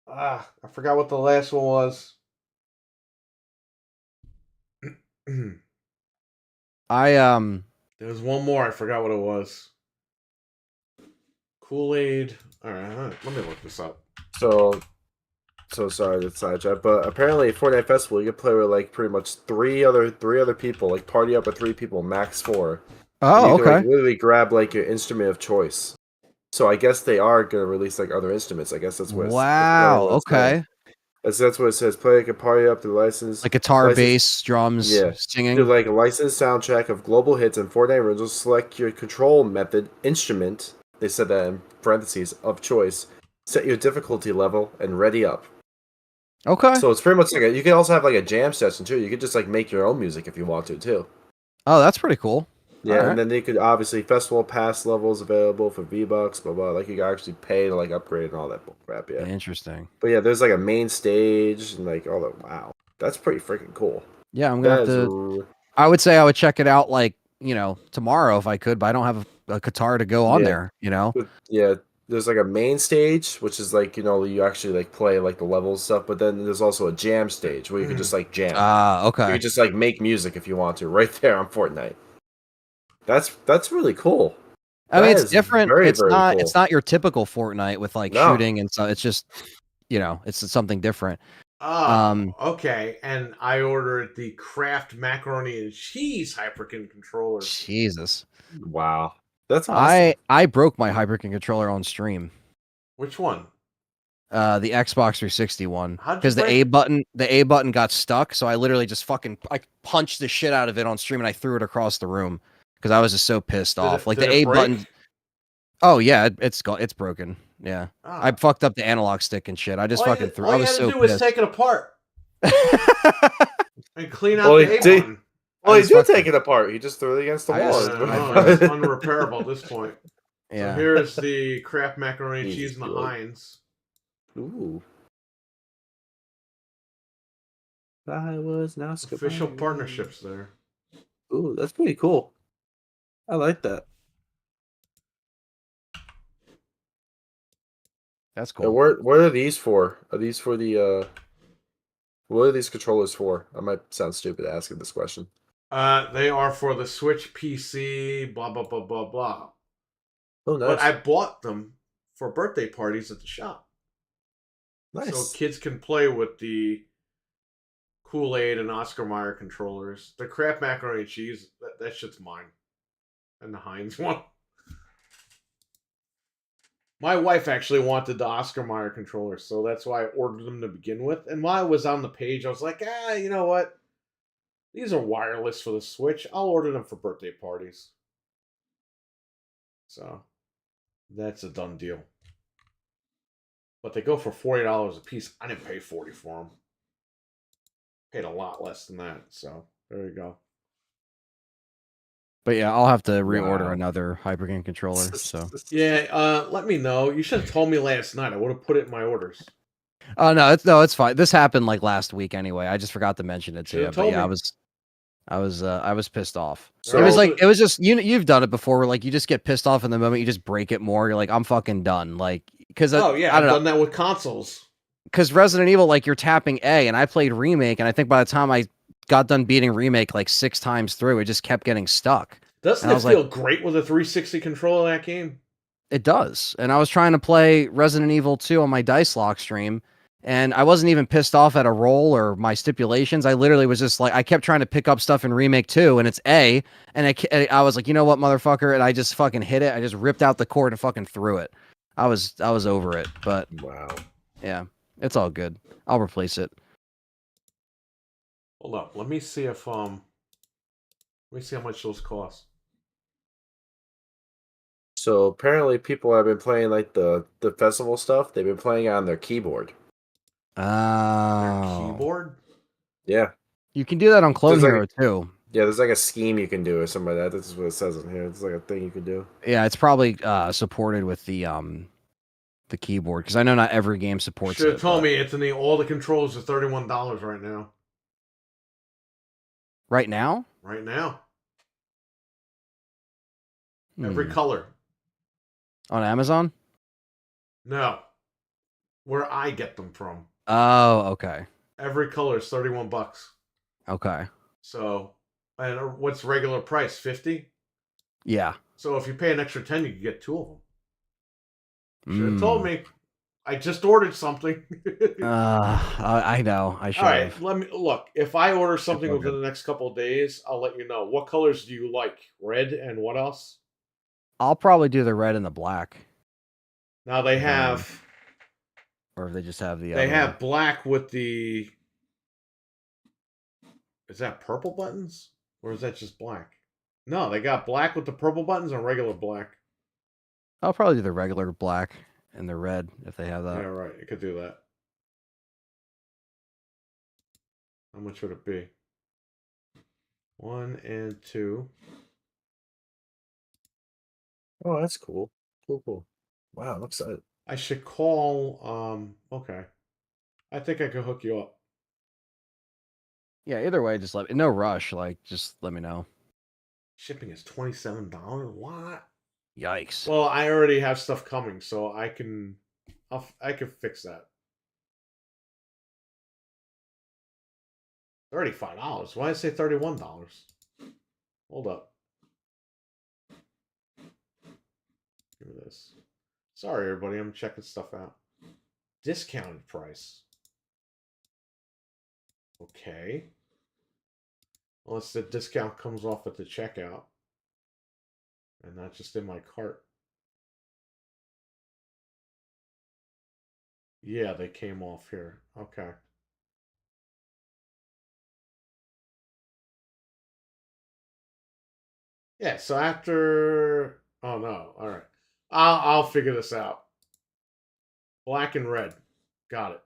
I forgot what the last one was. There was one more, I forgot what it was. Kool-Aid. Alright, let me look this up. So sorry to sidetrack, but apparently Fortnite Festival you can play with like pretty much three other people, like party up with 3 people, max 4. Oh, you can, okay. like, literally grab like your instrument of choice. So I guess they are gonna release like other instruments. I guess that's what. Wow. Okay. That's what it says. Play like a party up to license. Like guitar, bass, drums, singing. Do like a licensed soundtrack of global hits and Fortnite originals. Select your control method, instrument. They said that in parentheses of choice. Set your difficulty level and ready up. Okay. So it's pretty much like you can also have like a jam session too. You could just like make your own music if you want to too. Oh, that's pretty cool. Yeah, Alright. and then they could obviously festival pass levels available for V-Bucks, blah blah. Like you can actually pay to like upgrade and all that bull crap. Yeah, Interesting. but yeah, there's like a main stage and like all that. Wow, that's pretty freaking cool. Yeah, I'm gonna That have is to. I would say I would check it out like tomorrow if I could, but I don't have a guitar to go on yeah, there. yeah. There's like a main stage, which is like you actually like play like the levels stuff, but then there's also a jam stage where you can just like jam. You Okay. can just like make music if you want to, right there on Fortnite. That's really cool. I mean, That it's is different. very It's very not. cool. It's not your typical Fortnite with like No, shooting and so. It's just, it's something different. Oh, okay. And I ordered the Kraft macaroni and cheese Hyperkin controllers. Jesus. wow, that's awesome. I broke my Hyperkin controller on stream. Which one? The Xbox 360 one, How'd you because break the A button got stuck, so I literally just I punched the shit out of it on stream and I threw it across the room because I was just so pissed off. Like did the it A break? button. Oh yeah, it's broken. Yeah, I Ah. fucked up the analog stick and shit. I just fucking threw. I was All you so had to do was pissed. take it apart and clean out Well, the he A did- button. Well, I he just did fucking- take it apart. He just threw it against the I wall. just- It's unrepairable at this point. Yeah. So here's the Kraft macaroni and Jesus, cheese and the you're like- Heinz. Ooh. I was now Official partnerships there. Ooh, that's pretty cool. I like that. That's Now, cool. what are these for? Are these for the what are these controllers for? I might sound stupid asking this question. They are for the Switch PC, blah blah blah blah blah. Oh, nice. But I bought them for birthday parties at the shop. Nice. So kids can play with the Kool-Aid and Oscar Mayer controllers. The Kraft macaroni and cheese, that shit's mine. And the Heinz one. My wife actually wanted the Oscar Mayer controllers, so that's why I ordered them to begin with. And while I was on the page, I was like, you know what? These are wireless for the Switch. I'll order them for birthday parties. So, that's a done deal. But they go for $40 a piece. I didn't pay $40 for them. Paid a lot less than that. So, there you go. But yeah, I'll have to reorder Wow. another Hyperkin controller. So. Yeah, let me know. You should have told me last night. I would have put it in my orders. Oh no, it's fine. This happened like last week anyway. I just forgot to mention it to you. Should've But told yeah, me. I was pissed off. So- It was like it was just you've done it before where like you just get pissed off in the moment, you just break it more. You're like, I'm fucking done. Like because Oh yeah, I I've don't know. done that with consoles. Because Resident Evil, like you're tapping A, and I played Remake, and I think by the time I got done beating Remake like 6 times through, it just kept getting stuck. Doesn't And I it was like- feel great with a 360 controller in that game? It does. And I was trying to play Resident Evil 2 on my Dice Lock stream, and I wasn't even pissed off at a roll or my stipulations. I literally was just like, I kept trying to pick up stuff in Remake 2, and it's A, and I was like, you know what, motherfucker, and I just fucking hit it. I just ripped out the cord and fucking threw it. I was over it, but Wow. yeah, it's all good. I'll replace it. Hold up, let me see if let me see how much those cost. So apparently people have been playing like the festival stuff. They've been playing on their keyboard. Oh. Keyboard? Yeah. You can do that on Clone There's like Hero too. Yeah, there's like a scheme you can do or something like that. This is what it says in here. It's like a thing you can do. Yeah, it's probably supported with the keyboard because I know not every game supports Should it. have told but- me it's in the all the controls are $31 right now. right now. Right now. Every Hmm. color. On Amazon. No. Where I get them from. Oh, okay, Every color is $31. okay, So, and what's regular price? 50? yeah. So if you pay an extra 10, you can get 2 of them. Should have Mm. told me. I just ordered something. I know. I should All right, have. let me look. If I order something all within the next couple of days, I'll let you know. What colors do you like? Red and what else? I'll probably do the red and the black, Now they have or if they just have the. they other have one. black with the. Is that purple buttons or is that just black? No, they got black with the purple buttons and regular black. I'll probably do the regular black and the red if they have that. Yeah, right. You could do that. How much would it be? 1 and 2. Oh, that's cool. Cool. Wow, I'm excited. I should call. Okay. I think I could hook you up. Yeah, either way, just no rush. Like, just let me know. Shipping is $27. What? Yikes. Well, I already have stuff coming, so I can fix that. $35. Why did I say $31? Hold up. Give me this. Sorry, everybody. I'm checking stuff out. Discounted price. Okay. Unless the discount comes off at the checkout. And not just in my cart. Yeah, they came off here. Okay. Yeah, so after... Oh, no. All right. I'll figure this out. Black and red. Got it.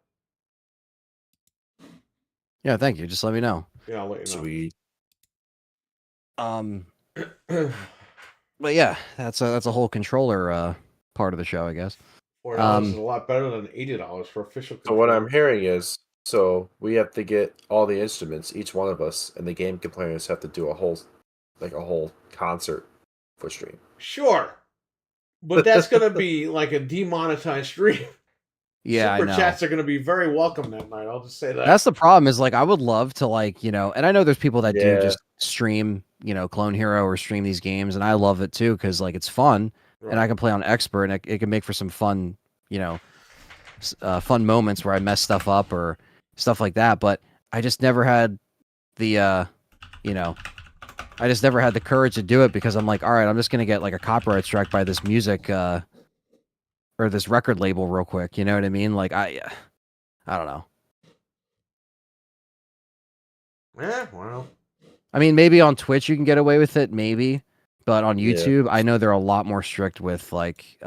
Yeah, thank you. Just let me know. Yeah, I'll let you know. Sweet. But yeah, that's a whole controller part of the show, I guess. $4 is a lot better than $80 for official So what controller. I'm hearing is, so we have to get all the instruments, each one of us, and the game complainers have to do a whole concert for stream. Sure. But that's going to be like a demonetized stream. Yeah, Super I know. chats are going to be very welcome that night. I'll just say that. That's the problem is, like, I would love to, like, and I know there's people that do Yeah. just stream, Clone Hero or stream these games, and I love it too because, like, it's fun and I can play on expert and it can make for some fun, fun moments where I mess stuff up or stuff like that. But I just never had the, I just never had the courage to do it because I'm like, all right, I'm just gonna get like a copyright strike by this music or this record label real quick. You know what I mean? Like I don't know. Yeah, well. I mean, maybe on Twitch you can get away with it, maybe, but on Yeah. YouTube, I know they're a lot more strict with like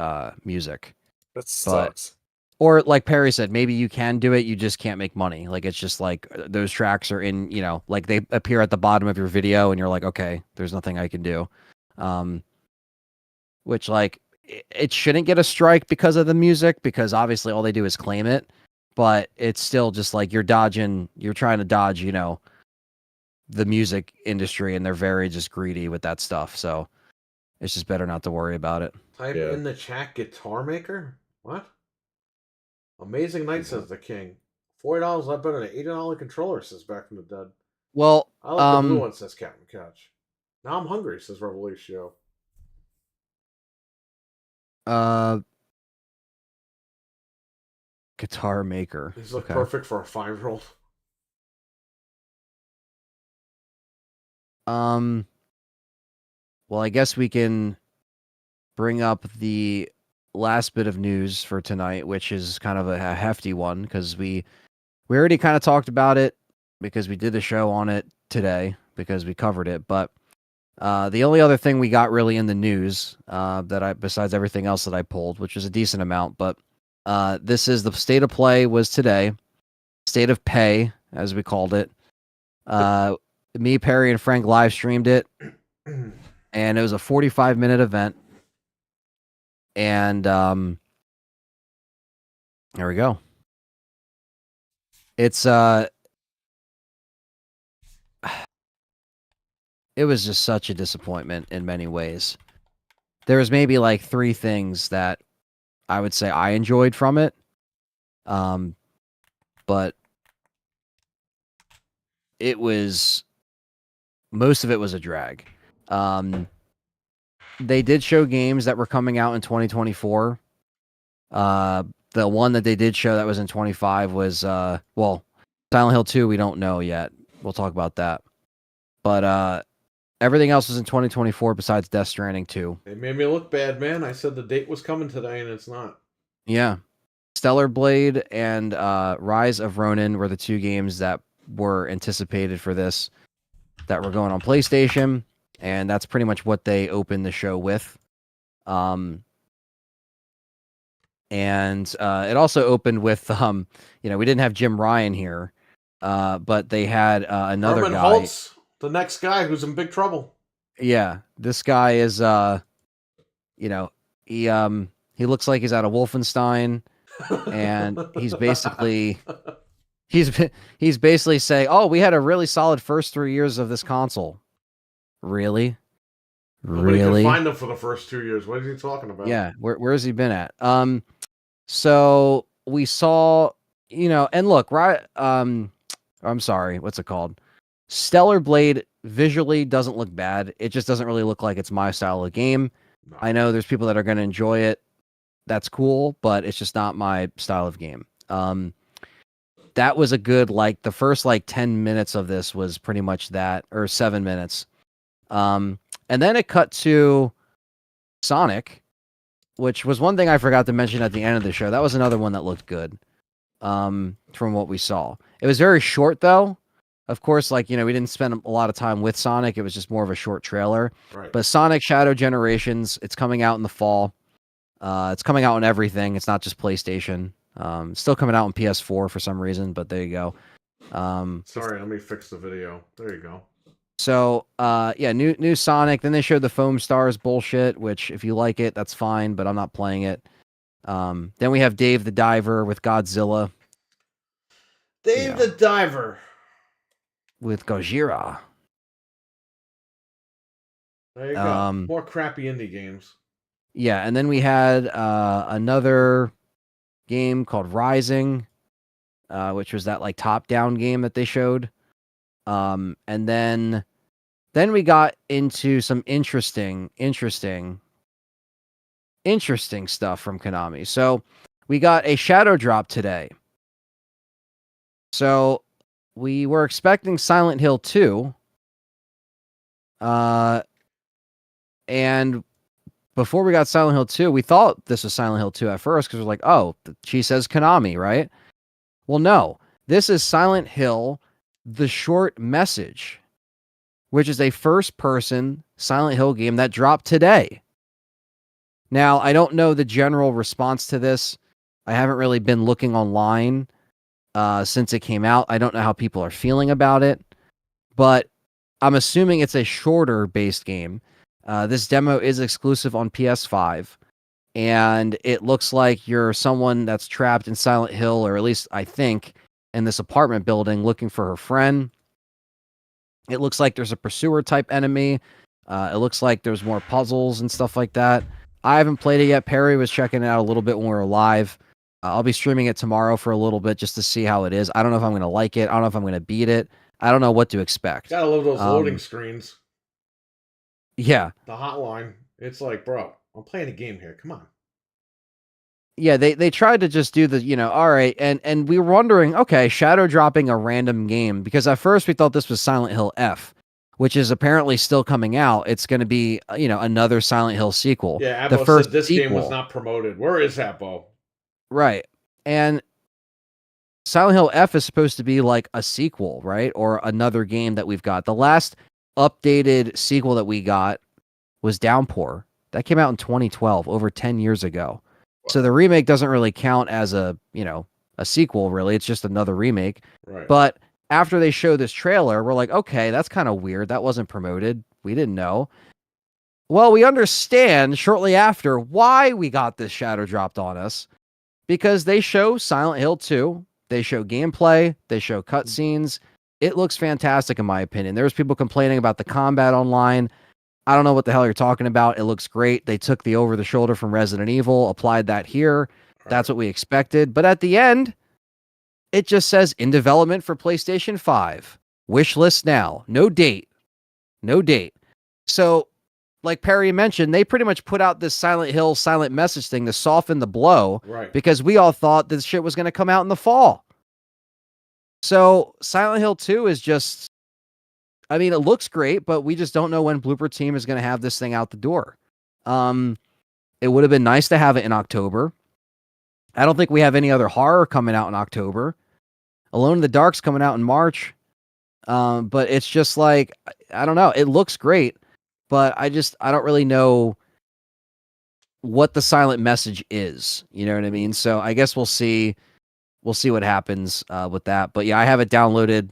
music. That sucks. Or like Perry said, maybe you can do it, you just can't make money. Like it's just like those tracks are in, like they appear at the bottom of your video, and you're like, okay, there's nothing I can do. Which like it shouldn't get a strike because of the music, because obviously all they do is claim it, but it's still just like you're trying to dodge, the music industry, and they're very just greedy with that stuff. So it's just better not to worry about it. Type in the chat Guitar Maker? What? Amazing Night, says the king. $40 a lot better than an $80 controller, says Back from the Dead. Well, I like the blue one, says Captain Couch. Now I'm hungry, says Revolution. Guitar Maker. These look perfect for a 5-year-old. Well, I guess we can bring up the last bit of news for tonight, which is kind of a hefty one because we already kind of talked about it because we did the show on it today because we covered it. But the only other thing we got really in the news besides everything else that I pulled, which was a decent amount, but this is the state of play was today, state of pay as we called it. Me, Perry, and Frank live streamed it, and it was a 45-minute event. And there we go. It's it was just such a disappointment in many ways. There was maybe like 3 things that I would say I enjoyed from it. But most of it was a drag. They did show games that were coming out in 2024. The one that they did show that was in 25 was Silent Hill 2, we don't know yet. We'll talk about that. But everything else was in 2024 besides Death Stranding 2. They made me look bad, man. I said the date was coming today and it's not. Yeah. Stellar Blade and Rise of Ronin were the 2 games that were anticipated for this that were going on PlayStation, and that's pretty much what they opened the show with. And it also opened with we didn't have Jim Ryan here, but they had another Herman guy. Holtz, the next guy who's in big trouble. Yeah, this guy is you know, he looks like he's out of Wolfenstein, and he's basically he's basically saying, "Oh, we had a really solid first 3 years of this console." Really? Nobody Really? could find him for the first 2 years. What is he talking about? Yeah, where's he been at? So we saw, and look, right, I'm sorry, what's it called? Stellar Blade visually doesn't look bad. It just doesn't really look like it's my style of game. No. I know there's people that are going to enjoy it. That's cool, but it's just not my style of game. That was a good, the first 10 minutes of this was pretty much that, or 7 minutes. And then it cut to Sonic, which was one thing I forgot to mention at the end of the show. That was another one that looked good, from what we saw. It was very short, though. Of course, we didn't spend a lot of time with Sonic. It was just more of a short trailer. Right. But Sonic Shadow Generations, it's coming out in the fall. It's coming out on everything. It's not just PlayStation. Still coming out on PS4 for some reason, but there you go. Sorry, let me fix the video. There you go. So, new Sonic. Then they showed the Foam Stars bullshit, which if you like it, that's fine, but I'm not playing it. Then we have Dave the Diver with Godzilla. Dave the Diver. With Gojira. There you go. More crappy indie games. Yeah, and then we had another game called Rising, which was that top-down game that they showed. And then we got into some interesting stuff from Konami. So we got a shadow drop today. So we were expecting Silent Hill 2. And before we got Silent Hill 2, we thought this was Silent Hill 2 at first because we're like, oh, she says Konami, right? Well, no. This is Silent Hill, The Short Message, which is a first-person Silent Hill game that dropped today. Now, I don't know the general response to this. I haven't really been looking online since it came out. I don't know how people are feeling about it, but I'm assuming it's a shorter-based game. This demo is exclusive on PS5, and it looks like you're someone that's trapped in Silent Hill, or at least I think, in this apartment building looking for her friend. It looks like there's a pursuer-type enemy. It looks like there's more puzzles and stuff like that. I haven't played it yet. Perry was checking it out a little bit when we were live. I'll be streaming it tomorrow for a little bit just to see how it is. I don't know if I'm going to like it. I don't know if I'm going to beat it. I don't know what to expect. Gotta love those loading screens. Yeah. The hotline. It's like, bro, I'm playing a game here. Come on. Yeah, they tried to just do the, all right. And we were wondering, okay, shadow dropping a random game, because at first we thought this was Silent Hill F, which is apparently still coming out. It's going to be, another Silent Hill sequel. Yeah, the Abbo first said this sequel. game was not promoted. Where is Abbo? Right. And Silent Hill F is supposed to be like a sequel, right? Or another game that we've got. The last updated sequel that we got was Downpour. That came out in 2012, over 10 years ago. So the remake doesn't really count as a sequel, really. It's just another remake. Right. But after they show this trailer, we're like, okay, that's kind of weird. That wasn't promoted. We didn't know. Well, we understand shortly after why we got this shadow dropped on us. Because they show Silent Hill 2. They show gameplay. They show cutscenes. It looks fantastic, in my opinion. There's people complaining about the combat online. I don't know what the hell you're talking about. It looks great. They took the over-the-shoulder from Resident Evil, applied that here. That's what we expected. But at the end, it just says, in development for PlayStation 5. Wish list now. No date. No date. So, like Perry mentioned, they pretty much put out this Silent Hill silent message thing to soften the blow. Right. Because we all thought this shit was going to come out in the fall. So, Silent Hill 2 is just... I mean, it looks great, but we just don't know when Blooper Team is going to have this thing out the door. It would have been nice to have it in October. I don't think we have any other horror coming out in October. Alone in the Dark's coming out in March. But it's just like, I don't know. It looks great, but I don't really know what the silent message is. You know what I mean? So I guess we'll see. We'll see what happens with that. But yeah, I have it downloaded.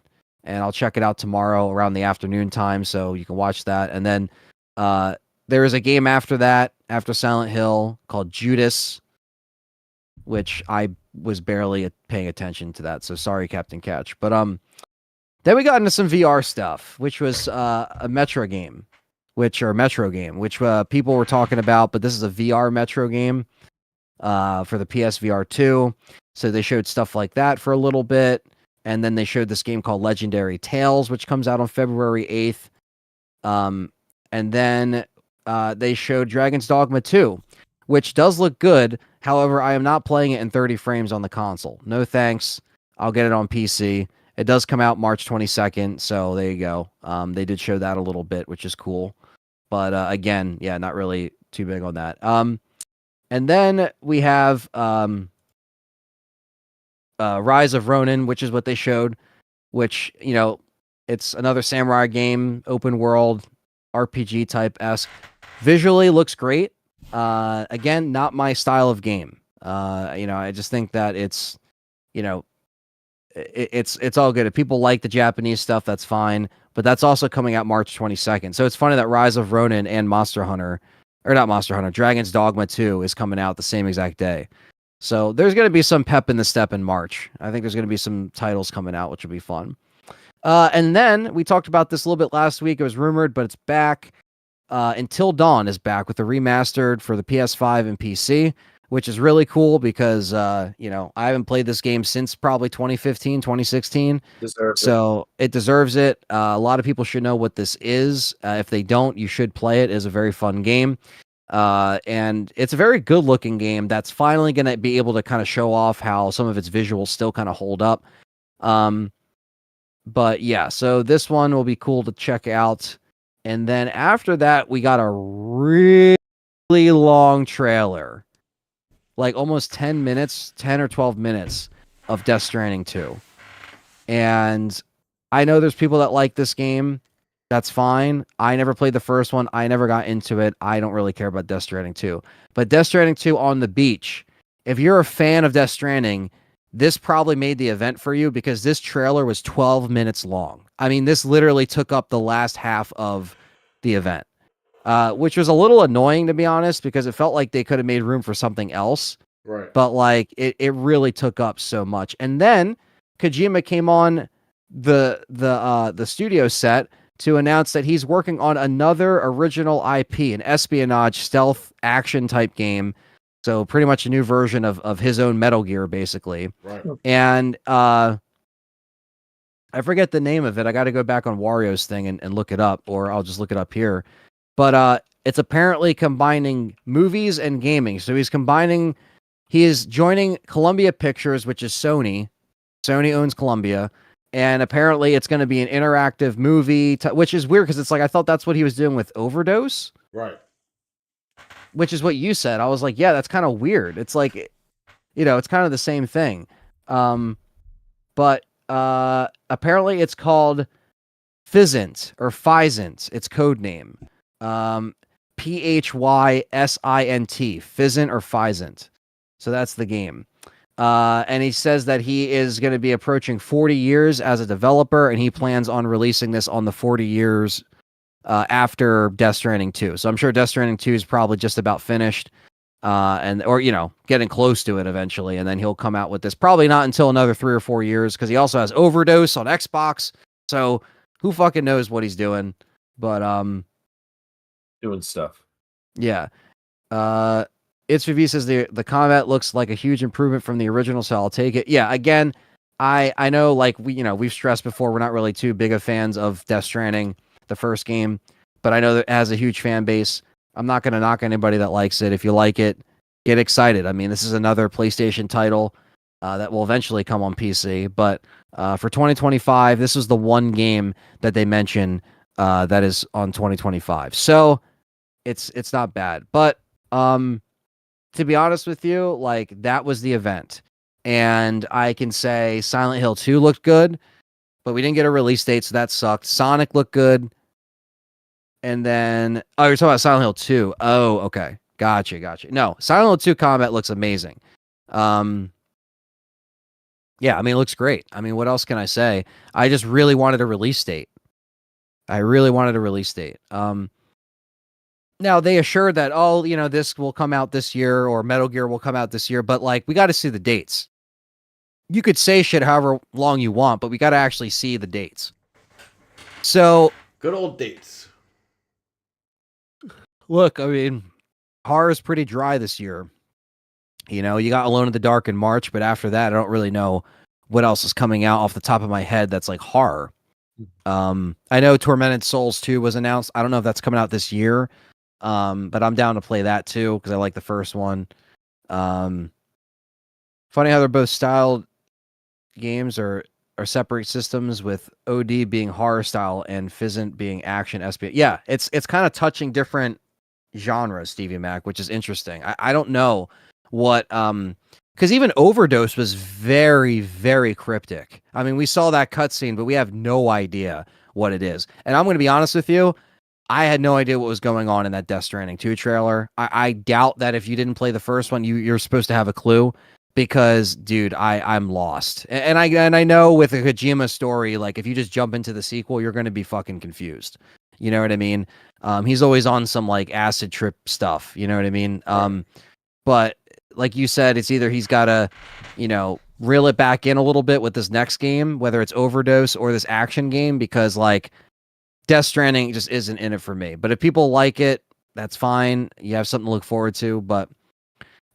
And I'll check it out tomorrow around the afternoon time, so you can watch that. And then there is a game after that after Silent Hill called Judas, which I was barely paying attention to that. So sorry, Captain Catch. But then we got into some VR stuff, which was a Metro game, which people were talking about. But this is a VR Metro game for the PSVR 2. So they showed stuff like that for a little bit. And then they showed this game called Legendary Tales, which comes out on February 8th. And then they showed Dragon's Dogma 2, which does look good. However, I am not playing it in 30 frames on the console. No thanks. I'll get it on PC. It does come out March 22nd, so there you go. They did show that a little bit, which is cool. But again, yeah, not really too big on that. And then we have Rise of Ronin, which is what they showed, which, you know, it's another samurai game, open world, RPG type-esque. Visually looks great. Again, not my style of game. You know, I just think that it's, you know, it's all good. If people like the Japanese stuff, that's fine. But that's also coming out March 22nd. So it's funny that Rise of Ronin and Dragon's Dogma 2 is coming out the same exact day. So there's going to be some pep in the step in March. I think there's going to be some titles coming out, which will be fun. And then we talked about this a little bit last week. It was rumored, but it's back. Until Dawn is back with the remastered for the PS5 and PC, which is really cool because, you know, I haven't played this game since probably 2015, 2016. So it deserves it. A lot of people should know what this is. If they don't, you should play it. It's a very fun game. And it's a very good looking game that's finally going to be able to kind of show off how some of its visuals still kind of hold up. But yeah, so this one will be cool to check out. And then after that, we got a really long trailer, like almost 10 minutes, 10 or 12 minutes of Death Stranding 2. And I know there's people that like this game. That's fine. I never played the first one. I never got into it. I don't really care about Death Stranding 2. But Death Stranding 2 on the beach, if you're a fan of Death Stranding, this probably made the event for you because this trailer was 12 minutes long. I mean, this literally took up the last half of the event, which was a little annoying, to be honest, because it felt like they could have made room for something else. Right. But like it really took up so much. And then Kojima came on the studio set to announce that he's working on another original IP, an espionage stealth action type game. So pretty much a new version of his own Metal Gear, basically. Right. And I forget the name of it. I got to go back on Wario's thing and look it up, or I'll just look it up here. But it's apparently combining movies and gaming. So he is joining Columbia Pictures, which is Sony. Sony owns Columbia. And apparently it's going to be an interactive movie, which is weird because it's like, I thought that's what he was doing with Overdose. Right. Which is what you said. I was like, yeah, that's kind of weird. It's like, you know, it's kind of the same thing. But apparently it's called Physint or Physint. Its code name. Physsint. Physint or Physint. So that's the game. And he says that he is going to be approaching 40 years as a developer, and he plans on releasing this on the 40 years after Death Stranding 2. So I'm sure Death Stranding 2 is probably just about finished, or you know, getting close to it eventually, and then he'll come out with this. Probably not until another 3 or 4 years, because he also has Overdose on Xbox. So who fucking knows what he's doing? But doing stuff. Yeah. It's Vivi says the combat looks like a huge improvement from the original, so I'll take it. Yeah, again, I know, like, we've stressed before, we're not really too big of fans of Death Stranding, the first game, but I know that it has a huge fan base. I'm not going to knock anybody that likes it. If you like it, get excited. I mean, this is another PlayStation title that will eventually come on PC, but for 2025, this is the one game that they mention that is on 2025. So it's not bad, but to be honest with you, like, that was the event. And I can say Silent Hill 2 looked good, but we didn't get a release date, so that sucked. Sonic looked good. And then, oh, you're talking about Silent Hill 2. Oh, okay. Gotcha. No, Silent Hill 2 combat looks amazing. Yeah, I mean, it looks great. I mean, what else can I say? I just really wanted a release date. Now they assured that, oh, this will come out this year or Metal Gear will come out this year, but like we got to see the dates. You could say shit however long you want, but we got to actually see the dates. So Good old dates. Look, I mean, horror is pretty dry this year. You got Alone in the Dark in March, but after that, I don't really know what else is coming out off the top of my head that's like horror. I know Tormented Souls 2 was announced. I don't know if that's coming out this year, but I'm down to play that too because I like the first one. Funny how they're both styled games are separate systems, with OD being horror style and Fizzant being action SPS. Yeah, it's kind of touching different genres, Stevie Mac, which is interesting. I don't know what because even Overdose was very, very cryptic. I mean, we saw that cutscene, but we have no idea what it is. And I'm going to be honest with you, I had no idea what was going on in that Death Stranding 2 trailer. I doubt that if you didn't play the first one, you're supposed to have a clue. Because, dude, I'm lost, and I know with a Kojima story, like if you just jump into the sequel, you're going to be fucking confused. You know what I mean? He's always on some like acid trip stuff. You know what I mean? But like you said, it's either he's got to, reel it back in a little bit with this next game, whether it's Overdose or this action game, because like Death Stranding just isn't in it for me. But if people like it, that's fine. You have something to look forward to, but.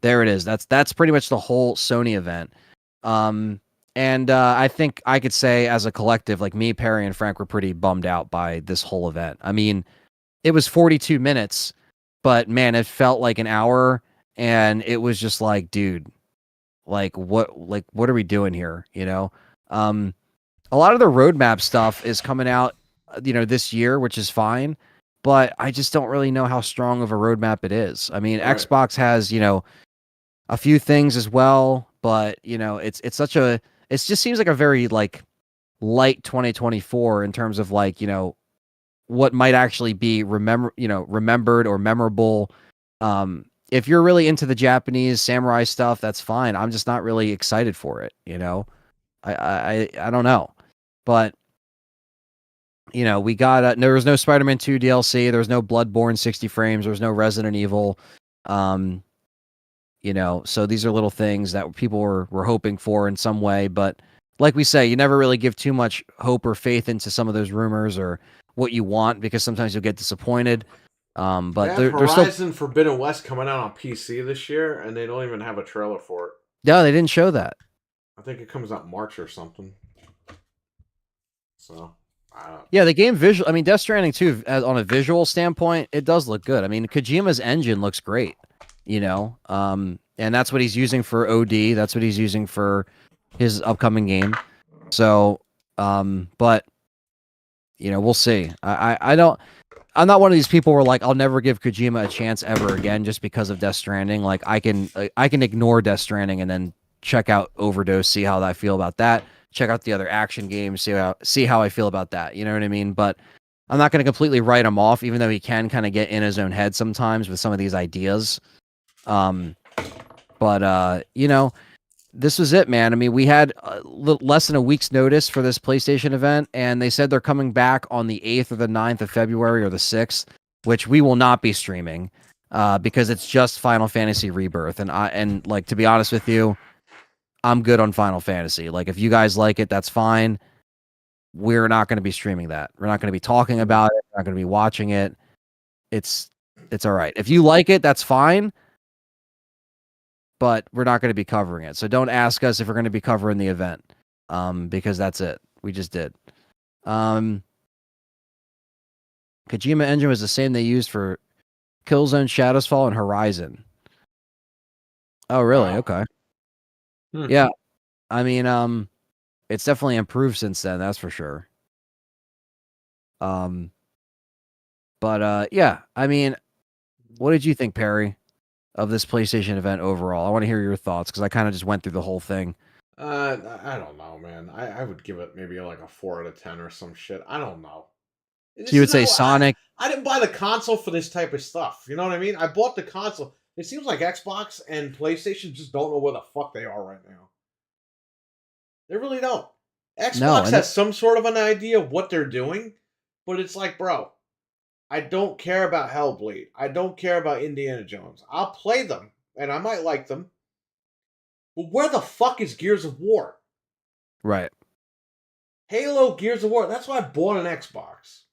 There it is. That's pretty much the whole Sony event. And I think I could say as a collective, like me, Perry, and Frank were pretty bummed out by this whole event. I mean, it was 42 minutes, but man, it felt like an hour, and it was just like, dude, what are we doing here? A lot of the roadmap stuff is coming out, this year, which is fine, but I just don't really know how strong of a roadmap it is. I mean, Right. Xbox has, a few things as well, but it just seems like a very like light 2024 in terms of like, what might actually be remembered or memorable. If you're really into the Japanese samurai stuff, that's fine. I'm just not really excited for it, I don't know. But we got there was no Spider-Man 2 DLC, there was no Bloodborne 60 frames, there was no Resident Evil. So these are little things that people were hoping for in some way. But like we say, you never really give too much hope or faith into some of those rumors or what you want, because sometimes you'll get disappointed. But They have they're still. Horizon Forbidden West coming out on PC this year, and they don't even have a trailer for it. No, they didn't show that. I think it comes out March or something. So, I don't. Yeah, the game visual. I mean, Death Stranding 2, on a visual standpoint, it does look good. I mean, Kojima's engine looks great. And that's what he's using for OD. That's what he's using for his upcoming game. So, but we'll see. I'm not one of these people where like I'll never give Kojima a chance ever again just because of Death Stranding. Like I can ignore Death Stranding and then check out Overdose, see how I feel about that. Check out the other action games, see how I feel about that. You know what I mean? But I'm not going to completely write him off, even though he can kind of get in his own head sometimes with some of these ideas. But this was it, man. I mean, we had less than a week's notice for this PlayStation event, and they said they're coming back on the 8th or the 9th of February or the 6th, which we will not be streaming, because it's just Final Fantasy Rebirth. And like, to be honest with you, I'm good on Final Fantasy. Like, if you guys like it, that's fine. We're not going to be streaming that. We're not going to be talking about it. We're not going to be watching it. It's all right. If you like it, that's fine. But we're not going to be covering it. So don't ask us if we're going to be covering the event, because that's it. We just did. Kojima engine was the same they used for Killzone, Shadows Fall, and Horizon. Oh, really? Wow. Okay. Hmm. Yeah. I mean, it's definitely improved since then. That's for sure. But yeah. I mean, what did you think, Perry, of this PlayStation event overall? I want to hear your thoughts because I kind of just went through the whole thing. I don't know, man. I would give it maybe like a 4 out of 10 or some shit. I don't know. So you would say Sonic? I didn't buy the console for this type of stuff. You know what I mean? I bought the console. It seems like Xbox and PlayStation just don't know where the fuck they are right now. They really don't. Xbox has some sort of an idea of what they're doing, but it's like, bro, I don't care about Hellblade. I don't care about Indiana Jones. I'll play them, and I might like them. But where the fuck is Gears of War? Right. Halo, Gears of War. That's why I bought an Xbox.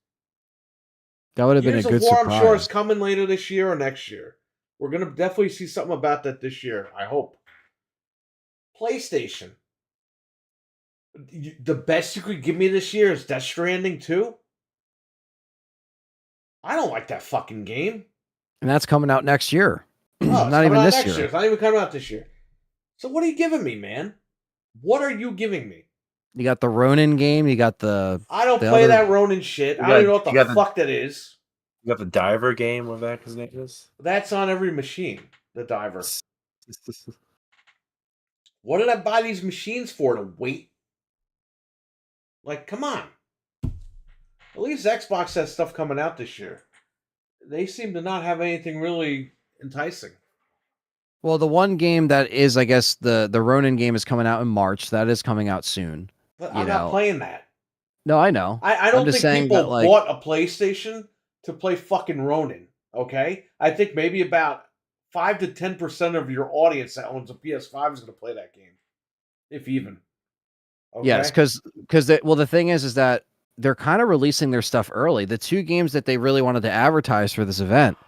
That would have been a Gears of good War, surprise. I'm sure, is coming later this year or next year. We're going to definitely see something about that this year, I hope. PlayStation. The best you could give me this year is Death Stranding 2? I don't like that fucking game. And that's coming out next year. Oh, Not even this next year. It's not even coming out this year. So what are you giving me, man? What are you giving me? You got the Ronin game. You got the. I don't the play other- that Ronin shit. I don't even know what the fuck that is. You got the Diver game, whatever that his name is. That's on every machine, the Diver. What did I buy these machines for? To wait? Like, come on. At least Xbox has stuff coming out this year. They seem to not have anything really enticing. Well, the one game that is, I guess, the Ronin game is coming out in March. That is coming out soon. But I'm not playing that. No, I know. I don't I'm just think saying people that, like, bought a PlayStation to play fucking Ronin, okay? I think maybe about 5 to 10% of your audience that owns a PS5 is going to play that game. If even. Okay? Yes, because the thing is that they're kind of releasing their stuff early. The two games that they really wanted to advertise for this event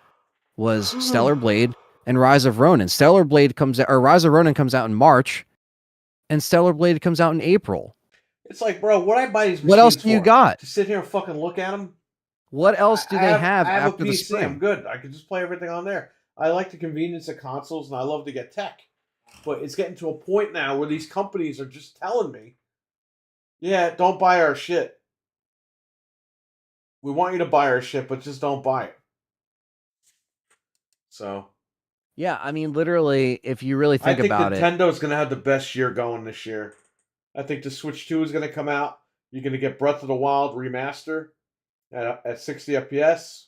was Stellar Blade and Rise of Ronin. Rise of Ronin comes out in March, and Stellar Blade comes out in April. It's like, bro, what I buy these What else do machines you for? got? To sit here and fucking look at them? What else do they have I have after a the PC. spring? I'm good. I can just play everything on there. I like the convenience of consoles, and I love to get tech. But it's getting to a point now where these companies are just telling me, yeah, don't buy our shit. We want you to buy our shit, but just don't buy it. So. Yeah, I mean, literally, if you really think about it. Nintendo's going to have the best year going this year. I think the Switch 2 is going to come out. You're going to get Breath of the Wild remaster at 60 FPS.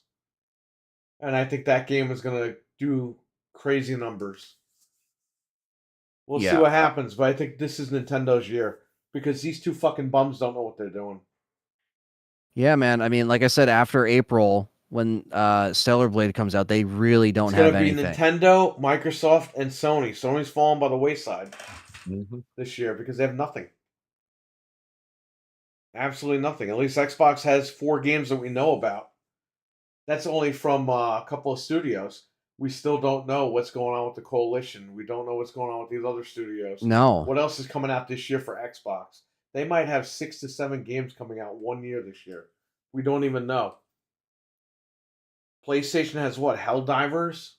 And I think that game is going to do crazy numbers. We'll see what happens, but I think this is Nintendo's year. Because these two fucking bums don't know what they're doing. Yeah, man. I mean, like I said, after April, when Stellar Blade comes out, they really don't have anything. It's going to be Nintendo, Microsoft, and Sony. Sony's fallen by the wayside this year because they have nothing. Absolutely nothing. At least Xbox has 4 games that we know about. That's only from a couple of studios. We still don't know what's going on with the Coalition. We don't know what's going on with these other studios. No. What else is coming out this year for Xbox? They might have 6 to 7 games coming out one year this year. We don't even know. PlayStation has what? Helldivers?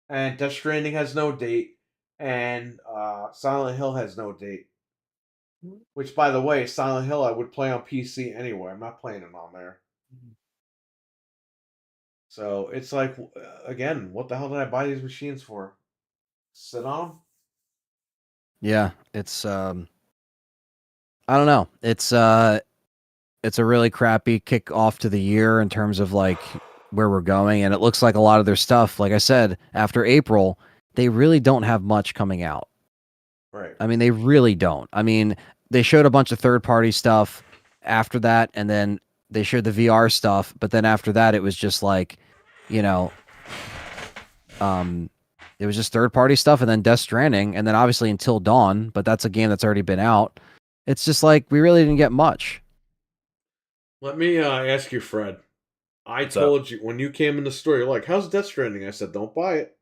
And Death Stranding has no date. And Silent Hill has no date. Which, by the way, Silent Hill I would play on PC anyway. I'm not playing it on there. So it's like, again, what the hell did I buy these machines for? Sit on them? Yeah, it's I don't know. It's a really crappy kick off to the year in terms of like where we're going, and it looks like a lot of their stuff, like I said, after April, they really don't have much coming out. Right. I mean, they really don't. I mean, they showed a bunch of third-party stuff after that, and then they showed the VR stuff, but then after that, it was just like, you know, it was just third-party stuff, and then Death Stranding, and then obviously Until Dawn, but that's a game that's already been out. It's just like, we really didn't get much. Let me ask you, Fred. I told you, when you came in the store, you're like, how's Death Stranding? I said, don't buy it.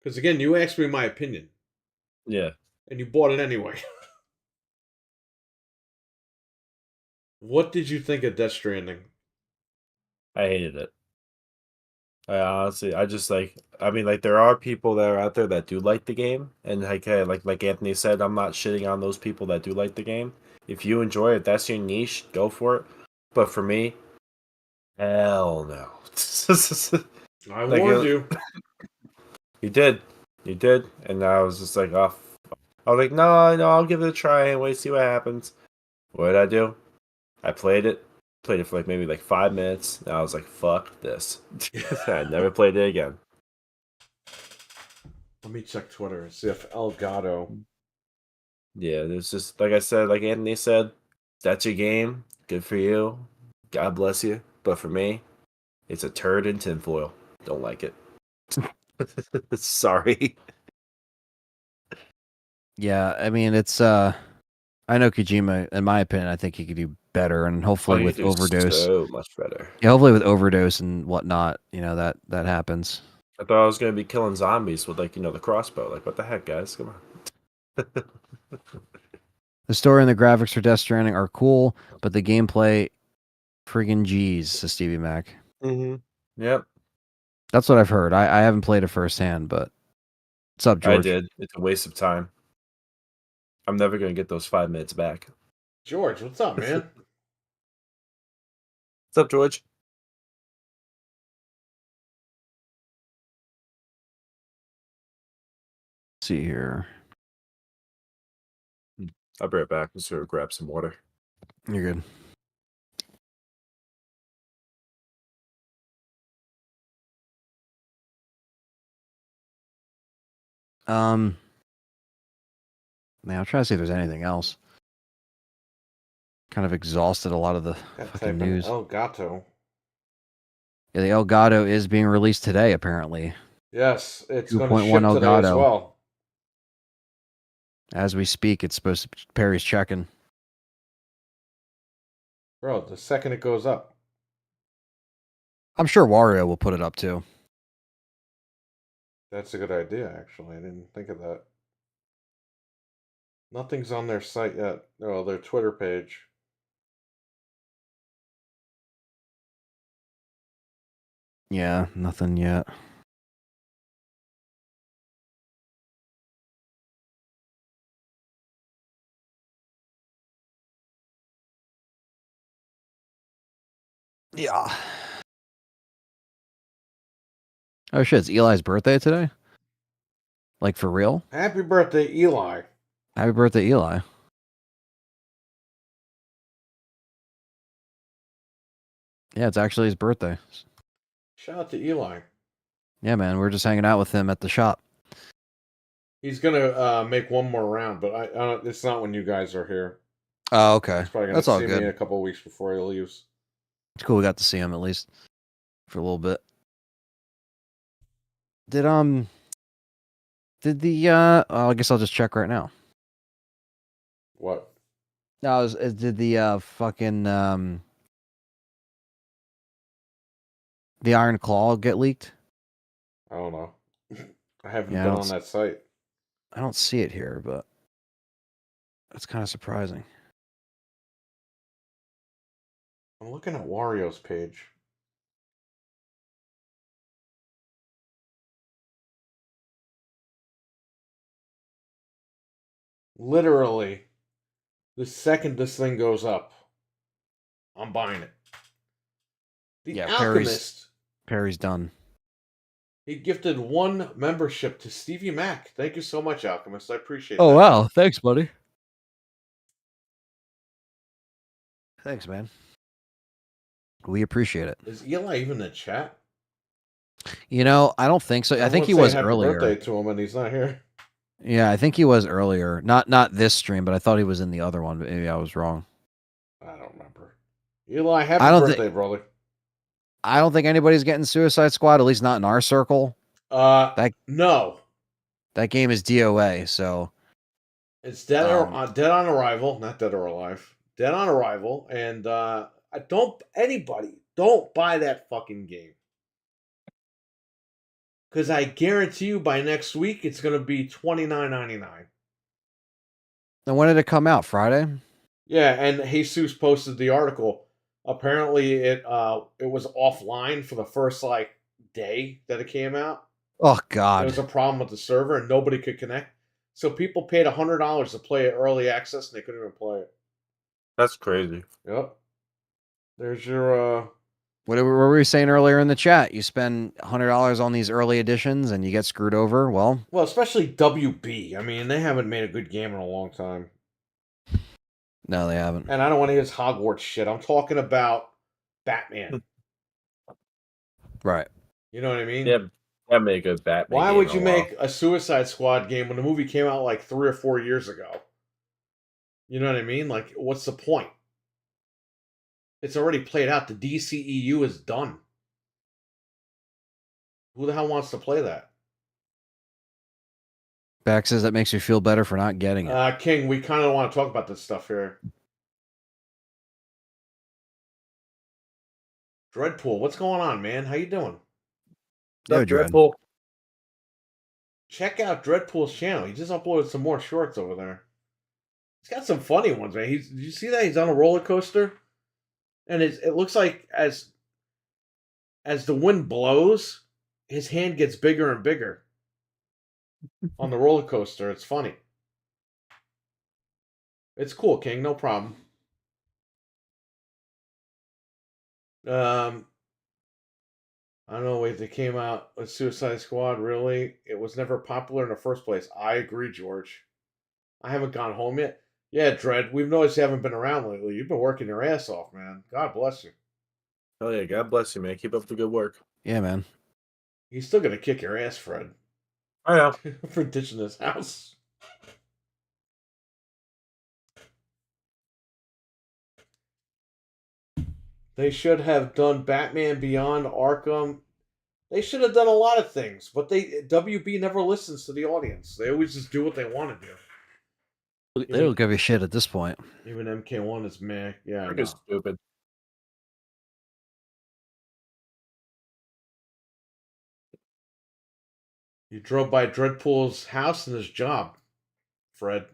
Because, again, you asked me my opinion. Yeah. And you bought it anyway. What did you think of Death Stranding? I hated it. I honestly, I just like, I mean, like, there are people that are out there that do like the game, and like, hey, like Anthony said, I'm not shitting on those people that do like the game. If you enjoy it, that's your niche, go for it. But for me, hell no. I warned you. You did, and I was just like, oh, I was like, no, I'll give it a try anyway, see what happens. What did I do? I played it for like maybe like 5 minutes, and I was like, fuck this. I never played it again. Let me check Twitter and see if Elgato. Yeah, there's just, like I said, like Anthony said, that's your game. Good for you. God bless you. but for me, it's a turd in tinfoil. Don't like it. Sorry. Yeah, I mean it's I know Kojima, in my opinion, I think he could do better, and hopefully You with do overdose. so much better. Yeah, hopefully with overdose and whatnot, that happens. I thought I was gonna be killing zombies with the crossbow. Like, what the heck, guys? Come on. The story and the graphics for Death Stranding are cool, but the gameplay, friggin' G's, says Stevie Mac. Yep. That's what I've heard. I haven't played it firsthand, but what's up, George? I did. It's a waste of time. I'm never gonna get those 5 minutes back. George, what's up, man? What's up, George? Let's see here. I'll be right back. Let's go grab some water. You're good. Man, I'll try to see if there's anything else. Kind of exhausted a lot of the fucking news. El Gato. Yeah, the Elgato is being released today, apparently. Yes, it's going to 2.1 ship today as Elgato. well. As we speak, it's supposed to. Perry's checking. Bro, the second it goes up. I'm sure Wario will put it up too. That's a good idea, actually. I didn't think of that. Nothing's on their site yet. Oh, their Twitter page. Yeah, nothing yet. Yeah. Oh shit, it's Eli's birthday today? Like for real? Happy birthday, Eli. Happy birthday, Eli. Yeah, it's actually his birthday. Shout out to Eli. Yeah, man, we're just hanging out with him at the shop. He's gonna make one more round, but it's not when you guys are here. Oh, okay. He's probably gonna That's all see good. me in a couple of weeks before he leaves. It's cool we got to see him at least for a little bit. Did the I guess I'll just check right now. What? No, did the fucking the Iron Claw get leaked? I don't know. I haven't Yeah, I been don't on that site. I don't see it here, but that's kind of surprising. I'm looking at Wario's page. Literally, the second this thing goes up, I'm buying it. The Yeah, Alchemist. Perry's done. He gifted 1 membership to Stevie Mac. Thank you so much, Alchemist. I appreciate Oh that. wow, thanks, buddy. Thanks, man. We appreciate it. Is Eli even in the chat? I don't think so. I think he was happy earlier. birthday to him, and he's not here. Yeah, I think he was earlier. Not this stream, but I thought he was in the other one. But maybe I was wrong. I don't remember. Eli, happy I don't birthday, brother. I don't think anybody's getting Suicide Squad. At least not in our circle. No. That game is DOA. So It's Dead on Arrival, not Dead or Alive. Dead on Arrival, and don't buy that fucking game. Because I guarantee you by next week it's going to be $29.99. and when did it come out? Friday? Yeah, and Jesus posted the article. Apparently it was offline for the first day that it came out. Oh God! There was a problem with the server and nobody could connect. So people paid $100 to play it early access and they couldn't even play it. That's crazy. Yep. There's your What were we saying earlier in the chat? You spend $100 on these early editions and you get screwed over. Well, especially WB. I mean, they haven't made a good game in a long time. No, they haven't. And I don't want to hear this Hogwarts shit. I'm talking about Batman. Right. You know what I mean? Yeah, that made a good Batman. Why would you make a Suicide Squad game when the movie came out 3 or 4 years ago? You know what I mean? What's the point? It's already played out. The DCEU is done. Who the hell wants to play that? Back says that makes you feel better for not getting it. King, we kind of want to talk about this stuff here. Dreadpool, what's going on, man? How you doing? Yo, What's up, Dread. Dreadpool? Check out Dreadpool's channel. He just uploaded some more shorts over there. He's got some funny ones, man. Did you see that? He's on a roller coaster, and it looks like as the wind blows, his hand gets bigger and bigger on the roller coaster. It's funny. It's cool, King. No problem. I don't know. Wait, they came out with Suicide Squad. Really, it was never popular in the first place. I agree, George. I haven't gone home yet. Yeah, Dread. We've noticed you haven't been around lately. You've been working your ass off, man. God bless you. Oh yeah, God bless you, man. Keep up the good work. Yeah, man. He's still gonna kick your ass, Fred, I know. for ditching his house. They should have done Batman Beyond Arkham. They should have done a lot of things, but WB never listens to the audience. They always just do what they want to do. They don't give a shit at this point. Even MK1 is meh. Yeah, I Freaking know. stupid. You drove by Dreadpool's house and his job, Fred.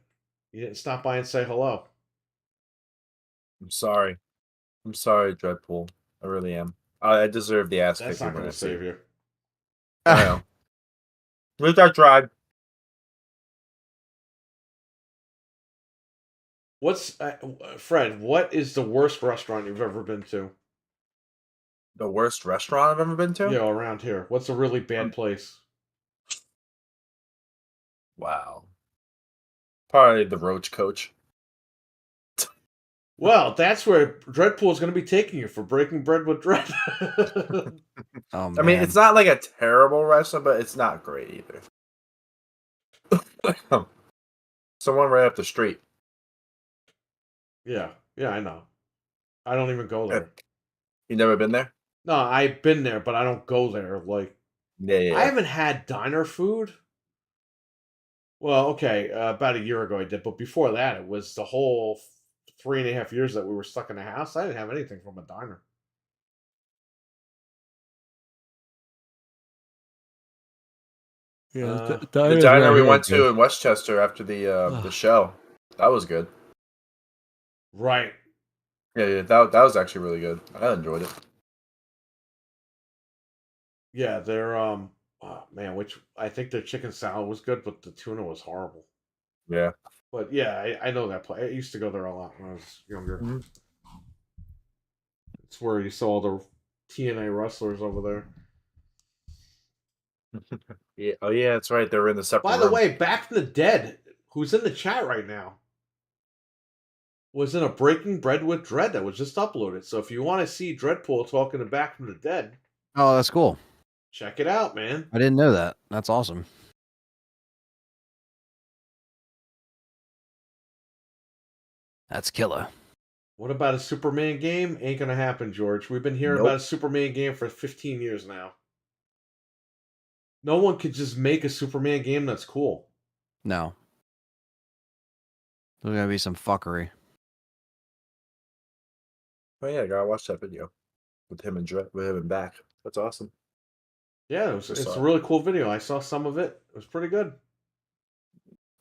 You didn't stop by and say hello. I'm sorry. I'm sorry, Dreadpool. I really am. I deserve the ass That's kicking not when going I to see save it. you. I know. At least I tried. What's Fred? What is the worst restaurant you've ever been to? The worst restaurant I've ever been to? Yeah, around here. What's a really bad place? Wow. Probably the Roach Coach. Well, that's where Dreadpool is going to be taking you for breaking bread with Dread. Oh man. I mean, it's not like a terrible restaurant, but it's not great either. Someone right up the street. Yeah, I know. I don't even go there. You never been there? No, I've been there, but I don't go there. Like, Yeah. I haven't had diner food. Well, okay, about a year ago I did, but before that, it was the whole 3.5 years that we were stuck in the house. I didn't have anything from a diner. The diner we went to in Westchester after the show. That was good. Right. Yeah, that was actually really good. I enjoyed it. Yeah, they're oh man, which I think their chicken salad was good, but the tuna was horrible. Yeah. But yeah, I know that place. I used to go there a lot when I was younger. Mhm. It's where you saw the TNA wrestlers over there. Yeah. Oh yeah, that's right. They were in the separate By the room. way, Back from the Dead, who's in the chat right now, was in a Breaking Bread with Dread that was just uploaded. So if you want to see Dreadpool talking to Back from the Dead, Oh, that's cool. check it out, man. I didn't know that. That's awesome. That's killer. What about a Superman game? Ain't gonna happen, George. We've been hearing Nope. about a Superman game for 15 years now. No one could just make a Superman game that's cool. No. There's gonna be some fuckery. Oh yeah, I gotta watch that video with him and back. That's awesome. Yeah, it's a really cool video. I saw some of it. It was pretty good.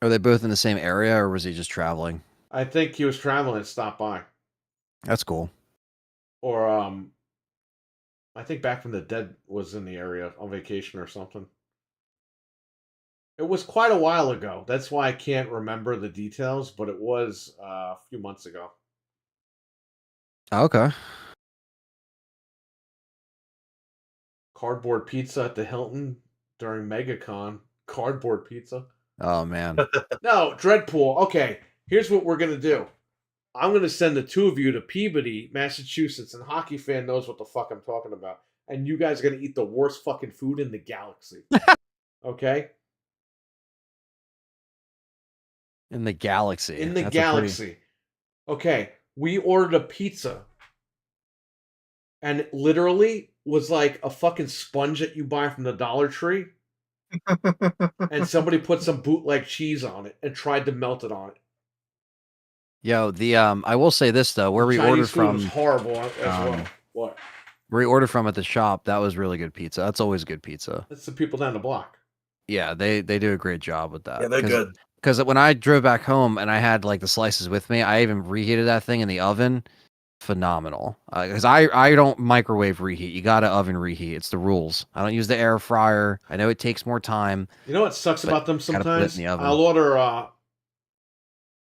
Are they both in the same area, or was he just traveling? I think he was traveling and stopped by. That's cool. Or I think Back from the Dead was in the area on vacation or something. It was quite a while ago. That's why I can't remember the details, but it was a few months ago. Okay. Cardboard pizza at the Hilton during MegaCon. Cardboard pizza. Oh man. No, Dreadpool. Okay, here's what we're gonna do. I'm gonna send the two of you to Peabody, Massachusetts, and Hockey Fan knows what the fuck I'm talking about. And you guys are gonna eat the worst fucking food in the galaxy. Okay? In the galaxy. In the That's galaxy. Okay, we ordered a pizza. and it literally was like a fucking sponge that you buy from the Dollar Tree, and somebody put some bootleg cheese on it and tried to melt it on it. Yo, I will say this though, where The we Chinese ordered food was from, horrible as well. What? where we ordered from at the shop, that was really good pizza. That's always good pizza. That's the people down the block. Yeah, they do a great job with that. Yeah, they're good. Because when I drove back home and I had like the slices with me, I even reheated that thing in the oven. Phenomenal. Because I don't microwave reheat. You got to oven reheat. It's the rules. I don't use the air fryer. I know it takes more time. You know what sucks about them gotta put it in sometimes? the oven. I'll order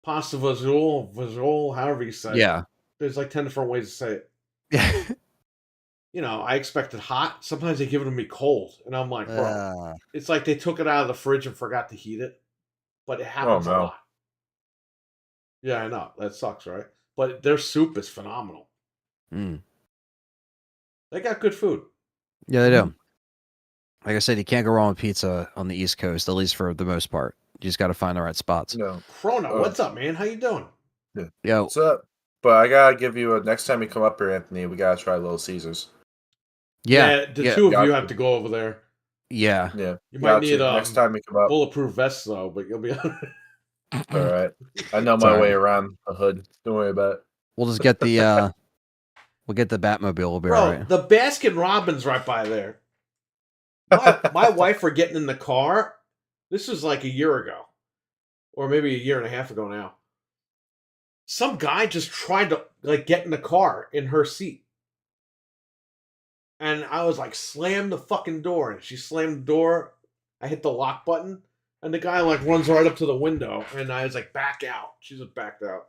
pasta visual, however you say it. Yeah. There's like 10 different ways to say it. Yeah. You know, I expect it hot. Sometimes they give it to me cold. And I'm like, bro, it's like they took it out of the fridge and forgot to heat it. But it happens a lot. Yeah, I know. That sucks, right? But their soup is phenomenal. Mm. They got good food. Yeah, they do. Like I said, you can't go wrong with pizza on the East Coast, at least for the most part. You just got to find the right spots. No. Chrono, what's up, man? How you doing? Yeah. Yo. What's up? But I gotta give you next time you come up here, Anthony, we gotta try Little Caesars. Yeah. The two of you have to go over there. Yeah. Yeah. You might need next time you come up. Bulletproof vests though, but you'll be All right. I know my way around the hood. Don't worry about it. We'll just get the we'll get the Batmobile. We'll be all right. The Baskin Robbins right by there. My wife were getting in the car. This was like a year ago, or maybe a year and a half ago now. Some guy just tried to like get in the car in her seat. And I was like, slam the fucking door. And she slammed the door. I hit the lock button. And the guy like runs right up to the window. And I was like, back out. She just backed out.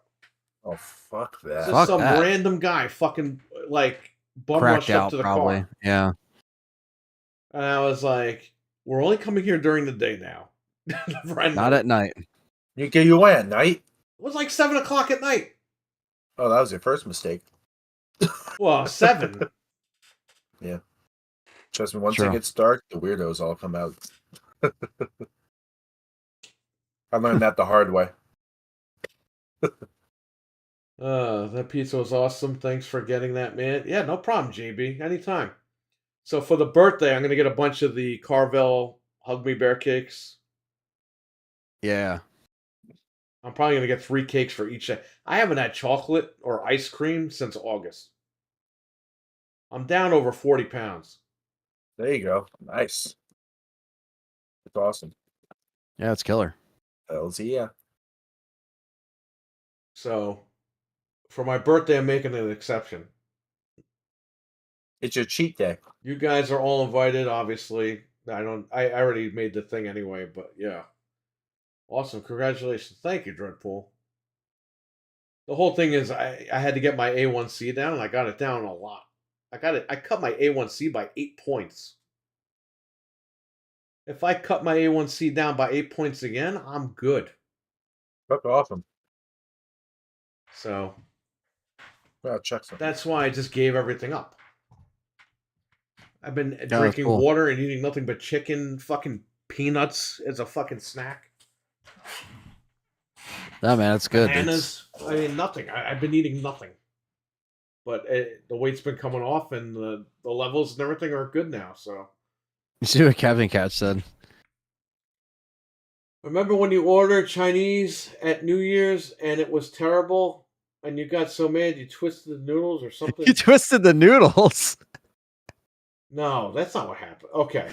Oh, fuck that. Just some random guy fucking like bum rushed up to the car. Yeah. And I was like, we're only coming here during the day now. Not at night. You went at night? It was like 7 o'clock at night. Oh, that was your first mistake. Well, 7. Yeah. Trust me, once it gets dark, the weirdos all come out. I learned that the hard way. That pizza was awesome. Thanks for getting that, man. Yeah, no problem, JB. Anytime. So for the birthday, I'm going to get a bunch of the Carvel Hug Me Bear cakes. Yeah. I'm probably going to get 3 cakes for each day. I haven't had chocolate or ice cream since August. I'm down over 40 pounds. There you go. Nice. It's awesome. Yeah, it's killer. Hells yeah. So, for my birthday, I'm making an exception. It's your cheat day. You guys are all invited, obviously. I already made the thing anyway, but yeah. Awesome. Congratulations. Thank you, Dreadpool. The whole thing is I had to get my A1C down, and I got it down a lot. I cut my A1C by 8 points. If I cut my A1C down by 8 points again, I'm good. That's awesome. So I'll check something. That's why I just gave everything up. I've been drinking water and eating nothing but chicken, fucking peanuts as a fucking snack. No, man, that's good. Bananas. I mean, nothing. I've been eating nothing. But the weight's been coming off, and the levels and everything are good now. So you see what Captain Catch said? Remember when you ordered Chinese at New Year's and it was terrible, and you got so mad you twisted the noodles or something? You twisted the noodles? No, that's not what happened. Okay.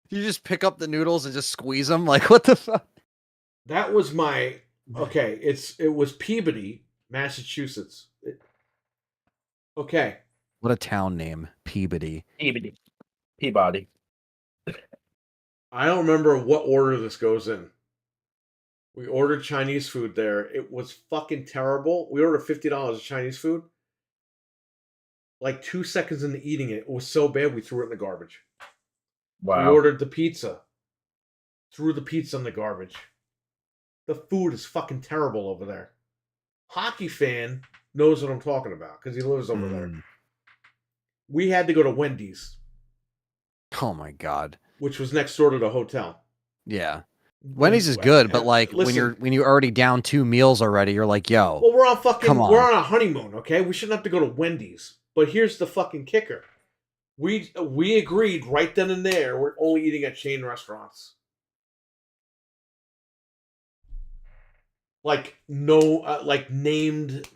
You just pick up the noodles and just squeeze them? Like, what the fuck? That was my... Okay, it was Peabody, Massachusetts. Okay. What a town name. Peabody. Peabody. I don't remember what order this goes in. We ordered Chinese food there. It was fucking terrible. We ordered $50 of Chinese food. Like 2 seconds into eating it, it was so bad we threw it in the garbage. Wow. We ordered the pizza. Threw the pizza in the garbage. The food is fucking terrible over there. Hockey fan knows what I'm talking about because he lives over there. We had to go to Wendy's. Oh my God. Which was next door to the hotel. Yeah. Wendy's is good, but like listen, when you're already down 2 meals already, you're like, yo, well, we're on fucking, come on. we're on a honeymoon, okay? We shouldn't have to go to Wendy's. But here's the fucking kicker: we agreed right then and there we're only eating at chain restaurants. Like no, like named.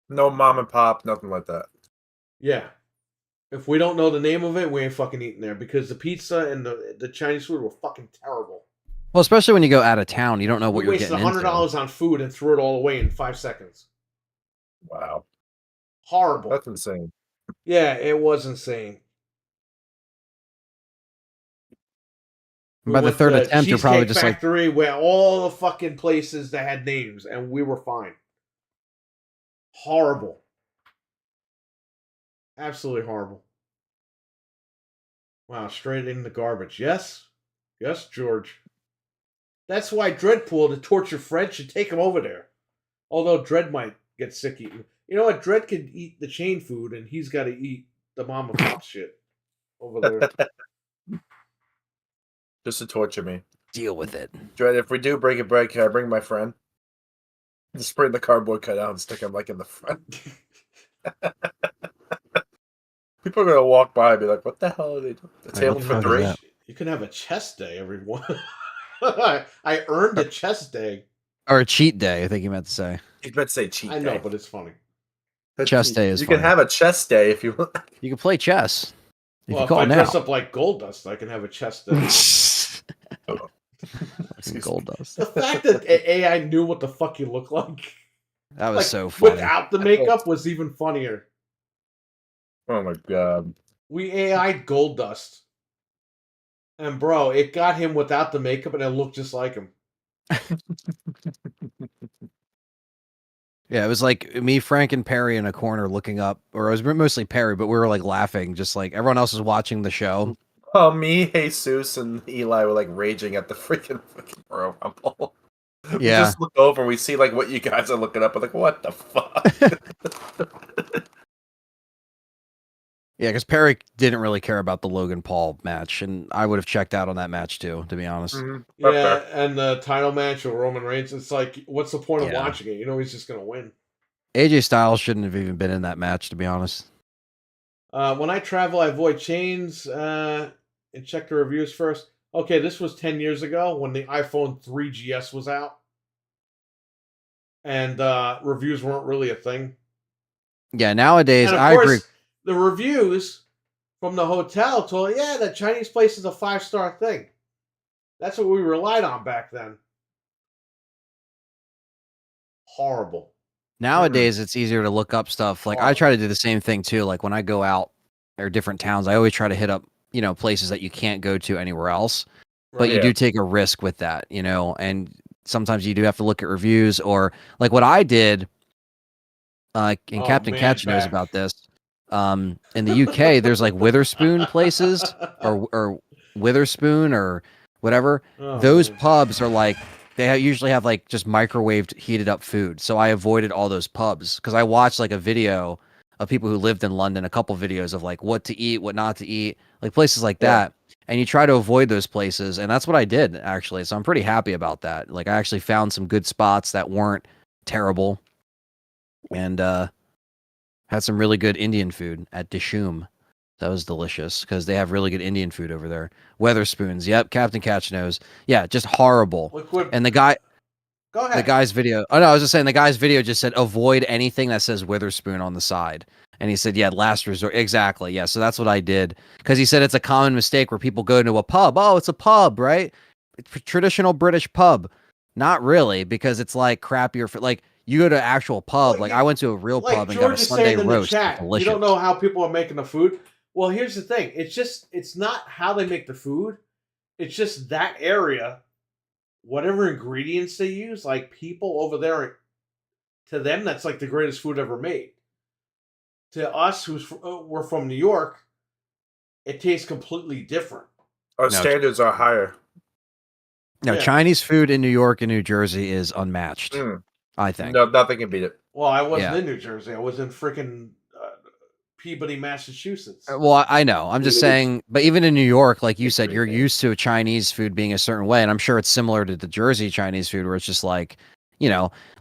No mom and pop, nothing like that. Yeah. If we don't know the name of it, we ain't fucking eating there because the pizza and the Chinese food were fucking terrible. Well, especially when you go out of town, you don't know what We you're wasted getting into. $100 on food and threw it all away in 5 seconds. Wow. Horrible. That's insane. Yeah, it was insane. By the third attempt, you're probably Cheesecake just like, Factory, where all the fucking places that had names, and we were fine. Horrible. Absolutely horrible. Wow, straight in the garbage. Yes? Yes, George. That's why Dreadpool, to torture Fred, should take him over there. Although Dread might get sick eating. You know what? Dread could eat the chain food, and he's got to eat the mom and pop shit over there. Just to torture me. deal with it. Dread, if we do break a bread, can I bring my friend? Just bring the cardboard cutout and stick him like in the front. People are gonna walk by and be like, "What the hell are they doing?" The table what the for fuck is three. that? You can have a chest day, everyone. I earned a chest day. Or a cheat day, I think you meant to say. You meant to say cheat I day. know, but it's funny. Chest day is You funny. can have a chest day if you want. You can play chess. If Well, you if call I it now. dress up like Gold Dust, I can have a chest day. Some gold dust. The fact that AI knew what the fuck you look like, That was like, so funny. without the makeup, was even funnier. Oh my god. We AI'd Gold Dust. And bro, it got him without the makeup and it looked just like him. Yeah, it was like me, Frank, and Perry in a corner looking up, or it was mostly Perry, but we were like laughing, just like everyone else was watching the show. Oh, me, Jesus, and Eli were like raging at the freaking Royal Rumble. We Yeah. just look over and we see like what you guys are looking up. We're like, what the fuck? Yeah, because Perry didn't really care about the Logan Paul match, and I would have checked out on that match too, to be honest. Mhm. Yeah, and the title match with Roman Reigns, it's like, what's the point of Yeah. watching it? You know he's just going to win. AJ Styles shouldn't have even been in that match, to be honest. When I travel, I avoid chains and check the reviews first. Okay, this was 10 years ago when the iPhone 3GS was out. And reviews weren't really a thing. Yeah, nowadays, And of I course, agree. the reviews from the hotel told, yeah, the Chinese place is a 5-star thing. That's what we relied on back then. Horrible. Nowadays, it's easier to look up stuff. Like, I try to do the same thing too. Like, when I go out or different towns, I always try to hit up, places that you can't go to anywhere else. But you Yeah. do take a risk with that, and sometimes you do have to look at reviews or like what I did. And Oh, Captain man, Catch knows back. about this. In the UK, there's like Witherspoon places or Witherspoon or whatever. Oh, Those man. pubs are like usually have like just microwaved, heated up food. So I avoided all those pubs because I watched like a video of people who lived in London, a couple videos of like what to eat, what not to eat, like places like that. And you try to avoid those places, and that's what I did actually. So I'm pretty happy about that. Like I actually found some good spots that weren't terrible, and had some really good Indian food at Dishoom. That was delicious because they have really good Indian food over there. Weatherspoons, yep. Captain Catch knows. Yeah, just horrible. Liquid. And the guy, Go ahead. the guy's video. Oh no, I was just saying the guy's video just said avoid anything that says Witherspoon on the side. And he said, yeah, last resort. Exactly. Yeah. So that's what I did. Because he said it's a common mistake where people go into a pub. Oh, it's a pub, right? It's a traditional British pub. Not really, because it's like crappier for like you go to actual pub. Well, Like you- I went to a real Like pub and George got a is Sunday saying in the roast. chat, Delicious. you don't know how people are making the food. Well, here's the thing. It's not how they make the food. It's just that area, whatever ingredients they use, like people over there, to them, that's like the greatest food ever made. To us, we're from New York, it tastes completely different. Our No. standards are higher. No, Yeah. Chinese food in New York and New Jersey is unmatched. Mm. I think. No, nothing can beat it. Well, I wasn't Yeah. in New Jersey. I was in freaking Peabody, Massachusetts. Well, I know. I'm just saying, but even in New York, like you It's said, great you're name. used to Chinese food being a certain way, and I'm sure it's similar to the Jersey Chinese food, where it's just like,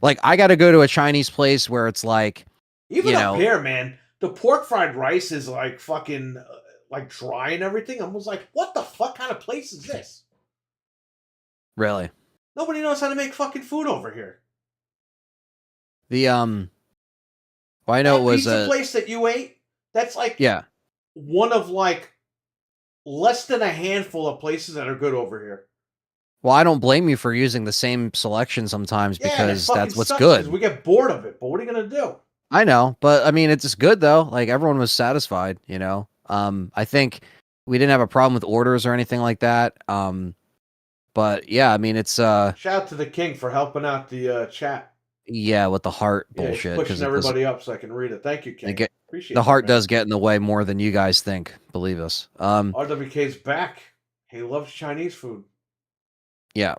like I got to go to a Chinese place where it's like, Even up here, man, the pork fried rice is like fucking like dry and everything. I was like, what the fuck kind of place is this? really Nobody knows how to make fucking food over here. the Well, I know That it was pizza place that you ate, that's like yeah. one of like less than a handful of places that are good over here. Well, I don't blame you for using the same selection sometimes Yeah, and it because fucking that's what's sucks because good. we get bored of it. But what are you gonna do? I know, but I mean, it's just good though. Like everyone was satisfied, I think we didn't have a problem with orders or anything like that. But yeah, I mean, it's Shout out to the king for helping out the chat. yeah, with the heart Yeah, he's bullshit pushing because it does everybody up so I can read it. Thank you, King. get Appreciate the that, heart man. does get in the way more than you guys think. Believe us. RWK's back. He loves Chinese food. Yeah.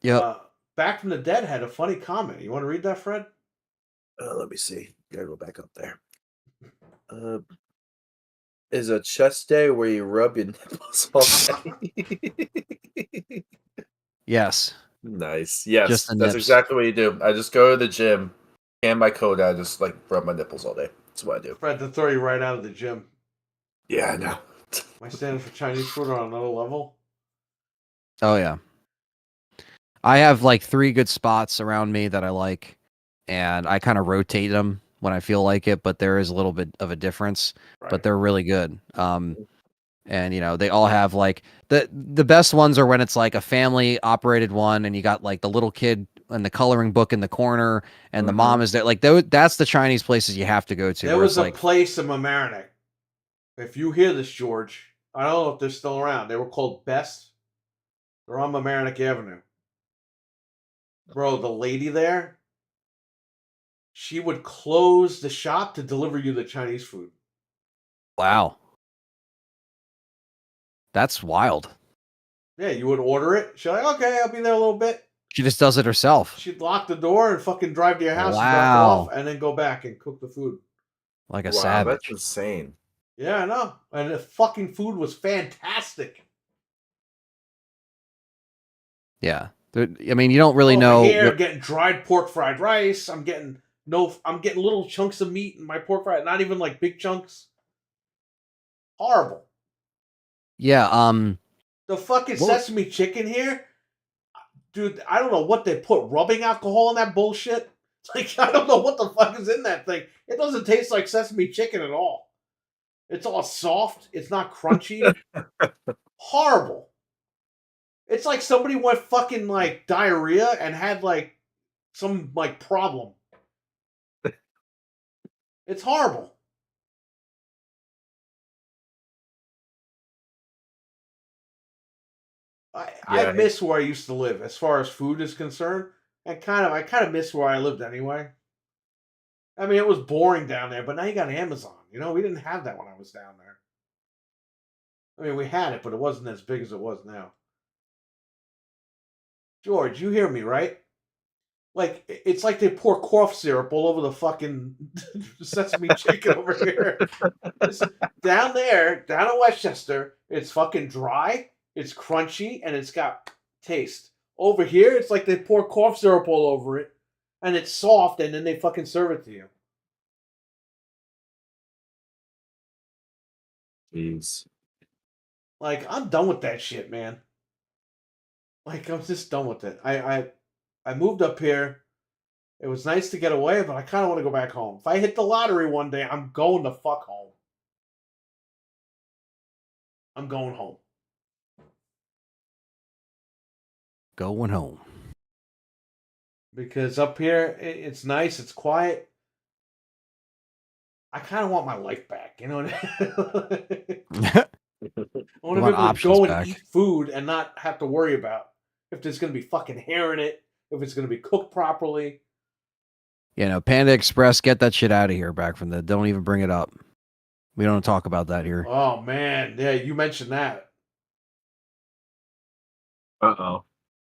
Yep. Back from the Dead had a funny comment. You want to read that, Fred? Let me see. Gotta go back up there. Is a chest day where you rub your nipples all day? Yes. Nice. Yes, Just the that's nips. exactly what you do. I just go to the gym, and my coat. I just like rub my nipples all day. That's what I do. Fred, to throw you right out of the gym. Yeah, I know. My standards for Chinese food are on another level. Oh yeah. I have like 3 good spots around me that I like, and I kind of rotate them when I feel like it, but there is a little bit of a difference, Right. but they're really good. And they all have like the best ones are when it's like a family operated one and you got like the little kid and the coloring book in the corner and the mom is there. Like that's the Chinese places you have to go to. There where was it's a like, place in Mamaroneck. If you hear this, George, I don't know if they're still around. They were called Best. They're on Mamaroneck Avenue. Bro, the lady there, she would close the shop to deliver you the Chinese food. wow. That's wild. Yeah, you would order it. She's like, okay, I'll be there a little bit. She just does it herself. She'd lock the door and fucking drive to your house and drop Wow. it off and then go back and cook the food. Like a Wow, savage. that's insane. Yeah, I know. And the fucking food was fantastic. Yeah. I mean, you don't really Over know. here, I'm getting dried pork fried rice. I'm getting little chunks of meat in my pork fried, not even like big chunks. Horrible. Yeah. The fucking What- sesame chicken here, dude. I don't know what they put rubbing alcohol in that bullshit. Like I don't know what the fuck is in that thing. It doesn't taste like sesame chicken at all. It's all soft. It's not crunchy. Horrible. It's like somebody went fucking like diarrhea and had like some like problem. It's horrible. I Yeah. miss where I used to live as far as food is concerned. And I kind of miss where I lived anyway. I mean, it was boring down there, but now you got Amazon. We didn't have that when I was down there. I mean, we had it, but it wasn't as big as it was now. George, you hear me, right? Like, it's like they pour cough syrup all over the fucking sesame chicken over here. Down there, down in Westchester, it's fucking dry, it's crunchy, and it's got taste. Over here, it's like they pour cough syrup all over it, and it's soft, and then they fucking serve it to you. Jeez. Like, I'm done with that shit, man. Like, I'm just done with it. I moved up here. It was nice to get away, but I kind of want to go back home. If I hit the lottery one day, I'm going the fuck home. I'm going home. Going home. Because up here, it's nice, it's quiet. I kind of want my life back, you know what I mean? I want to be able to go and eat food and not have to worry about if there's going to be fucking hair in it, if it's going to be cooked properly. Panda Express, get that shit out of here back from the. Don't even bring it up. We don't talk about that here. Oh, man. Yeah, you mentioned that. Uh-oh.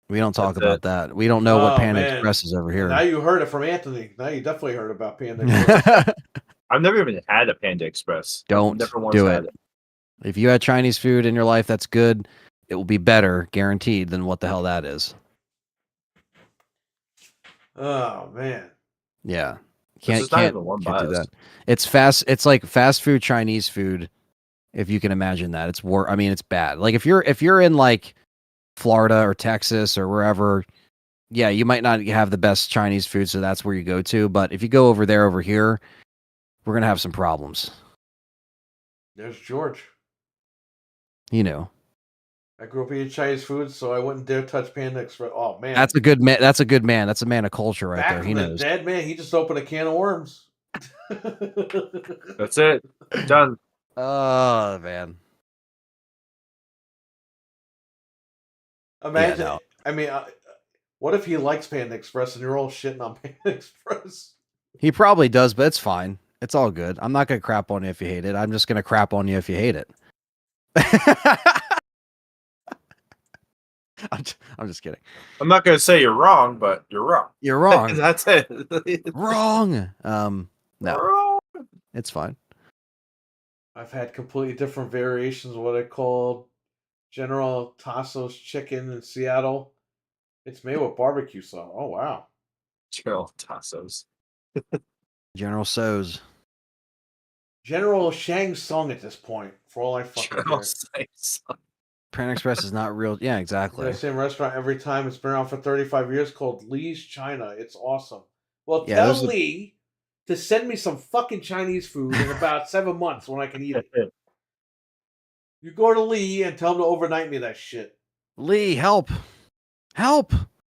We don't talk about that. We don't know what Panda Express is over here. Now you heard it from Anthony. Now you definitely heard about Panda Express. I've never even had a Panda Express. Don't Never once do had it. If you had Chinese food in your life that's good, it will be better, guaranteed, than what the hell that is. Oh man. Yeah. This is not even one Can't do bias. that. It's fast. It's like fast food Chinese food. If you can imagine that, I mean, it's bad. Like if you're in like Florida or Texas or wherever, yeah, you might not have the best Chinese food, so that's where you go to. But if you go over here, we're gonna have some problems. There's George. You know, I grew up eating Chinese food, so I wouldn't dare touch Panda Express. Oh man, that's a good man. That's a good man. That's a man of culture right back there. He from the knows. dead, man. He just opened a can of worms. That's it. Done. Oh man. Imagine. no. I mean, what if he likes Panda Express and you're all shitting on Panda Express? He probably does, but it's fine. It's all good. I'm not gonna crap on you if you hate it. I'm just gonna crap on you if you hate it. I'm just kidding. I'm not gonna say you're wrong, but you're wrong. You're wrong. That's it. Wrong. No, Wrong. it's fine. I've had completely different variations of what I called General Tasso's chicken in Seattle. It's made with barbecue sauce. Oh wow. General Tassos. General So's. General Shang Tsung at this point, for all I fucking General care. Saints. Panda Express is not real. Yeah, It's exactly. the same restaurant every time. It's been around for 35 years, called Lee's China. It's awesome. Well, Yeah, tell there's a- Lee to send me some fucking Chinese food in about 7 months when I can eat it. You go to Lee and tell him to overnight me that shit. Lee, help. Help.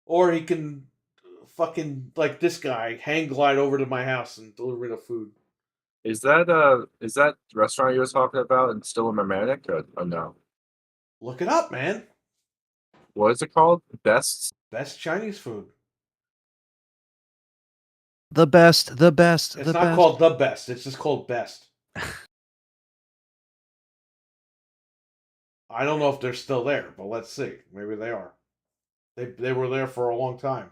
Or he can fucking, like this guy, hang glide over to my house and deliver me the food. Is that restaurant you were talking about and still in Mamaroneck or no? Look it up, man. What is it called? Best? Best Chinese food. The best. The best. It's the not best. called the best. It's just called best. I don't know if they're still there, but let's see. Maybe they are. They were there for a long time.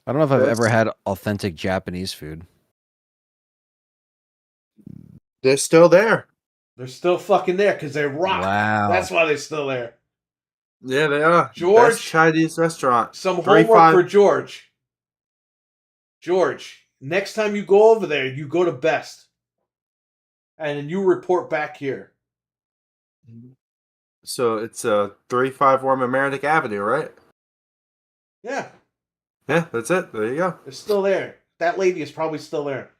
I don't know if I've ever Best. had authentic Japanese food. They're still there. They're still fucking there because they rock. Wow. That's why they're still there. Yeah, they are. George, Best Chinese restaurant. Some 35 homework for George. George, next time you go over there, you go to Best. And then you report back here. So it's 351 Mamaroneck Avenue, right? Yeah, Yeah, that's it. There you go. they're still there. That lady is probably still there.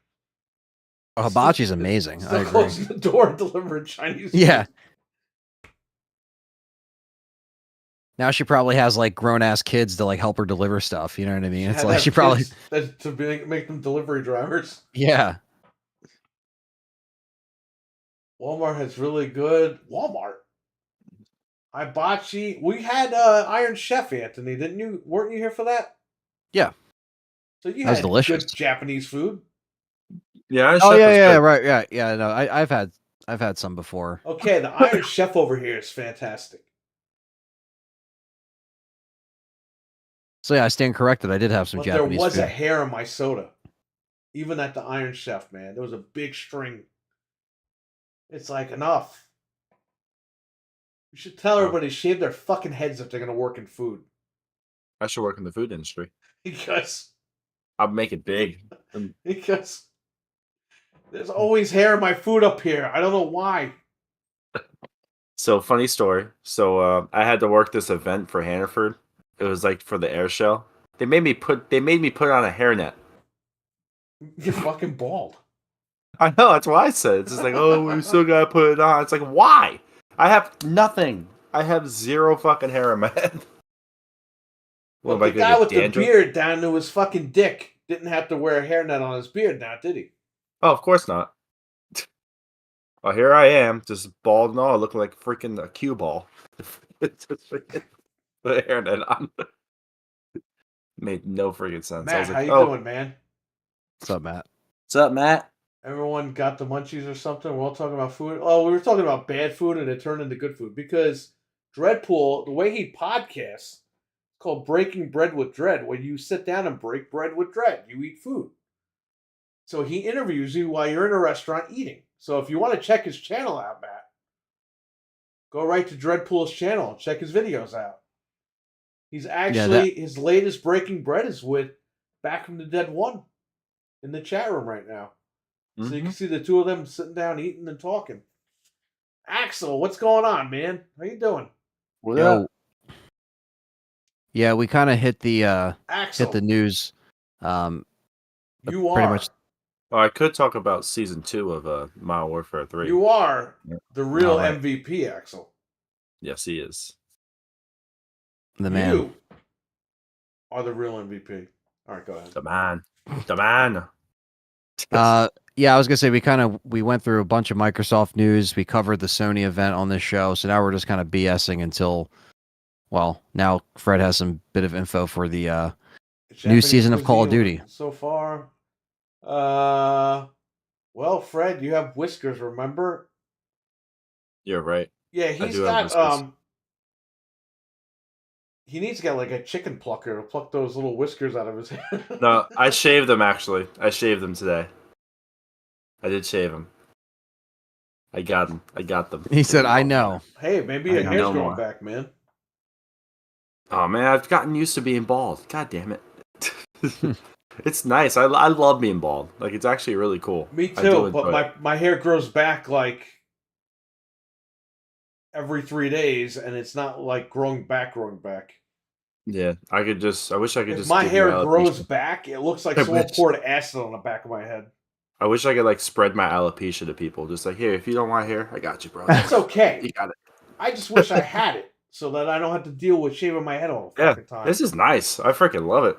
Oh, hibachi's amazing. I Still agree. closing the door and delivering Chinese food. Yeah. Now she probably has like grown ass kids to like help her deliver stuff. You know what I mean? It's Had like to she have probably. kids to make them delivery drivers. Yeah. Walmart has really good Walmart. Hibachi. We had Iron Chef, Anthony, didn't you? Weren't you here for that? Yeah. So you That was had delicious. good Japanese food. Yeah. Oh Chef yeah, is yeah, good. right, yeah, yeah. No, I've had some before. Okay, the Iron Chef over here is fantastic. So yeah, I stand corrected. I did have some But Japanese there was food. a hair in my soda. Even at the Iron Chef, man. There was a big string. It's like, enough. You should tell everybody to shave their fucking heads if they're going to work in food. I should work in the food industry. Because I'll make it big. there's always hair in my food up here. I don't know why. So funny story. So I had to work this event for Hannaford. It was like for the air show. They made me put on a hairnet. You're fucking bald. I know, that's what I said. It's just like, oh, we still gotta put it on. It's like, why? I have nothing. I have zero fucking hair in my head. Well, What, am I the gonna guy get with the dandruff? beard down to his fucking dick didn't have to wear a hairnet on his beard now, did he? Oh, of course not. Well, here I am, just bald and all, looking like freaking a cue ball. It's just freaking the hairnet on. Made no freaking sense. I was Matt, like, how you oh, doing, man? What's up, Matt? what's up, Matt? Everyone got the munchies or something? We're all talking about food. Oh, we were talking about bad food and it turned into good food because Dreadpool, the way he podcasts, it's called Breaking Bread with Dread, where you sit down and break bread with Dread. You eat food. So he interviews you while you're in a restaurant eating. So if you want to check his channel out, Matt, go right to Dreadpool's channel and check his videos out. He's actually his latest Breaking Bread is with Back from the Dead 1 in the chat room right now. So you can see the two of them sitting down eating and talking. Axel, what's going on, man? How you doing? What up? Yeah, we kind of hit the Axel, news. You pretty are. much. Well, I could talk about season 2 of Modern Warfare 3. You are the real Right. MVP, Axel. Yes, he is. The man. You are the real MVP. All right, go ahead. The man. The man. Yeah, I was gonna say we went through a bunch of Microsoft news. We covered the Sony event on this show, so now we're just kind of BSing until, well, now Fred has some bit of info for the new Japanese season of Call of cuisine Duty. so far. Well, Fred, you have whiskers, remember? You're right. Yeah, I he's do have got whiskers. he needs to get like a chicken plucker to pluck those little whiskers out of his head. No, I shaved them actually. I shaved them today. I did shave them. I got them. I got them. He said, "I know." Hey, maybe I your hair's know growing more. back, man. Oh man, I've gotten used to being bald. God damn it. It's nice. I love being bald. Like, it's actually really cool. Me I do too, enjoy but it. my hair grows back like every 3 days, and it's not like growing back. Yeah, I wish I could If just my give hair you alopecia. grows back, it looks like I someone wish. poured acid on the back of my head. I wish I could like spread my alopecia to people. Just like, here, if you don't want hair, I got you, bro. That's okay. You got it. I just wish I had it so that I don't have to deal with shaving my head all the Yeah, fucking time. this is nice. I freaking love it.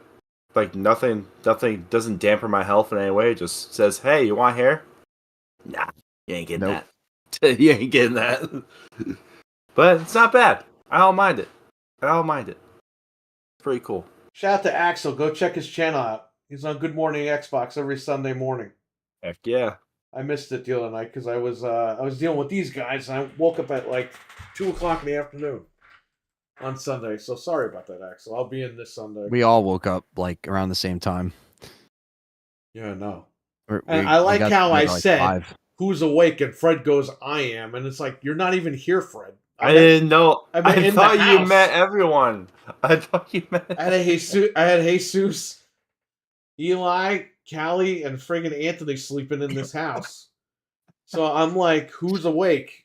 Like, nothing doesn't dampen my health in any way. It just says, hey, you want hair? Nah, you ain't getting Nope. that. You ain't getting that. But it's not bad. I don't mind it. It's pretty cool. Shout out to Axel. Go check his channel out. He's on Good Morning Xbox every Sunday morning. Heck yeah. I missed it the other night because I was dealing with these guys, and I woke up at like 2:00 in the afternoon on Sunday. So sorry about that, Axel. I'll be in this Sunday. We all woke up like around the same time. Yeah, no. We- And we- I we like got how I together, like, said, 5. "Who's awake?" and Fred goes, "I am," and it's like you're not even here, Fred. I didn't know. I meant I in the thought you house. meant everyone. I thought you meant. I had Jesus, Eli, Callie, and friggin' Anthony sleeping in this house. So I'm like, who's awake?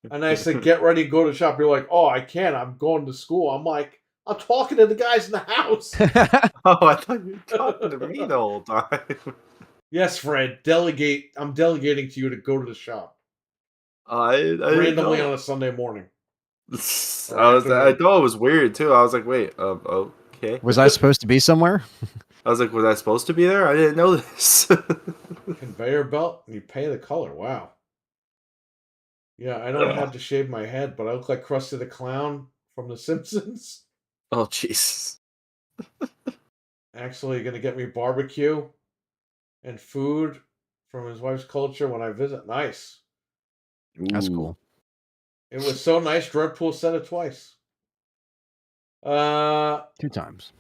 And I said, get ready, go to the shop. You're like, oh, I can't. I'm going to school. I'm like, I'm talking to the guys in the house. Oh, I thought you were talking to me the whole time. Yes, Fred, delegate. I'm delegating to you to go to the shop. I didn't Randomly know. on a Sunday morning. I thought it was weird too. I was like, wait, okay. Was I supposed to be somewhere? I was like, was I supposed to be there? I didn't know this. Conveyor belt, and you pay the color. Wow. Yeah, I don't have to shave my head, but I look like Krusty the Clown from The Simpsons. Oh, jeez. Actually, gonna get me barbecue and food from his wife's culture when I visit. Nice. That's cool. It was so nice. Dreadpool said it twice. 2 times.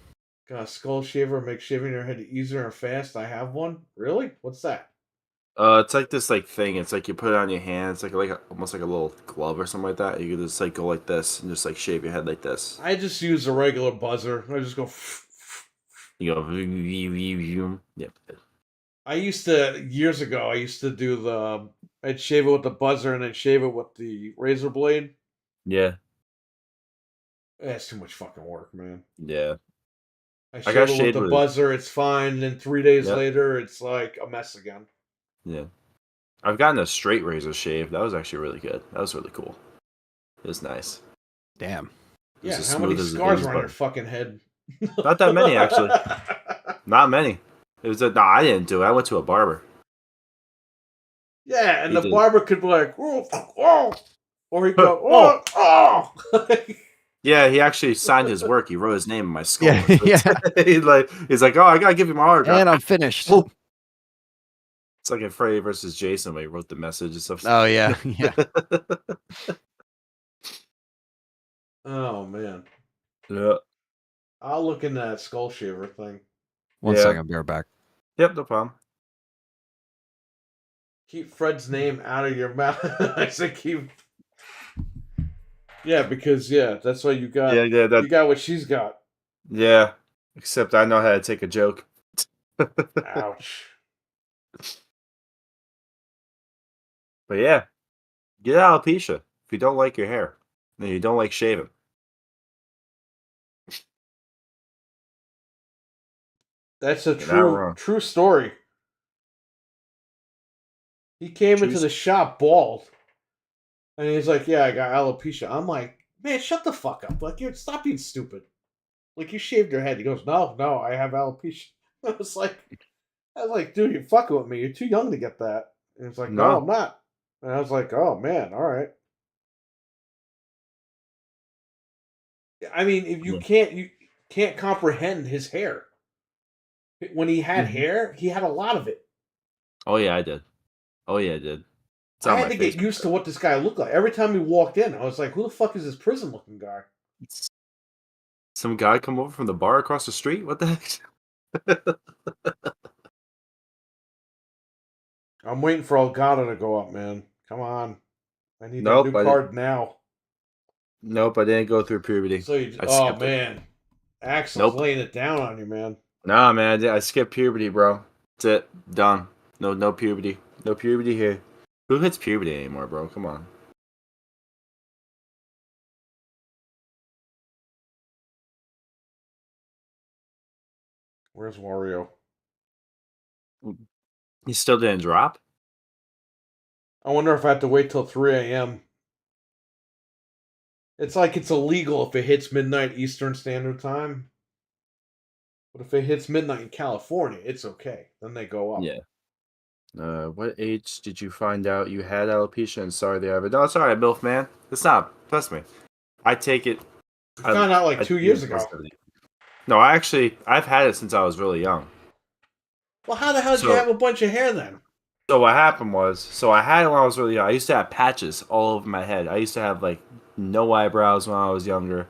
Got a skull shaver, make shaving your head easier and fast. I have one. Really? What's that? It's like this like thing. It's like you put it on your hand. It's almost like a little glove or something like that. You can just like go like this and just like shave your head like this. I just use a regular buzzer. I just go. You go. Yep. I used to years ago. I used to do the. I'd shave it with the buzzer and then shave it with the razor blade. Yeah. That's too much fucking work, man. Yeah. I got shave it with shaved the with it. buzzer. It's fine. Then 3 days Yep. later, it's like a mess again. Yeah. I've gotten a straight razor shave. That was actually really good. That was really cool. It was nice. Damn. It was Yeah. as How many smooth as a scars daisy are on your button. fucking head? Not that many, actually. Not many. It was no, I didn't do it. I went to a barber. Yeah, and He the did. barber could be like, oh, or he'd go, Oh. oh. Yeah, he actually signed his work. He wrote his name in my skull. Yeah, yeah. He's like, oh, I gotta give you my autograph. And I'm finished. Oh. It's like in Freddy versus Jason when he wrote the message and stuff. Oh yeah, yeah. Oh man, Yeah. I'll look into that skull shaver thing. One Yeah. second, I'll be right back. Yep, no problem. Keep Fred's name out of your mouth. I said keep. Yeah, because that's why you got. You got what she's got. Yeah, except I know how to take a joke. Ouch. But yeah, get alopecia if you don't like your hair and you don't like shaving. That's a You're not wrong. true story. He came into the shop bald, and he's like, "Yeah, I got alopecia." I'm like, "Man, shut the fuck up! Like, you stop being stupid. Like, you shaved your head." He goes, "No, I have alopecia." I was like, "Dude, you're fucking with me. You're too young to get that." And he's like, "No, No. I'm not." And I was like, "Oh man, all right." I mean, if you can't comprehend his hair. When he had hair, he had a lot of it. Oh yeah, I did. It's I on had my to get Facebook. used to what this guy looked like. Every time he walked in, I was like, "Who the fuck is this prison-looking guy?" Some guy come over from the bar across the street? What the heck? I'm waiting for Elgato to go up, man. Come on, I need that Nope, new card now. Nope, I didn't go through puberty. So you, I oh skipped it. man, Axel's Nope. laying it down on you, man. Nah, man, I skipped puberty, bro. That's it. Done. No puberty. No puberty here. Who hits puberty anymore, bro? Come on. Where's Wario? He still didn't drop? I wonder if I have to wait till 3 a.m. It's like it's illegal if it hits midnight Eastern Standard Time. But if it hits midnight in California, it's okay. Then they go up. Yeah. What age did you find out you had alopecia and sorry they have it? No, it's alright, MILF, man. It's not. Trust me. I take it. I found out like 2 years ago. No, I've had it since I was really young. Well, how the hell did you have a bunch of hair then? So what happened was, I had it when I was really young. I used to have patches all over my head. I used to have like no eyebrows when I was younger.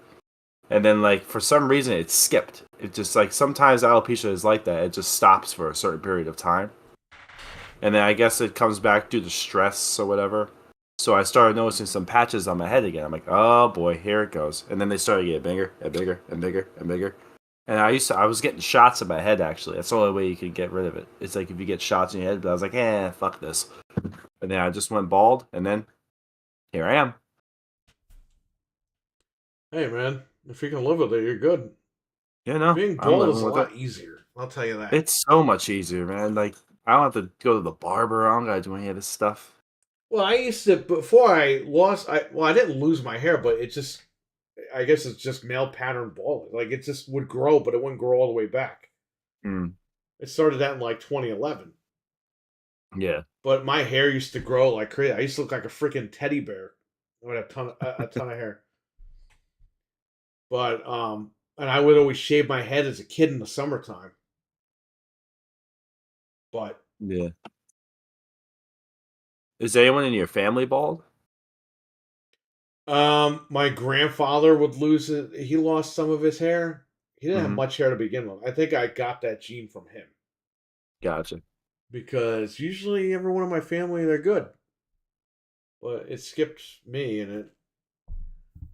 And then like for some reason it skipped. It just like sometimes alopecia is like that. It just stops for a certain period of time. And then I guess it comes back due to stress or whatever. So I started noticing some patches on my head again. I'm like, oh boy, here it goes. And then they started getting bigger and bigger and bigger and bigger. And I was getting shots in my head actually. That's the only way you can get rid of it. It's like if you get shots in your head, but I was like, fuck this. And then I just went bald, and then here I am. Hey man, if you can live with it, you're good. You know, being bald is a lot easier. I'll tell you that. It's so much easier, man. Like I don't have to go to the barber. I don't gotta do any of this stuff. Well, I used to before I lost. I didn't lose my hair, but it just. I guess it's just male pattern balding. Like it just would grow, but it wouldn't grow all the way back. It started out in like 2011. Yeah. But my hair used to grow like crazy. I used to look like a freaking teddy bear. I would have a ton of hair. But and I would always shave my head as a kid in the summertime. But yeah. Is anyone in your family bald? My grandfather would lose it. He lost some of his hair. He didn't have much hair to begin with. I think I got that gene from him. Gotcha. Because usually everyone in my family, they're good. But it skipped me, and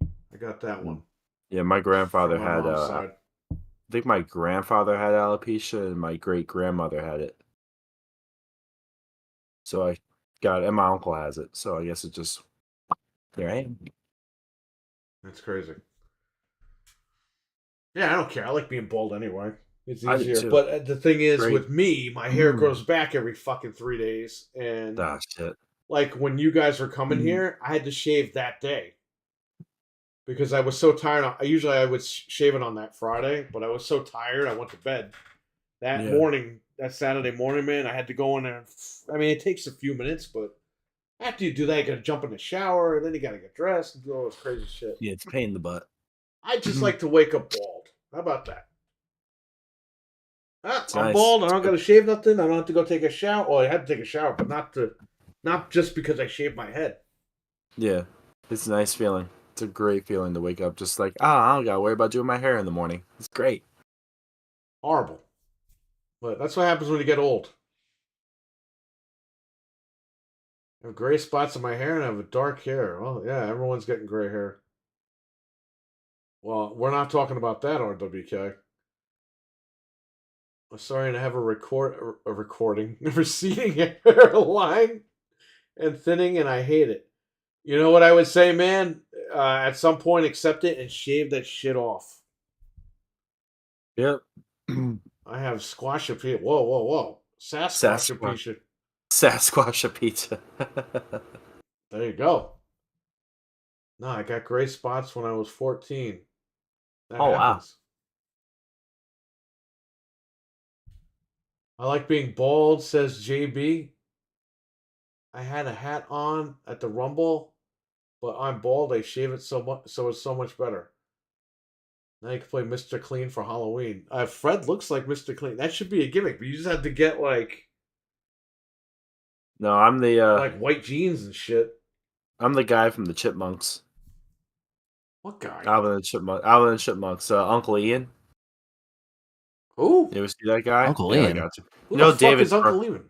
I got that one. Yeah, my grandfather had I think my grandfather had alopecia and my great grandmother had it. So I got it, and my uncle has it. So I guess it just there I am. That's crazy. Yeah, I don't care. I like being bald anyway. It's easier. But the thing is, with me, my hair grows back every fucking 3 days. And shit. Like when you guys were coming here, I had to shave that day. Because I was so tired. I would shave it on that Friday, but I was so tired, I went to bed. That morning, that Saturday morning, man, I had to go in there. I mean, it takes a few minutes, but after you do that, you got to jump in the shower, and then you got to get dressed and do all this crazy shit. Yeah, it's a pain in the butt. I just like to wake up bald. How about that? I'm nice. bald. I don't got to shave nothing. I don't have to go take a shower. Well, I had to take a shower, but not just because I shaved my head. Yeah, it's a nice feeling. It's a great feeling to wake up just like, I don't got to worry about doing my hair in the morning. It's great. Horrible. But that's what happens when you get old. I have gray spots in my hair and I have dark hair. Well, yeah, everyone's getting gray hair. Well, we're not talking about that, RWK. I'm sorry to have a recording, receding hairline and thinning, and I hate it. You know what I would say, man? At some point, accept it and shave that shit off. Yep. I have squashopecia. Whoa, whoa, whoa. Sasquatchopecia. Sasquatch pizza. There you go. No, I got gray spots when I was 14. That Oh, wow. happens. I like being bald, says JB. I had a hat on at the Rumble, but I'm bald. I shave it so much, so it's so much better. Now you can play Mr. Clean for Halloween. Fred looks like Mr. Clean. That should be a gimmick, but you just have to get No, I'm the like white jeans and shit. I'm the guy from the Chipmunks. What guy? Alvin and Chipmunks. Uncle Ian. Who? You ever see that guy? Uncle Yeah, I Ian? got you. Who No, the fuck is Uncle Ian?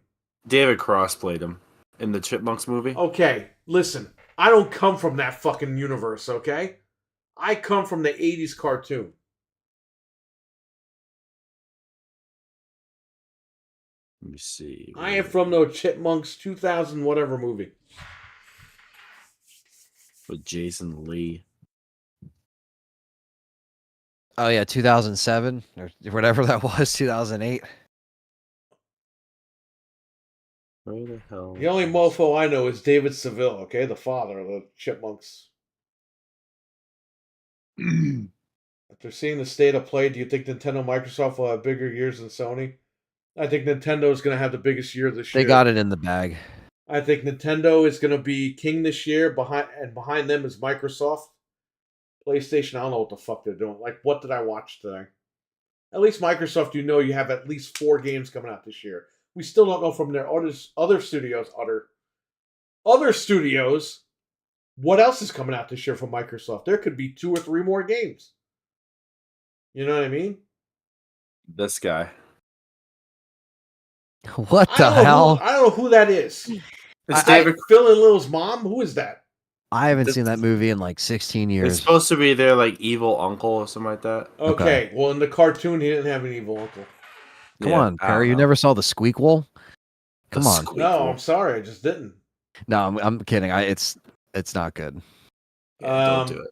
David Cross played him in the Chipmunks movie. Okay, listen. I don't come from that fucking universe, okay? I come from the 80s cartoon. Let me see. I am from the Chipmunks 2000 whatever movie. With Jason Lee. Oh yeah, 2007 or whatever that was, 2008. Where the hell? The only mofo I know is David Seville, okay? The father of the Chipmunks. After seeing the state of play, do you think Nintendo and Microsoft will have bigger years than Sony? I think Nintendo is going to have the biggest year this year. They got it in the bag. I think Nintendo is going to be king this year. Behind them is Microsoft. PlayStation, I don't know what the fuck they're doing. Like, what did I watch today? At least Microsoft, you know you have at least 4 games coming out this year. We still don't know from their other studios, what else is coming out this year from Microsoft. There could be 2 or 3 more games. You know what I mean? This guy. What the hell? I don't know who that is. It's David. Phil and Lil's mom? Who is that? I haven't seen that movie in like 16 It's years. supposed to be their like evil uncle or something like that. Okay. Well, in the cartoon, he didn't have an evil uncle. Come on, Perry. You never saw the Squeakquel? Come on. No, I'm sorry. I just didn't. No, I'm kidding. It's not good. Yeah, don't do it.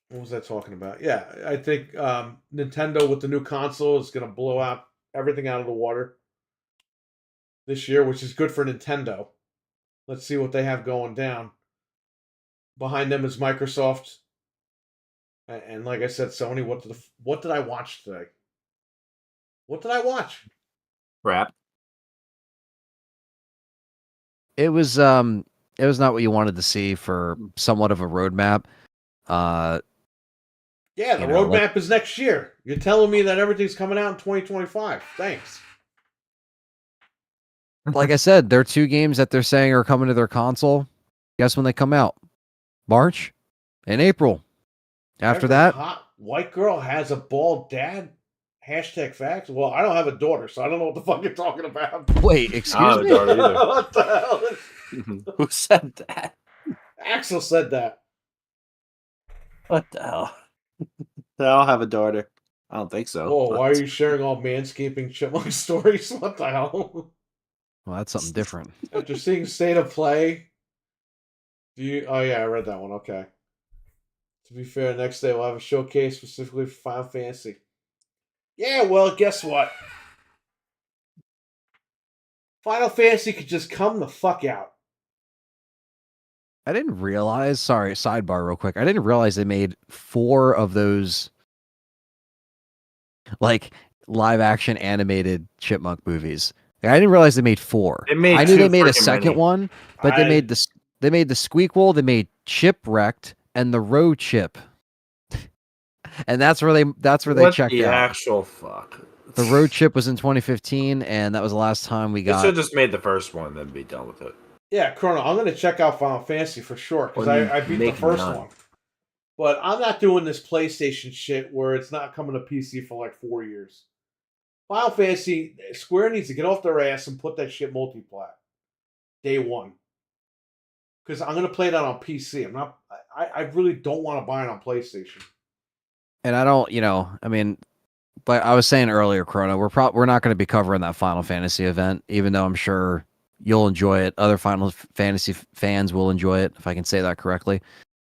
What was I talking about? Yeah, I think Nintendo with the new console is going to blow out everything out of the water this year, which is good for Nintendo. Let's see what they have going down. Behind them is Microsoft. And like I said, Sony, what did I watch today? What did I watch? Rap. It was not what you wanted to see for somewhat of a roadmap. Yeah, the roadmap is next year. You're telling me that everything's coming out in 2025. Thanks. Like I said, there are 2 games that they're saying are coming to their console. Guess when they come out? March and April. After that, hot white girl has a bald dad. Hashtag facts. Well, I don't have a daughter, so I don't know what the fuck you're talking about. wait, excuse me? What the hell? Who said that? Axel said that. What the hell? I'll have a daughter. I don't think so. Whoa, why are you sharing all manscaping chipmunk stories? What the hell? Well, that's something different. After seeing State of Play, oh yeah, I read that one. Okay. To be fair, next day we'll have a showcase specifically for Final Fantasy. Yeah, well, guess what? Final Fantasy could just come the fuck out. I didn't realize, sorry, sidebar real quick. I didn't realize they made 4 of those like live action animated chipmunk movies. Like, I didn't realize they made 4. I knew they made a second one, but they made the Squeakquel, they made Chipwrecked and the Road Chip. And that's where they checked the out. Actual fuck. The Road Chip was in 2015, and that was the last time we got. They should have just made the first one and then be done with it. Yeah, Chrono, I'm going to check out Final Fantasy for sure, because I beat the first one. But I'm not doing this PlayStation shit where it's not coming to PC for like 4 years. Final Fantasy, Square needs to get off their ass and put that shit multi-plat. day one. Because I'm gonna play that on PC. I really don't want to buy it on PlayStation. And I don't, I mean, but I was saying earlier, Chrono, we're not going to be covering that Final Fantasy event, even though I'm sure you'll enjoy it. Other Final Fantasy fans will enjoy it, if I can say that correctly.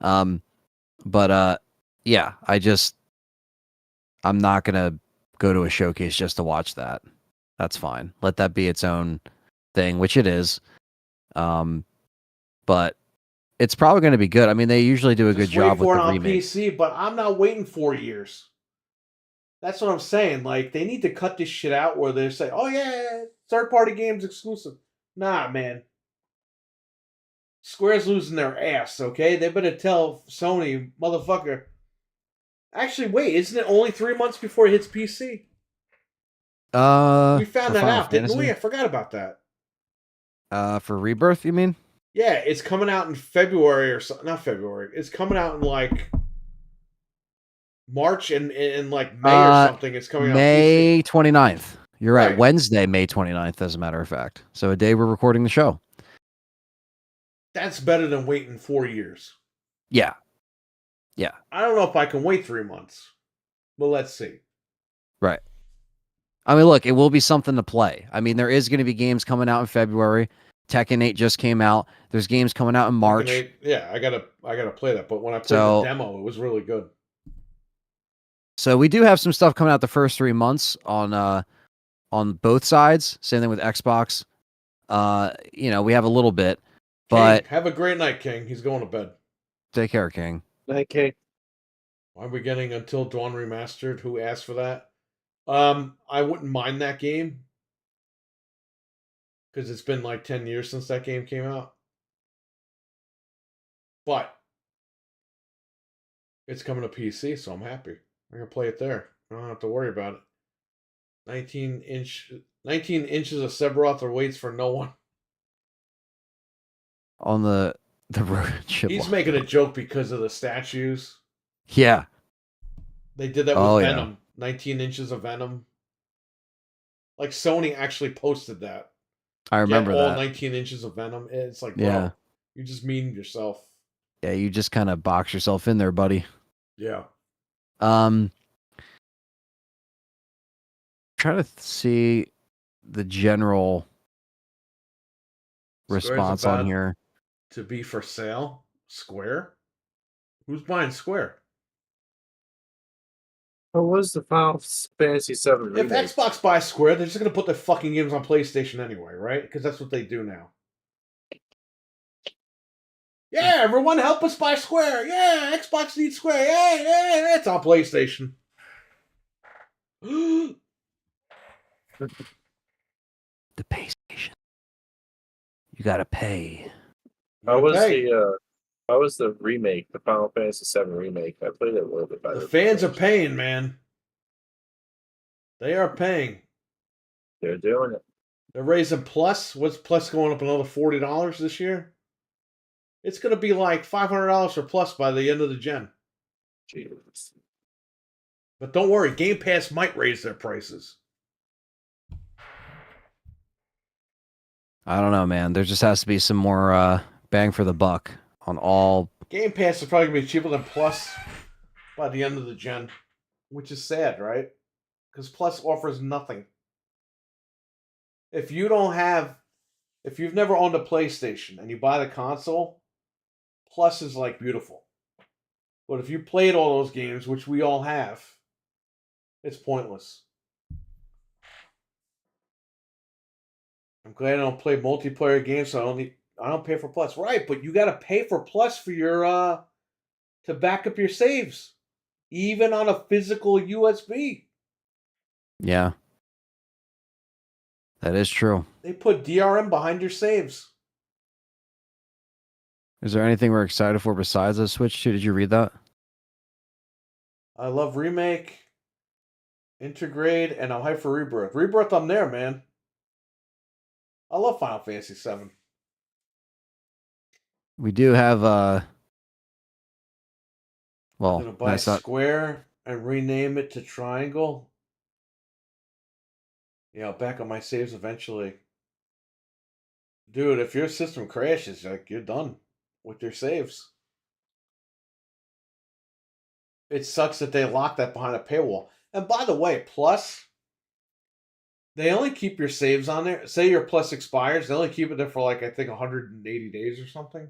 But yeah, I'm not gonna go to a showcase just to watch that. That's fine. Let that be its own thing, which it is. But it's probably going to be good. I mean, they usually do a good job with the remake. PC, but I'm not waiting 4 years. That's what I'm saying. Like, they need to cut this shit out where they say, "Oh yeah, third-party games exclusive." Nah, man. Square's losing their ass. Okay, they better tell Sony, motherfucker. Actually, wait, isn't it only 3 months before it hits PC? We found that out, didn't we? I forgot about that. For Rebirth, you mean? Yeah, it's coming out in February or so. Not February. It's coming out in like March and in like May or something. It's coming out May 29th. You're right. Right. Wednesday, May 29th, as a matter of fact. So a day we're recording the show. That's better than waiting 4 years. Yeah. Yeah. I don't know if I can wait 3 months, but let's see. Right. I mean, look, it will be something to play. I mean, there is going to be games coming out in February. Tekken 8 just came out. There's games coming out in March. 8, yeah, I gotta play that. But when I played the demo, it was really good. So we do have some stuff coming out the first 3 months on both sides. Same thing with Xbox. We have a little bit, but King, have a great night, King. He's going to bed. Take care, King. Night, King. Why are we getting Until Dawn remastered? Who asked for that? I wouldn't mind that game because it's been like 10 years since that game came out. But it's coming to PC, so I'm happy. I'm gonna play it there. I don't have to worry about it. 19 inches of Sephiroth waits for no one. On the road. He's making a joke because of the statues. Yeah. They did that with Venom. Yeah. 19 inches of Venom. Like Sony actually posted that. I remember that. All 19 inches of Venom. It's like, bro, you just mean yourself. Yeah, you just kind of box yourself in there, buddy. Yeah. Trying to see the general response on here. To be for sale? Square? Who's buying Square? What was the Final Fantasy VII remake? If Xbox buys Square, they're just going to put their fucking games on PlayStation anyway, right? Because that's what they do now. Yeah, everyone help us buy Square. Yeah, Xbox needs Square. Yeah, it's on PlayStation. The pay station. You gotta pay. How was the remake, the Final Fantasy VII remake? I played it a little bit better. The fans are paying, man. They are paying. They're doing it. They're raising Plus. What's Plus going up another $40 this year? It's going to be like $500 for Plus by the end of the gen. Jesus. But don't worry, Game Pass might raise their prices. I don't know, man. There just has to be some more bang for the buck on all. Game Pass is probably going to be cheaper than Plus by the end of the gen, which is sad, right? Because Plus offers nothing. If you've never owned a PlayStation and you buy the console, Plus is like beautiful. But if you played all those games, which we all have, it's pointless. I'm glad I don't play multiplayer games, so I don't pay for Plus. Right, but you gotta pay for Plus for your to back up your saves. Even on a physical USB. Yeah. That is true. They put DRM behind your saves. Is there anything we're excited for besides the Switch 2? Did you read that? I love Remake, Intergrade, and I'm hyped for Rebirth. Rebirth, I'm there, man. I love Final Fantasy VII. We do have I'm gonna buy Square and rename it to Triangle. Yeah, I'll back up my saves eventually. Dude, if your system crashes, like you're done with your saves. It sucks that they lock that behind a paywall. And by the way, Plus, they only keep your saves on there. Say your Plus expires, they only keep it there for like I think 180 days or something.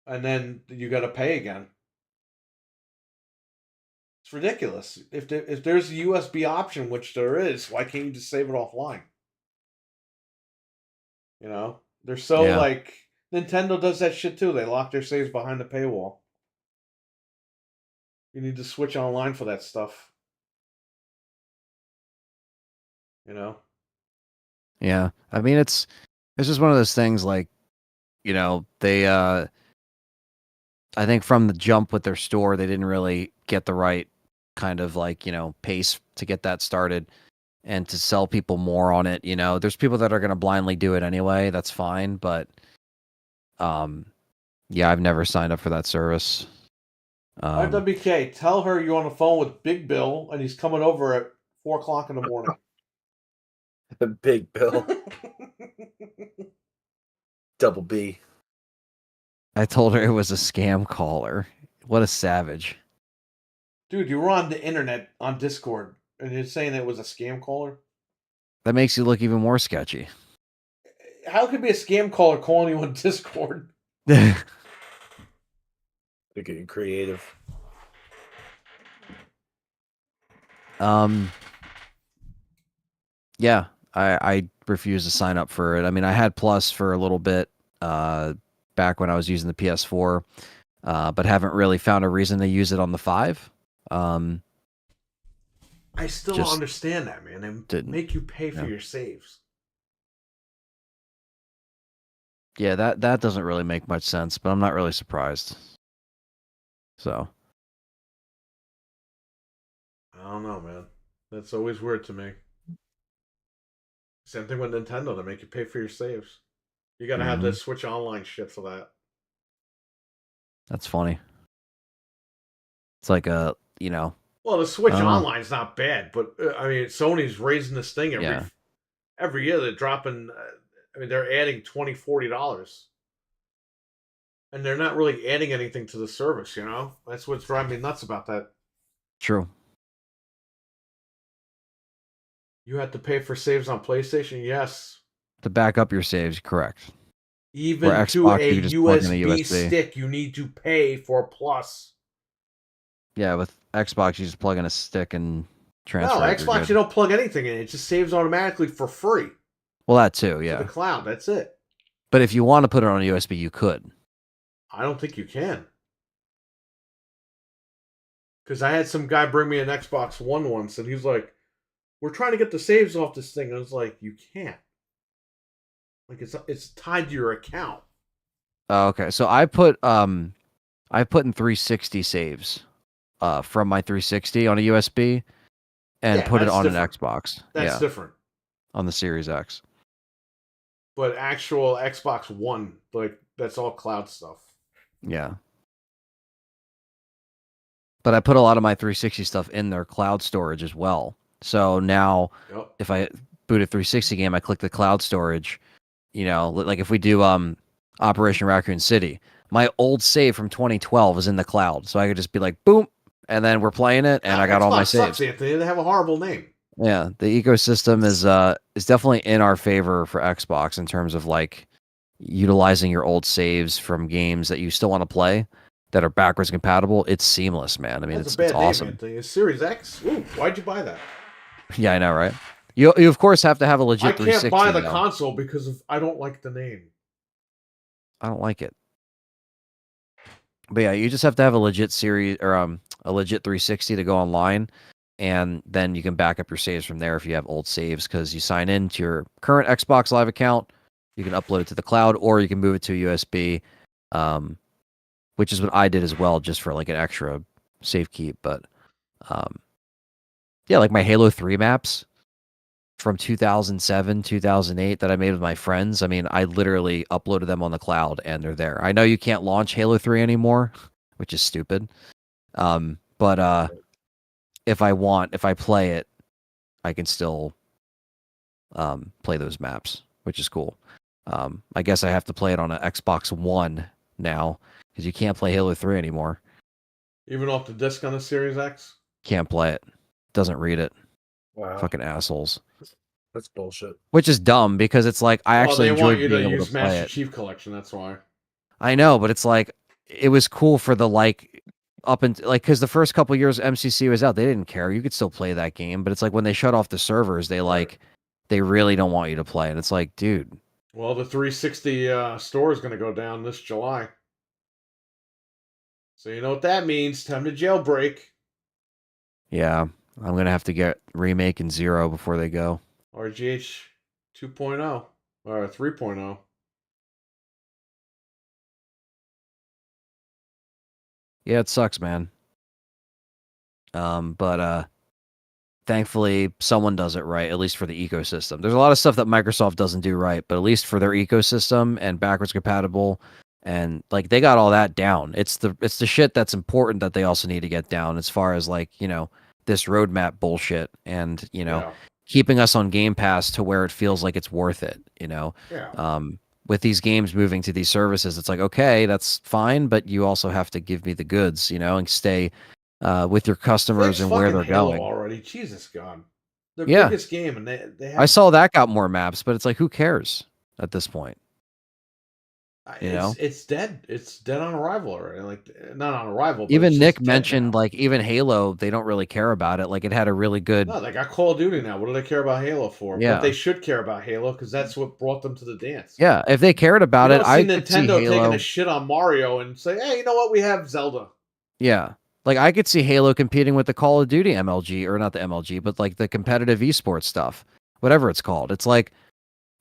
And then you got to pay again. It's ridiculous. If there's a USB option, which there is, why can't you just save it offline? You know, they're so Yeah. like Nintendo does that shit too. They lock their saves behind the paywall. You need to switch online for that stuff. You know. Yeah. I mean, it's just one of those things. Like, they I think from the jump with their store, they didn't really get the right kind of like pace to get that started and to sell people more on it. There's people that are going to blindly do it anyway. That's fine, but yeah, I've never signed up for that service. RWK, tell her you're on the phone with Big Bill and he's coming over at 4 o'clock in the morning. Big Bill. Double B. I told her it was a scam caller. What a savage. Dude, you were on the internet on Discord and you're saying it was a scam caller? That makes you look even more sketchy. How could it be a scam caller calling you on Discord? They're getting creative. Yeah, I refuse to sign up for it. I mean, I had Plus for a little bit back when I was using the PS4, but haven't really found a reason to use it on the 5. I still don't Just understand that, man. They didn't. make you pay for Yeah. your saves. Yeah, that doesn't really make much sense, but I'm not really surprised. So, I don't know, man. That's always weird to me. Same thing with Nintendo. They make you pay for your saves. You gotta have Mhm. that Switch Online shit for that. that's funny. It's like Well, the Switch I don't know. Online's not bad, but I mean, Sony's raising this thing Yeah. every year. They're dropping. I mean, they're adding $20-$40, and they're not really adding anything to the service. That's what's driving me nuts about that. True. You have to pay for saves on PlayStation. Yes, To back up your saves, correct. even Where to Xbox, a you just plug in a USB USB. stick, you need to pay for Plus. Yeah, with Xbox, you just plug in a stick and No, transfer it. You're Xbox, good. you don't plug anything in. It just saves automatically for free Well, that too, to yeah. the cloud. That's it. But if you want to put it on a USB, you could. I don't think you can. Because I had some guy bring me an Xbox One once, and he was like, "We're trying to get the saves off this thing." I was like, "You can't. Like it's tied to your account." Oh, okay. So I put in 360 saves from my 360 on a USB and Yeah, put it that's on different. an Xbox. That's Yeah, different. on the Series X. But actual Xbox One, like that's all cloud stuff. Yeah. But I put a lot of my 360 stuff in their cloud storage as well. So now Yep. if I boot a 360 game, I click the cloud storage, like if we do Operation Raccoon City, my old save from 2012 is in the cloud. So I could just be like, boom, and then we're playing it, and I got all my Xbox sucks, saves. Anthony. They have a horrible name. Yeah, the ecosystem is definitely in our favor for Xbox in terms of like utilizing your old saves from games that you still want to play that are backwards compatible. It's seamless, man. I mean, That's it's a bad name, awesome. Anthony. It's Series X. Ooh, why'd you buy that? Yeah, I know, right? You of course have to have a legit I can't 360. buy the though. console because I don't like the name. I don't like it. But yeah, you just have to have a legit series or a legit 360 to go online, and then you can back up your saves from there if you have old saves because you sign in to your current Xbox Live account. You can upload it to the cloud, or you can move it to a USB, which is what I did as well, just for like an extra safe keep. But yeah, like my Halo 3 maps from 2007, 2008 that I made with my friends. I mean, I literally uploaded them on the cloud and they're there. I know you can't launch Halo 3 anymore, which is stupid. But if I play it, I can still play those maps, which is cool. I guess I have to play it on an Xbox One now because you can't play Halo 3 anymore. Even off the disc on the Series X? Can't play it. Doesn't read it. Wow, Fucking assholes. that's bullshit. Which is dumb because it's like I actually they want enjoyed you being to able use to play Master it. Chief Collection, that's why. I know, but it's like it was cool for the like up and like because the first couple years MCC was out, they didn't care. You could still play that game, but it's like when they shut off the servers, they like they really don't want you to play, and it's like, dude. Well, the 360 store is going to go down this July. So you know what that means. Time to jailbreak. Yeah, I'm gonna have to get Remake and Zero before they go. RGH 2.0 or 3.0. Yeah, it sucks, man. But thankfully someone does it right, at least for the ecosystem. There's a lot of stuff that Microsoft doesn't do right, but at least for their ecosystem and backwards compatible and like they got all that down. It's the shit that's important that they also need to get down as far as like, this roadmap bullshit and, Yeah. keeping us on Game Pass to where it feels like it's worth it, Yeah. With these games moving to these services, it's like, okay, that's fine, but you also have to give me the goods, and stay with your customers Fix and where fucking they're Halo going. already. Jesus God. Their Yeah. biggest game, and they have. I saw that got more maps, but it's like, who cares at this point? It's dead. It's dead on arrival already. Like not on arrival, but Even it's Nick just dead mentioned now. like even Halo, they don't really care about it. Like it had a really good. No, they got Call of Duty now. What do they care about Halo for? Yeah. But they should care about Halo because that's what brought them to the dance. Yeah, if they cared about You it, don't see I could see Nintendo taking Halo. a shit on Mario and say, "Hey, you know what? We have Zelda." Yeah, like I could see Halo competing with the Call of Duty MLG, or not the MLG, but like the competitive esports stuff, whatever it's called. It's like,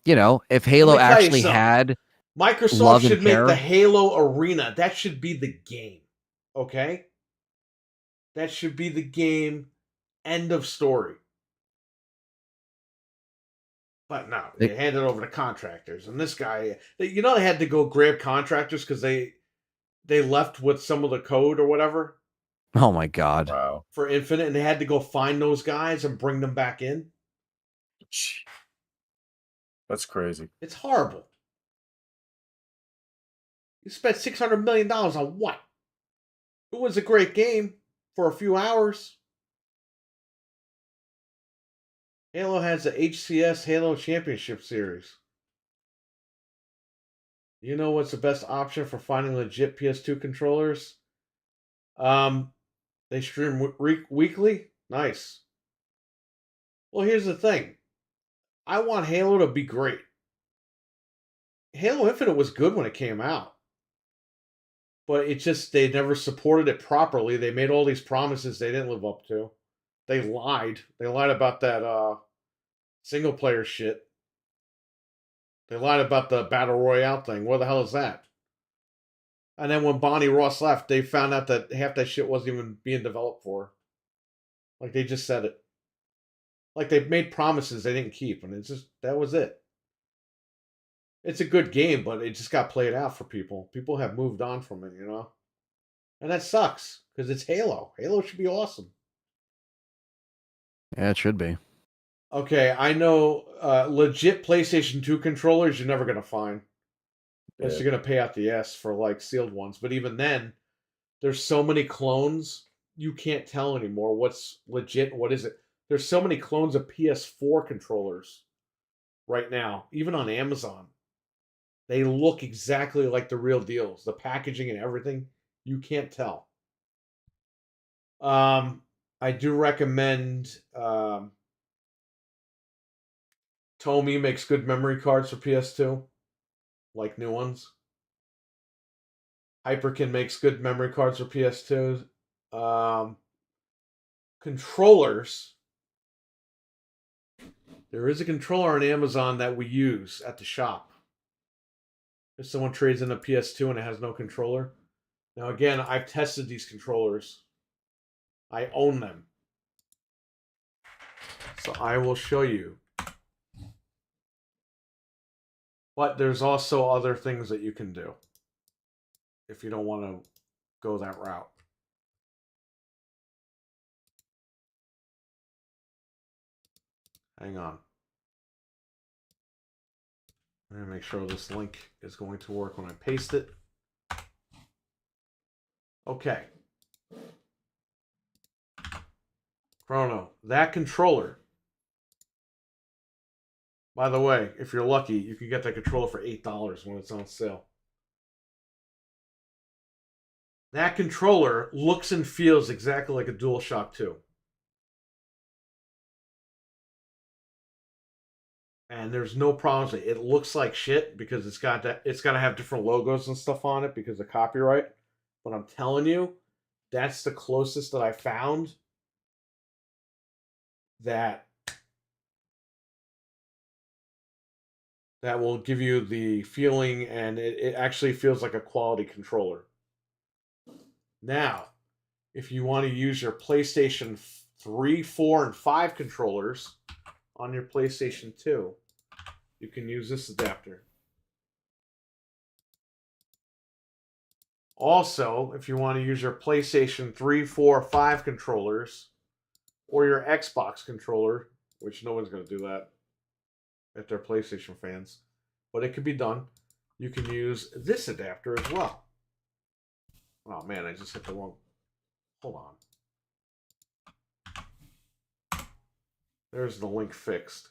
if Halo Let me tell you actually something. had Microsoft love and should make care. the Halo Arena. That should be the game. Okay? That should be the game. End of story. But no, they handed over to contractors. And this guy, they had to go grab contractors because they left with some of the code or whatever Oh my god. Wow, for Infinite, and they had to go find those guys and bring them back in. that's crazy. It's horrible. You spent $600 million on what? It was a great game for a few hours. Halo has the HCS Halo Championship Series. You know what's the best option for finding legit PS2 controllers? They stream weekly. Nice. Well, here's the thing. I want Halo to be great. Halo Infinite was good when it came out. But it just, they never supported it properly. They made all these promises they didn't live up to. They lied. They lied about that single player shit. They lied about the Battle Royale thing. What the hell is that? And then when Bonnie Ross left, they found out that half that shit wasn't even being developed for. Like they just said it. Like they made promises they didn't keep, and it's just that was it. It's a good game, but it just got played out for people. People have moved on from it, and that sucks because it's Halo. Halo should be awesome. Yeah, it should be. Okay, I know legit PlayStation 2 controllers you're never gonna find. Unless you're gonna pay out the ass for like sealed ones. But even then, there's so many clones you can't tell anymore what's legit and what isn't. There's so many clones of PS4 controllers right now, even on Amazon. They look exactly like the real deals. The packaging and everything, you can't tell. I do recommend Tomy makes good memory cards for PS2, like new ones. Hyperkin makes good memory cards for PS2. Controllers. There is a controller on Amazon that we use at the shop. If someone trades in a PS2 and it has no controller. Now, again, I've tested these controllers. I own them. So I will show you. But there's also other things that you can do if you don't want to go that route. Hang on. I'm gonna make sure this link is going to work when I paste it. Okay. Chrono, that controller. By the way, if you're lucky, you can get that controller for $8 when it's on sale. That controller looks and feels exactly like a DualShock 2. And there's no problems. It looks like shit because it's got to have different logos and stuff on it because of copyright. But I'm telling you, that's the closest that I found that will give you the feeling, and it actually feels like a quality controller. Now, if you want to use your PlayStation 3, 4, and 5 controllers on your PlayStation 2, you can use this adapter. Also, if you want to use your PlayStation 3, 4, 5 controllers, or your Xbox controller, which no one's going to do that if they're PlayStation fans, but it can be done, you can use this adapter as well. Oh man, I just hit the wrong... Hold on. There's the link fixed.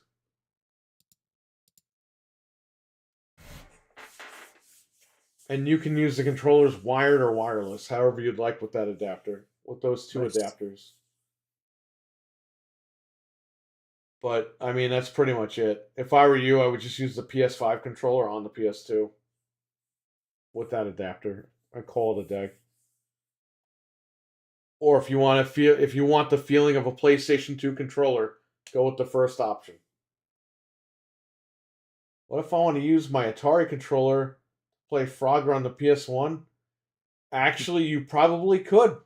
And you can use the controllers wired or wireless, however you'd like with that adapter, with those two adapters. But, I mean, that's pretty much it. If I were you, I would just use the PS5 controller on the PS2 with that adapter. I'd call it a day. Or if you want the feeling of a PlayStation 2 controller, go with the first option. What if I want to use my Atari controller to play Frogger on the PS1? Actually, you probably could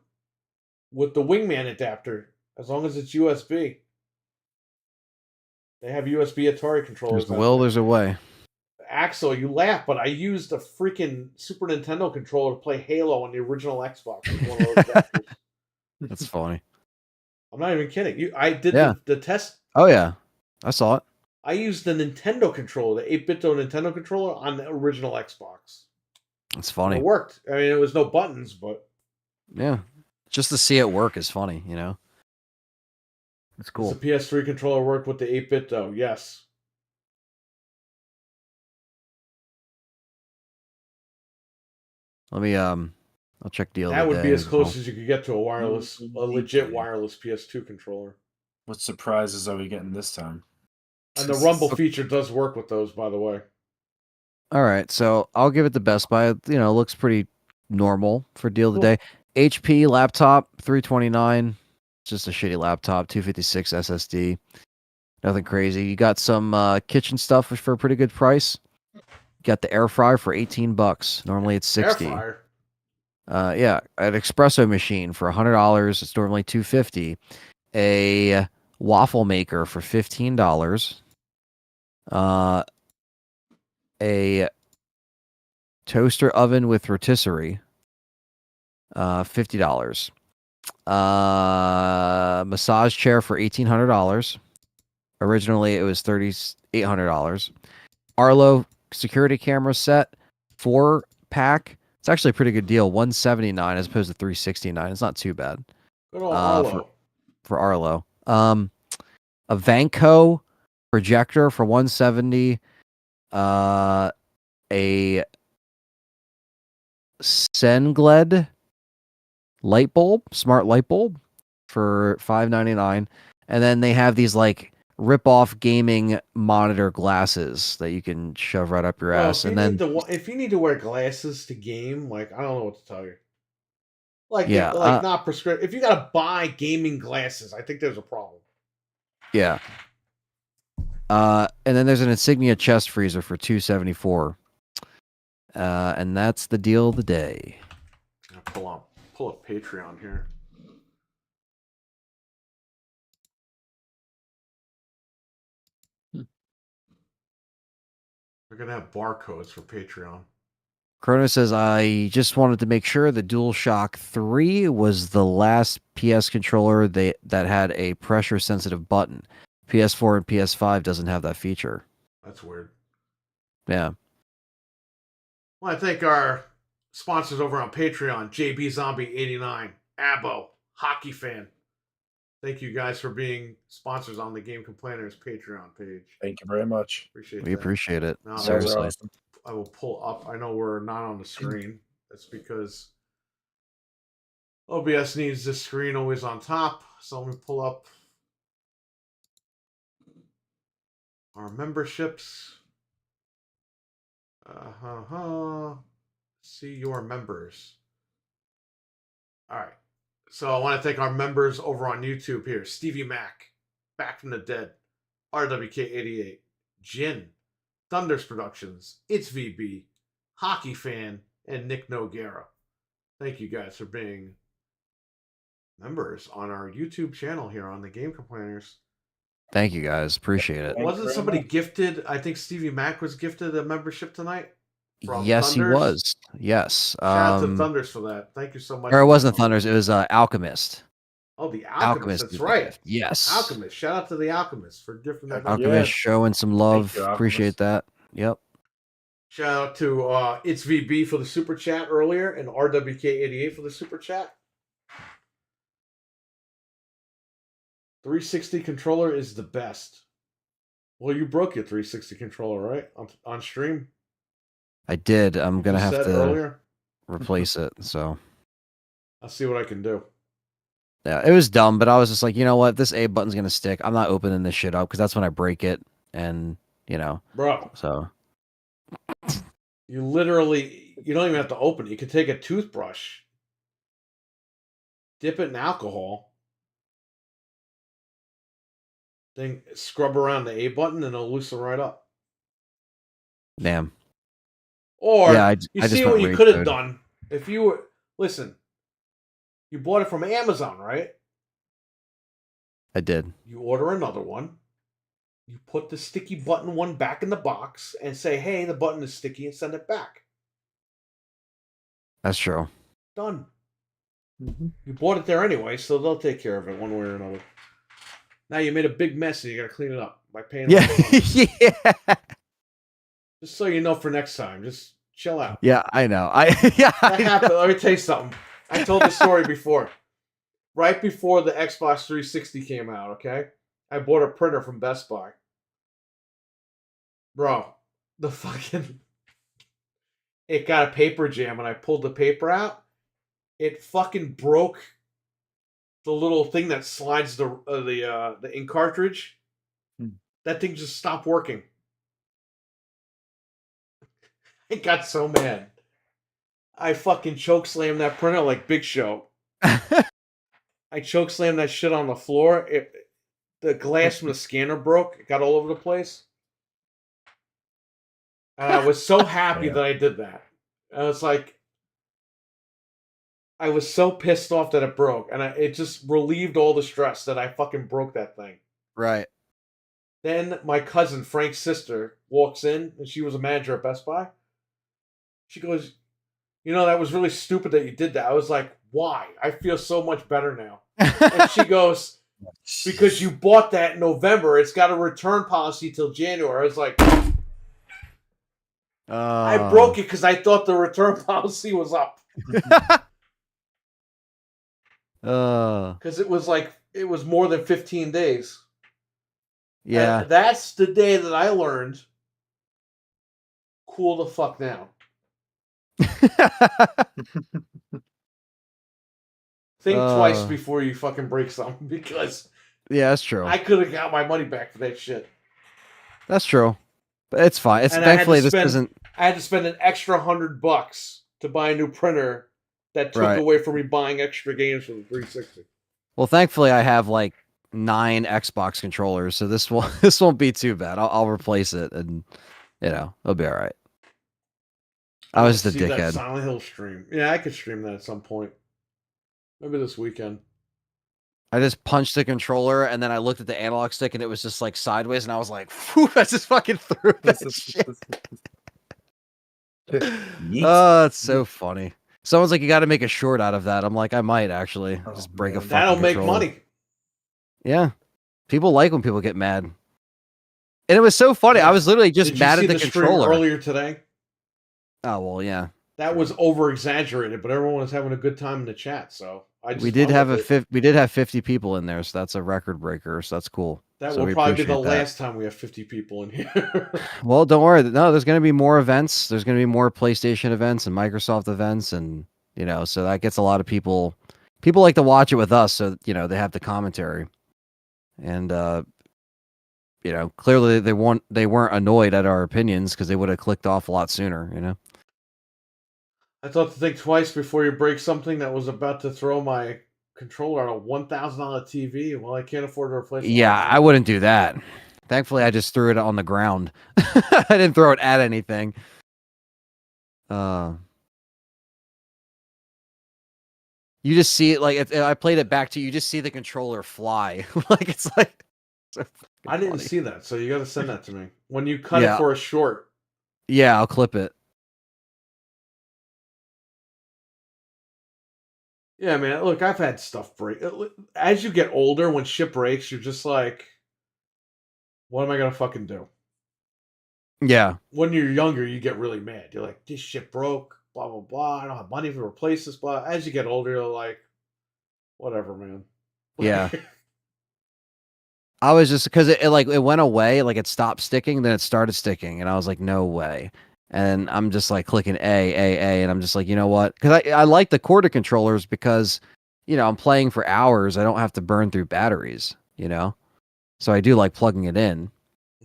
with the Wingman adapter, as long as it's USB. They have USB Atari controllers. There's a will, there's a way. Axel, you laugh, but I used a freaking Super Nintendo controller to play Halo on the original Xbox with one of those adapters. That's funny. I'm not even kidding. I did the test. Oh yeah, I saw it. I used the Nintendo controller, the 8-bit Nintendo controller, on the original Xbox. It's funny. It worked. I mean, it was no buttons, but yeah, just to see it work is funny. You know, it's cool. Does the PS3 controller work with the 8-bit though? Yes. Let me I'll check deal. That would be as close as you could get to a wireless, a legit wireless PS2 controller. What surprises are we getting this time? And the Rumble feature does work with those, by the way. All right, so I'll give it the Best Buy. You know, it looks pretty normal for deal today. HP laptop, $329. Just a shitty laptop, 256 SSD. Nothing crazy. You got some kitchen stuff for a pretty good price. You got the air fryer for $18. Normally it's $60. Air fryer. Yeah, an espresso machine for $100. It's normally $250. A waffle maker for $15. A toaster oven with rotisserie, $50. Massage chair for $1,800. Originally, it was $3,800. Arlo security camera set, 4-pack. It's actually a pretty good deal, $179 as opposed to $369. It's not too bad. Good old Arlo. For Arlo. A Vanco projector for $170. A Sengled light bulb, smart light bulb for $599. And then they have these like rip-off gaming monitor glasses that you can shove right up your ass. And then if you need to wear glasses to game, like, I don't know what to tell you. Like, yeah, not prescriptive. If you gotta buy gaming glasses, I think there's a problem. Yeah. And then there's an Insignia chest freezer for $274. And that's the deal of the day. I'll pull up Patreon here. We're gonna have barcodes for Patreon. Chrono says, I just wanted to make sure the DualShock 3 was the last PS controller that had a pressure-sensitive button. PS4 and PS5 doesn't have that feature. That's weird. Yeah. I want to thank our sponsors over on Patreon: JB Zombie 89, Abo, Hockey Fan. Thank you guys for being sponsors on the Game Complainers Patreon page. Thank you very much. Appreciate We that. appreciate it. No, Seriously. Awesome. I will pull up. I know we're not on the screen. That's because OBS needs this screen always on top. So let me pull up our memberships. See your members. All right. So I want to thank our members over on YouTube here: Stevie Mac, Back from the Dead, RWK88, Jin, Thunders Productions, It's VB, Hockey Fan, and Nick Noguera. Thank you guys for being members on our YouTube channel here on the Game Complainers. Thank you guys. Appreciate it. Wasn't somebody gifted? I think Stevie Mac was gifted a membership tonight. From Yes, he Thunders. was. Yes. Shout out to Thunders for that. Thank you so much. Or it wasn't Thunders. It was Alchemist. Oh, the Alchemist. That's did the right. gift. Yes. Alchemist. Shout out to the Alchemist for gifting that. Alchemist showing some love. you, Alchemist. Appreciate that. Yep. Shout out to It's VB for the super chat earlier and RWK88 for the super chat. 360 controller is the best. Well, you broke your 360 controller, right? On stream? I did. I'm going to You have said to earlier? replace it. So, I'll see what I can do. yeah, it was dumb, but I was just like, you know what? This A button's going to stick. I'm not opening this shit up because that's when I break it. And, Bro, so. you literally, you don't even have to open it. You could take a toothbrush, dip it in alcohol, then scrub around the A button and it'll loosen right up. Damn. Or Yeah, I you just see went what you rage could have mode. done if you were, listen, you bought it from Amazon, right? I did. You order another one. You put the sticky button one back in the box and say, hey, the button is sticky, and send it back. That's true. Done. Mm-hmm. You bought it there anyway, so they'll take care of it one way or another. Now you made a big mess and you gotta clean it up by paying. Yeah. yeah. Just so you know for next time, just chill out. Yeah, I know. That happened. Let me tell you something. I told the story before. Right before the Xbox 360 came out, okay? I bought a printer from Best Buy. Bro, the fucking... It got a paper jam and I pulled the paper out. It fucking broke the little thing that slides the ink cartridge. That thing just stopped working. I got so mad. I fucking choke slammed that printer like Big Show. I choke slammed that shit on the floor. The glass from the scanner broke. It got all over the place. And I was so happy that I did that. I was like, I was so pissed off that it broke. And it just relieved all the stress that I fucking broke that thing. Right. Then my cousin, Frank's sister, walks in, and she was a manager at Best Buy. She goes, that was really stupid that you did that. I was like, why? I feel so much better now. And she goes, because you bought that in November. It's got a return policy till January. I was like, I broke it because I thought the return policy was up. Because it was more than 15 days. Yeah. And that's the day that I learned, cool the fuck down. Think twice before you fucking break something, because yeah, that's true. I could have got my money back for that shit. That's true. But it's fine. It's And thankfully this isn't. I had to spend an extra $100 to buy a new printer that took away from me buying extra games for the 360. Well, thankfully I have like 9 Xbox controllers, so this won't be too bad. I'll replace it, and it'll be all right. I was just a dickhead. That Silent Hill stream. Yeah, I could stream that at some point. Maybe this weekend. I just punched the controller, and then I looked at the analog stick, and it was just like sideways, and I was like, "Whew!" I just fucking threw that shit. Oh, it's so funny. Someone's like, "You got to make a short out of that." I'm like, "I might actually just break a fucking That'll make controller." money. Yeah, people like when people get mad. And it was so funny. I was literally just Did you mad see at the the stream controller. earlier today? Oh well, yeah. That was over exaggerated, but everyone was having a good time in the chat. So I just We did went have with it. we did have 50 people in there, so that's a record breaker. So that's cool. That So will we probably be the appreciate that. last time we have 50 people in here. Well, don't worry. No, there's going to be more events. There's going to be more PlayStation events and Microsoft events, and so that gets a lot of people. People like to watch it with us, so they have the commentary, and clearly they weren't annoyed at our opinions because they would have clicked off a lot sooner. I thought to think twice before you break something that was about to throw my controller on a $1,000 TV. Well, I can't afford to replace it. Yeah, I wouldn't do that. Thankfully, I just threw it on the ground. I didn't throw it at anything. You just see it like I played it back to you. You just see the controller fly. Like it's like. So I didn't funny. see that, so you got to send that to me when you cut it for a short. Yeah, I'll clip it. Yeah, man. Look, I've had stuff break. As you get older, when shit breaks, you're just like, what am I gonna fucking do? Yeah. When you're younger, you get really mad. You're like, this shit broke, blah, blah, blah. I don't have money to replace this, blah. As you get older, you're like, whatever, man. Yeah. I was just because it went away, like it stopped sticking, then it started sticking, and I was like, no way. And I'm just like clicking A, and I'm just like, you know what? Because I like the Corda controllers because, I'm playing for hours. I don't have to burn through batteries, So I do like plugging it in.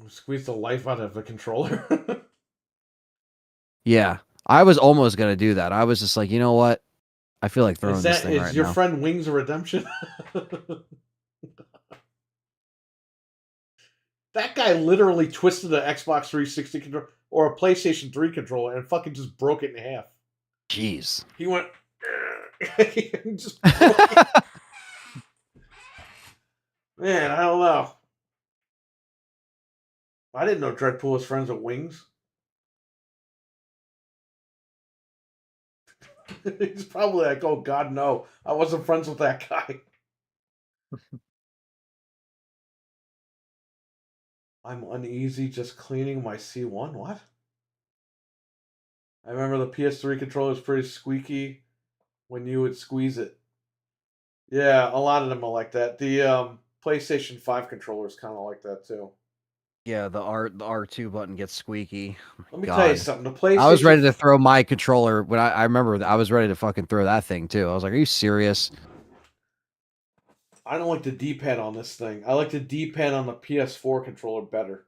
Squeeze the life out of the controller. Yeah. I was almost going to do that. I was just like, you know what? I feel like throwing this thing right now. Is your friend Wings of Redemption? That guy literally twisted an Xbox 360 controller or a PlayStation 3 controller and fucking just broke it in half. Jeez. He went. He just broke it. Man, I don't know. I didn't know Dreadpool was friends with Wings. He's probably like, oh God, no. I wasn't friends with that guy. I'm uneasy just cleaning my C1. What? I remember the PS3 controller was pretty squeaky when you would squeeze it. Yeah, a lot of them are like that. The PlayStation 5 controller is kind of like that too. Yeah, the R2 button gets squeaky. Let me tell you something. The PlayStation. I was ready to throw my controller when I remember I was ready to fucking throw that thing too. I was like, "Are you serious?" I don't like the D-pad on this thing. I like the D-pad on the PS4 controller better.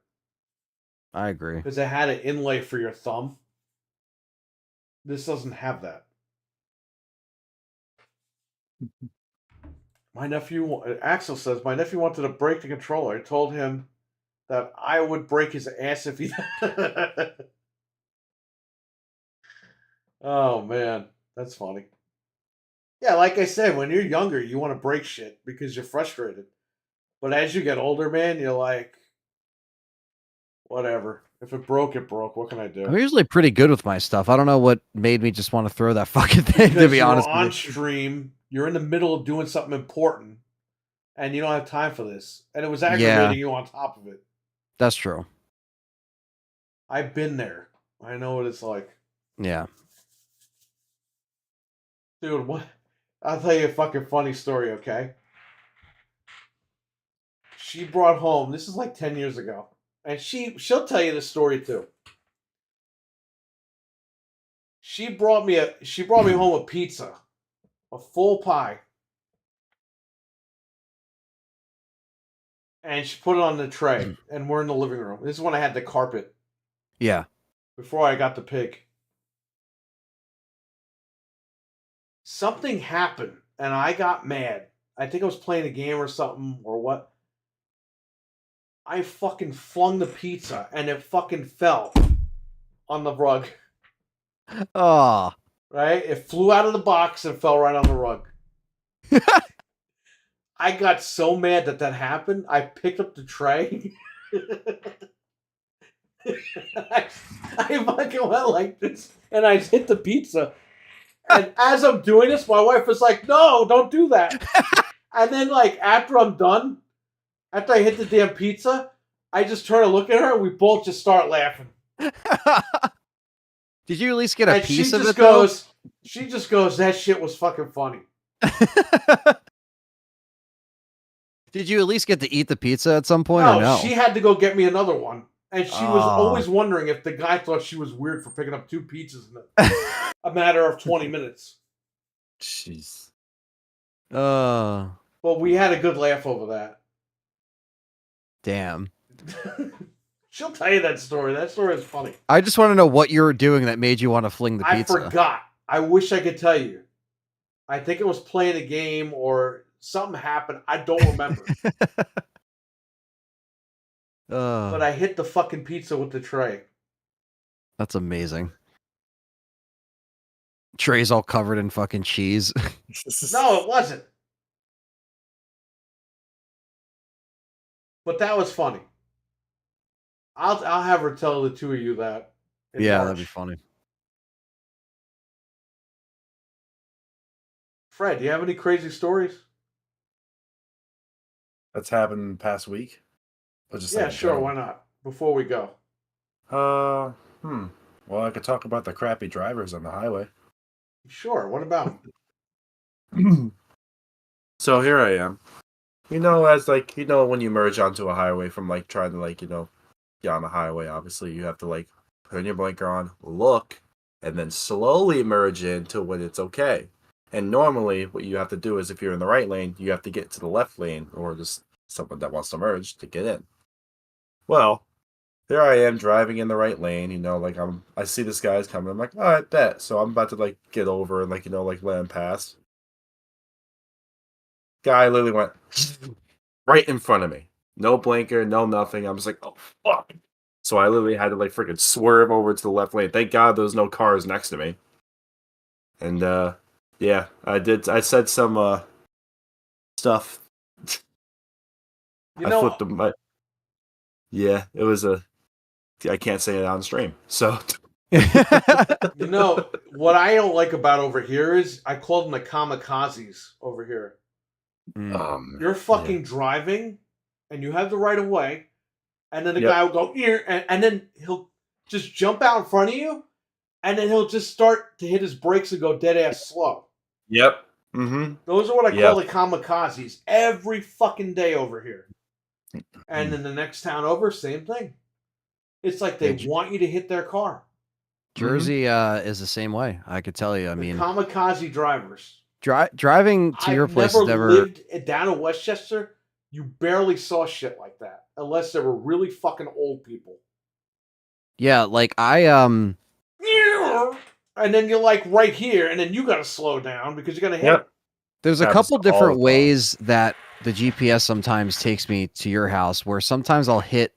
I agree. Because it had an inlay for your thumb. This doesn't have that. My nephew, Axel says, my nephew wanted to break the controller. I told him that I would break his ass if he... Oh, man. That's funny. Yeah, like I said, when you're younger, you want to break shit because you're frustrated. But as you get older, man, you're like, whatever. If it broke, it broke. What can I do? I'm usually pretty good with my stuff. I don't know what made me just want to throw that fucking thing, Because to be honest. You're on stream, you're in the middle of doing something important, and you don't have time for this. And it was aggravating you on top of it. That's true. I've been there. I know what it's like. Yeah. Dude, what? I'll tell you a fucking funny story, okay? She brought home, this is like 10 years ago, and she'll tell you the story too. She brought me home a pizza, a full pie. And she put it on the tray, and we're in the living room. This is when I had the carpet. Yeah. Before I got the pig. Something happened, and I got mad. I think I was playing a game or something, or what. I fucking flung the pizza, and it fucking fell on the rug. Oh. Right? It flew out of the box and fell right on the rug. I got so mad that happened, I picked up the tray. I fucking went like this, and I hit the pizza. And as I'm doing this, my wife was like, no, don't do that. And then, like, after I'm done, after I hit the damn pizza, I just turn and look at her, and we both just start laughing. Did you at least get a And piece she of just it though? goes, she just goes, that shit was fucking funny. Did you at least get to eat the pizza at some point or no? She had to go get me another one. And she was Oh. always wondering if the guy thought she was weird for picking up 2 pizzas in a matter of 20 minutes. Jeez. Oh, But we had a good laugh over that. damn. She'll tell you that story. That story is funny. I just want to know what you were doing that made you want to fling the I pizza. forgot. I wish I could tell you. I think it was playing a game or something happened. I don't remember. But I hit the fucking pizza with the tray. That's amazing. Tray's all covered in fucking cheese. No, it wasn't. But that was funny. I'll have her tell the two of you that. in Yeah, March. that'd be funny. Fred, do you have any crazy stories? That's happened the past week. Or just Yeah, like sure. general? Why not? Before we go. Well, I could talk about the crappy drivers on the highway. Sure. What about? So here I am. You know, as like, you know, when you merge onto a highway from like trying to like, you know, get on the highway, obviously you have to like put your blinker on, look, and then slowly merge into when it's okay. And normally what you have to do is if you're in the right lane, you have to get to the left lane or just someone that wants to merge to get in. Well, here I am driving in the right lane, you know, like I see this guy's coming. I'm like, all right, bet. So I'm about to like get over and like, you know, like let him pass. Guy literally went right in front of me. No blinker, no nothing. I was like, oh fuck. So I literally had to like freaking swerve over to the left lane. Thank God there was no cars next to me. And yeah, I said some stuff. You I know, flipped them. Yeah, it was I can't say it on stream. So you know what I don't like about over here is I call them the kamikazes over here. You're fucking driving, and you have the right of way, and then the guy will go here, and then he'll just jump out in front of you, and then he'll just start to hit his brakes and go dead ass slow. Yep. Mm-hmm. Those are what I call the kamikazes every fucking day over here. And in the next town over, same thing. It's like they want you to hit their car. Jersey is the same way. I could tell you. I mean, kamikaze drivers. Driving to your place is never lived down in Westchester. You barely saw shit like that unless they were really fucking old people. Yeah, like and then you're like right here, and then you got to slow down because you're gonna hit. It. There's a couple different ways that the GPS sometimes takes me to your house. Where sometimes I'll hit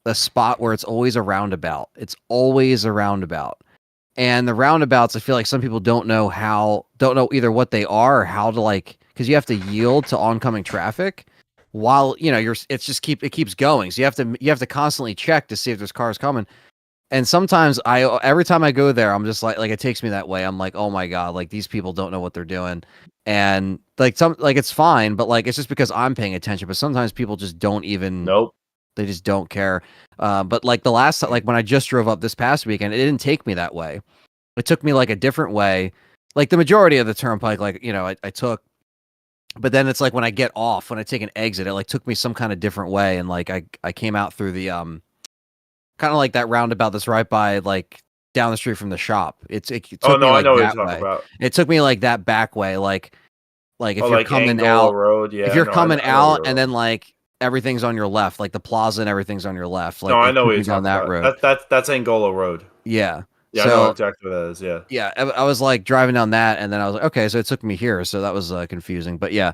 a spot where it's always a roundabout. It's always a roundabout. And the roundabouts, I feel like some people don't know either what they are or how to like, because you have to yield to oncoming traffic while, you know, it keeps going. So you have to constantly check to see if there's cars coming. And sometimes every time I go there, I'm just like it takes me that way. I'm like, oh my God, like these people don't know what they're doing. And like it's fine, but like, it's just because I'm paying attention. But sometimes people just don't even, they just don't care. But like the last time, like when I just drove up this past weekend, it didn't take me that way. It took me like a different way. Like the majority of the turnpike, like, you know, I took, but then it's like when I get off, when I take an exit, it like took me some kind of different way. And like, I came out through the, kind of like that roundabout that's right by like down the street from the shop. It took me like I know what you're that talking way. about. It took me like that back way. Like if you're like coming Angola out, Road, yeah, if you're coming out and road. then like everything's on your left, like the plaza and everything's on your left. Like, no, I know what you're talking talking about. Road. That's Angola Road. Yeah. Yeah, so, I know exactly what that is. Yeah. Yeah, I was like driving down that, and then I was like, okay, so it took me here, so that was confusing. But yeah,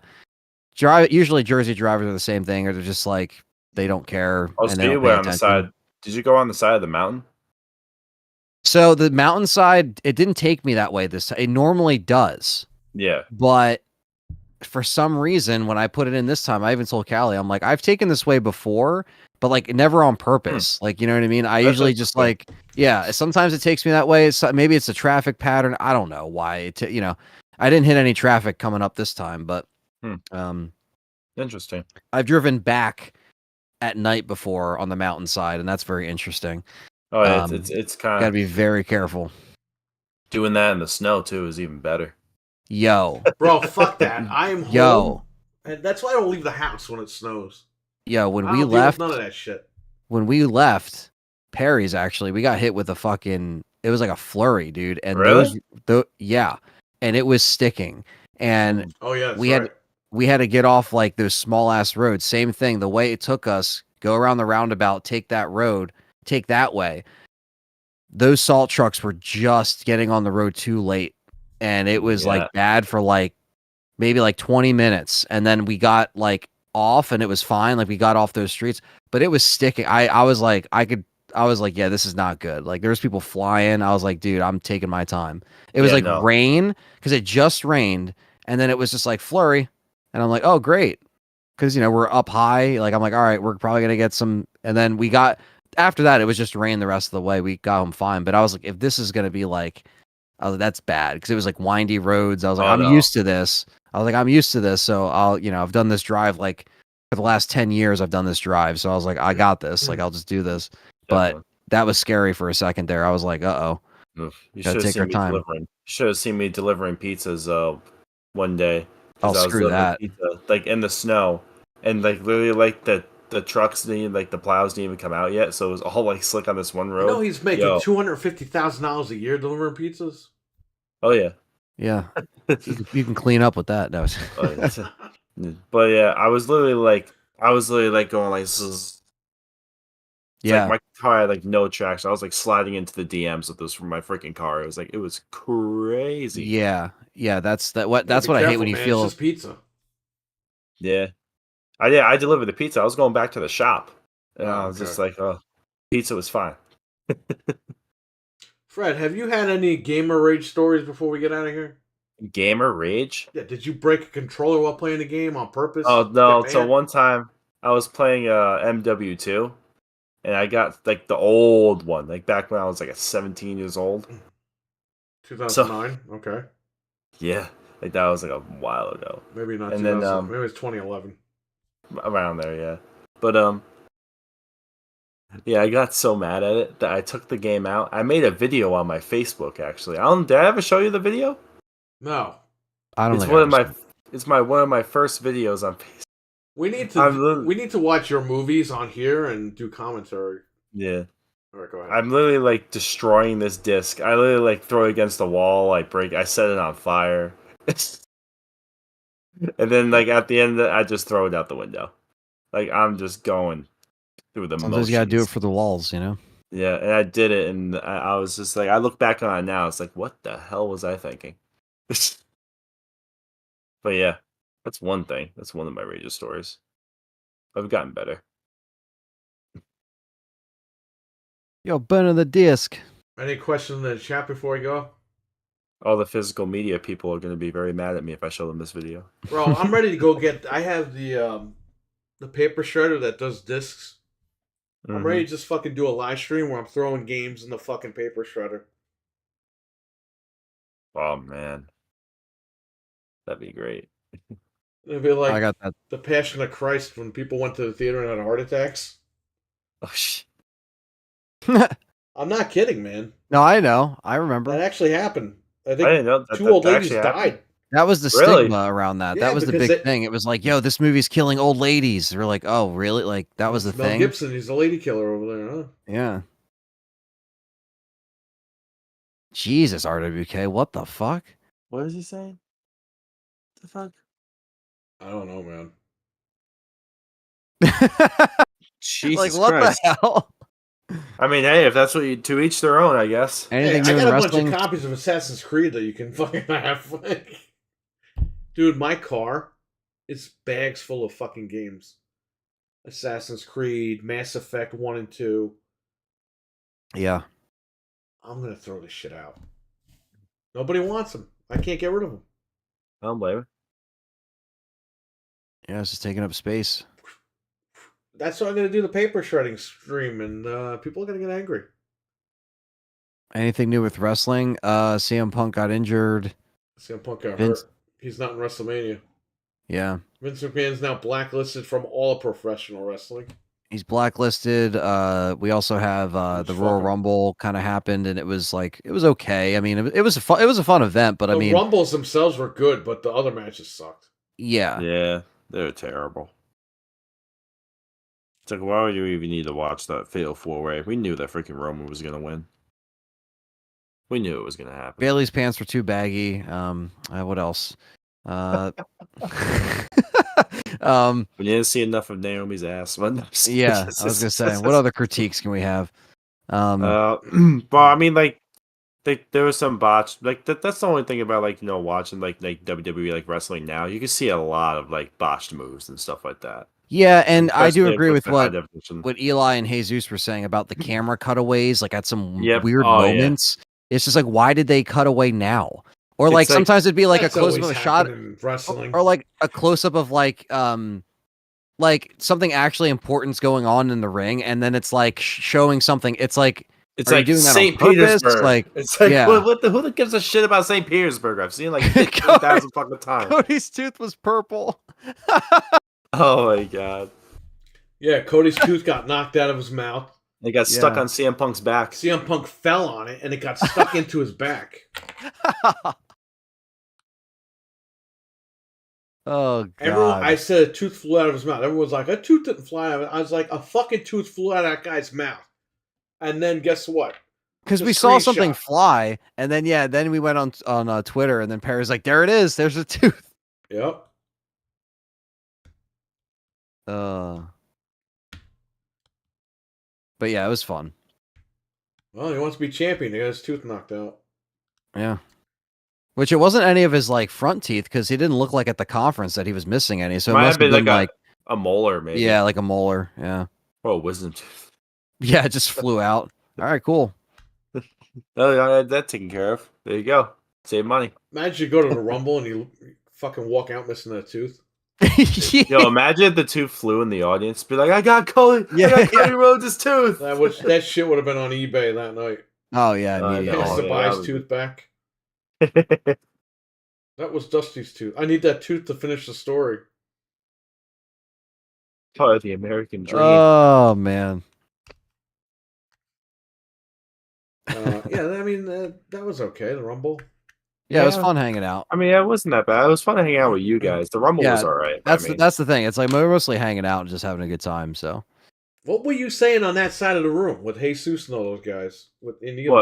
usually Jersey drivers are the same thing, or they're just like they don't care. Oh, and they don't Speedway pay on the attention. side. Did you go on the side of the mountain? So the mountainside, it didn't take me that way this time. It normally does. Yeah. But for some reason, when I put it in this time, I even told Callie, I'm like, I've taken this way before, but like never on purpose. Like, you know what I mean? I usually just like, yeah, sometimes it takes me that way. Maybe it's a traffic pattern. I don't know why. You know, I didn't hit any traffic coming up this time, but interesting. I've driven back at night before on the mountainside, and that's very interesting. Oh, yeah, Um, it's kind Got to of be very careful. doing that in the snow too is even better. Yo, Bro, fuck that. I am home, yo, and that's why I don't leave the house when it snows. yo. When I we don't deal with left, none of that shit. Perry's actually, we got hit with a fucking. It was like a flurry, dude, and Really? yeah, and it was sticking, and Oh yeah, that's we had right. we had to get off like those small ass roads. Same thing. The way it took us, go around the roundabout, take that road, take that way. Those salt trucks were just getting on the road too late, and it was Yeah. like bad for like maybe like 20 minutes, and then we got like off and it was fine. Like we got off those streets, but it was sticking. I was like, yeah, this is not good. Like there was people flying. I was like, dude, I'm taking my time. It was Yeah, like no. rain because it just rained, and then it was just like flurry, and I'm like, oh great, because we're up high. Like I'm like, all right, we're probably gonna get some, and then we got after that it was just rain the rest of the way. We got home fine, but I was like, if this is gonna be like, oh, that's bad because it was like windy roads. I was like, Oh, I'm no. used to this. I'm used to this. So I've done this drive like for the last 10 years. I've done this drive. So I was like, I got this. Like, I'll just do this. But Definitely. that was scary for a second there. I was like, uh-oh. Oof. You Gotta should have take our seen me time. delivering. You should have seen me delivering pizzas one day Oh, because I was screw delivering that. pizza like in the snow and like literally like the trucks didn't like the plows didn't even come out yet, so it was all like slick on this one You road. know he's making Yo. $250,000 a year delivering pizzas. Oh yeah. Yeah. You can clean up with that. No. But yeah, I was literally like going like zzz. It's Yeah. like my car had like no traction. I was like sliding into the DMs with this from my freaking car. It was crazy. Yeah. Yeah. That's Gotta what be I hate careful, when you man. feel. It's just pizza. Yeah. I delivered the pizza. I was going back to the shop. And Oh, I was okay. just like, oh, pizza was fine. Fred, have you had any gamer rage stories before we get out of here? Gamer rage? Yeah, did you break a controller while playing the game on purpose? Oh no! Get So mad? one time I was playing MW2, and I got like the old one, like back when I was like 17 years old. 2009. Okay, Yeah, like that was like a while ago, maybe not and 2000. then Maybe it was 2011. around there, yeah. But yeah, I got so mad at it that I took the game out. I made a video on my Facebook actually. Did I ever show you the video? No, I don't It's think one I of my understand. it's one of my first videos on Facebook. we need to watch your movies on here and do commentary. Yeah. All right, go ahead. I'm literally like destroying this disc. I literally like throw it against the wall. I set it on fire. And then like at the end of it, I just throw it out the window. Like I'm just going through the Sometimes you gotta do it motions. for the walls, Yeah, and I did it, and I was just like, I look back on it now. It's like, what the hell was I thinking? But yeah, that's one thing. That's one of my radio stories. I've gotten better. Yo, burning the disc. Any questions in the chat before we go? All the physical media people are going to be very mad at me if I show them this video. Bro, I'm ready to go get. I have the paper shredder that does discs. I'm ready to just fucking do a live stream where I'm throwing games in the fucking paper shredder. Oh man, that'd be great. It'd be like I got that. the Passion of Christ when people went to the theater and had heart attacks. Oh shit. I'm not kidding, man. No, I know. I remember. That actually happened. I I think didn't know that, two old that ladies actually happened. died. That was the Really? stigma around that. Yeah, That was the because big thing. It was like, yo, this movie's killing old ladies. We're like, oh, really? Like that was the Mel thing. Gibson, he's a lady killer over there, huh? Yeah. Jesus, RWK, what the fuck? What is he saying? The fuck? I don't know, man. Jesus like what Christ. the hell? I mean, hey, if that's what you to each their own, I guess. Anything Hey, I new got in a bunch wrestling? of copies of Assassin's Creed that you can fucking have. Dude, my car is bags full of fucking games. Assassin's Creed, Mass Effect 1 and 2. Yeah. I'm gonna throw this shit out. Nobody wants them. I can't get rid of them. I don't blame it. Yeah, it's just taking up space. That's why I'm gonna do the paper shredding stream, and people are gonna get angry. Anything new with wrestling? CM Punk got injured. CM Punk got Vince- hurt. He's not in WrestleMania. Yeah. Vince McMahon's now blacklisted from all professional wrestling. He's blacklisted. We also have the Royal fucking- Rumble kind of happened, and it was okay. I mean, it was a fun event, but I The mean, Rumbles themselves were good, but the other matches sucked. yeah. Yeah, they're terrible. It's like, why would you even need to watch that Fatal 4-Way? We knew that freaking Roman was gonna win. We knew it was gonna happen. Bailey's pants were too baggy. What else? We didn't see enough of Naomi's ass. Yeah, I was gonna say, what other critiques can we have? Well, I mean, like, there was some botched. Like that's the only thing about watching like WWE like wrestling now. You can see a lot of like botched moves and stuff like that. Yeah, and I do Especially agree with the high definition. what Eli and Jesus were saying about the camera cutaways, like at some Yep. weird Oh, yeah. moments. It's just like, why did they cut away now? Or like It's like- sometimes it'd be like a That's close up of always a shot, happened in wrestling. or like a close up of like something actually important's going on in the ring, and then it's like showing something. It's like, It's are you like doing that on St. purpose? Petersburg. Like, it's like yeah. who gives a shit about St. Petersburg? I've seen like 15,000 fucking times. Cody's tooth was purple. Oh my god. Yeah, Cody's tooth got knocked out of his mouth. They got stuck Yeah. on CM Punk's back. CM Punk fell on it, and it got stuck into his back. Oh god. Everyone, I said a tooth flew out of his mouth. Everyone's like, a tooth didn't fly out of it. I was like, a fucking tooth flew out of that guy's mouth. And then guess what? Because The we saw something screenshot. fly, and then we went on Twitter, and then Perry's like, "There it is. There's a tooth." Yep. But yeah, it was fun. Well, he wants to be champion. He got his tooth knocked out. Yeah. Which it wasn't any of his like front teeth, because he didn't look like at the conference that he was missing any. So it Might must have have been been like a molar, maybe. yeah, like a molar. Yeah. Oh, wisdom tooth. Yeah, it just flew out. All right, cool. Oh, I had that taken care of. There you go. Save money. Imagine you go to the Rumble and you fucking walk out missing that tooth. Yo, imagine if the tooth flew in the audience. Be like, I got Cody. Yeah, I got Cody Rhodes' tooth. That shit would have been on eBay that night. Oh yeah, I He immediately. has know. to yeah, buy that his was- tooth back. That was Dusty's tooth. I need that tooth to finish the story. Part of the American dream. Oh man. Yeah, I mean that was okay. The Rumble. Yeah, it was Yeah. fun hanging out. I mean, it wasn't that bad. It was fun hanging out with you guys. The Rumble was Yeah, all right. That's I mean, that's the thing. It's like we're mostly hanging out and just having a good time. So What were you saying on that side of the room with Jesus and all those guys? With in Eli?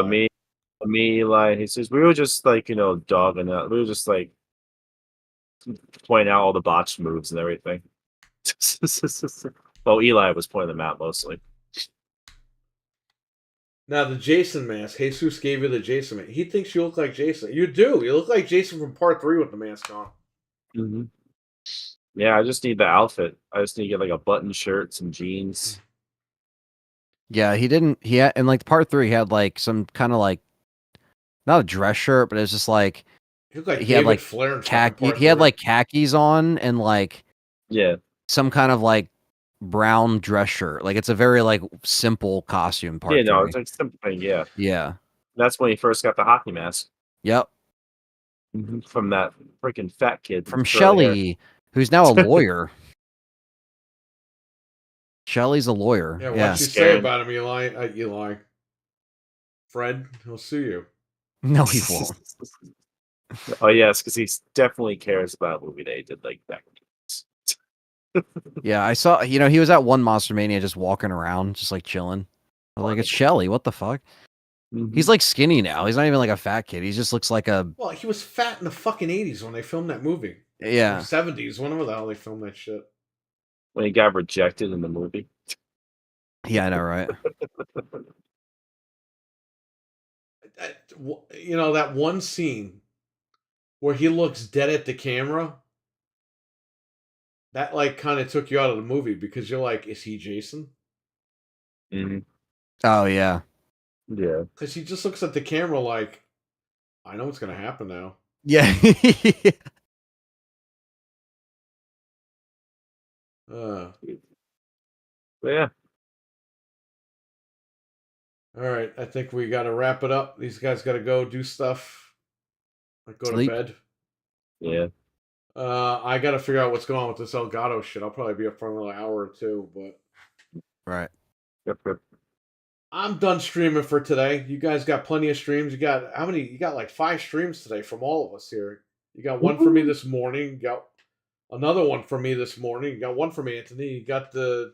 what me, Eli, Jesus. We were just like dogging out. We were just like pointing out all the botched moves and everything. Well, Eli was pointing them out mostly. Now the Jason mask. Jesus gave you the Jason mask. He thinks you look like Jason. You do. You look like Jason from Part 3 with the mask on. Mm-hmm. Yeah, I just need the outfit. I just need to get like a button shirt, some jeans. yeah, he didn't. He had in like part 3, he had like some kind of like not a dress shirt, but it was just like You look like He David had, like, Flair in fucking khaki. Part He had 3. like khakis on and like Yeah, some kind of like brown dress shirt. Like it's a very like simple costume. Part yeah, no, 3. it's like simple thing. Yeah, Yeah. that's when he first got the hockey mask Yep. from that freaking fat kid From with curly hair. Shelley, who's now a lawyer. Shelley's a lawyer. Yeah, Yeah. what you say Scared. about him, Eli? Eli. Fred, he'll sue you. No, he won't. Oh yes, because he definitely cares about a movie they did like that. Yeah, I saw. He was at one Monster Mania just walking around, just like chilling. I was like, it's Shelley. What the fuck? He's like skinny now. He's not even like a fat kid. He just looks like a Well, he was fat in the fucking 80s when they filmed that movie. yeah. 70s, whenever the hell they filmed that shit. When he got rejected in the movie. Yeah, I know, right? That one scene where he looks dead at the camera, that like kind of took you out of the movie because you're like, is he Jason? Mhm. Oh yeah. Yeah. Because he just looks at the camera like, I know what's going to happen now. Yeah. Uh, But yeah. all right, I think we got to wrap it up. These guys got to go do stuff, like go Sleep. to bed. Yeah. I got to figure out what's going on with this Elgato shit. I'll probably be up for another hour or two, but Right. Yep. I'm done streaming for today. You guys got plenty of streams. You got how many? You got like 5 streams today from all of us here. You got one for me this morning. You got another one for me this morning. You got one from Anthony. You got the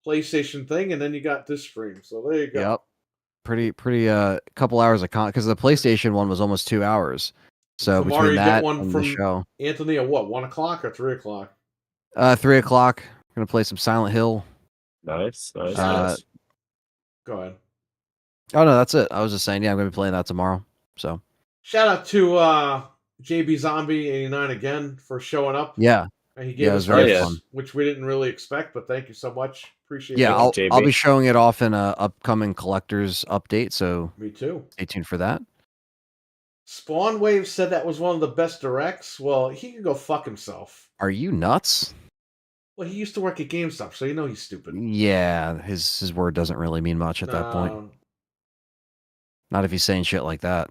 PlayStation thing, and then you got this stream. So there you go. Yep. Pretty couple hours of because the PlayStation one was almost 2 hours. So Tomorrow between you that get one and from the show, Anthony at what? 1 o'clock or 3 o'clock? 3 o'clock. Gonna play some Silent Hill. Nice. Uh, Go ahead. Oh no, that's it. I was just saying, yeah, I'm gonna be playing that tomorrow. So Shout out to JB Zombie 89 again for showing up. yeah, And he gave it us was very gifts, fun. which we didn't really expect, but thank you so much. Appreciate it. Yeah, Thank you, I'll JB. be showing it off in a upcoming collector's update. So Me too. stay tuned for that. Spawn Wave said that was one of the best directs. Well, he can go fuck himself. Are you nuts? Well, he used to work at GameStop, so you know he's stupid. Yeah, his word doesn't really mean much at that point. Not if he's saying shit like that.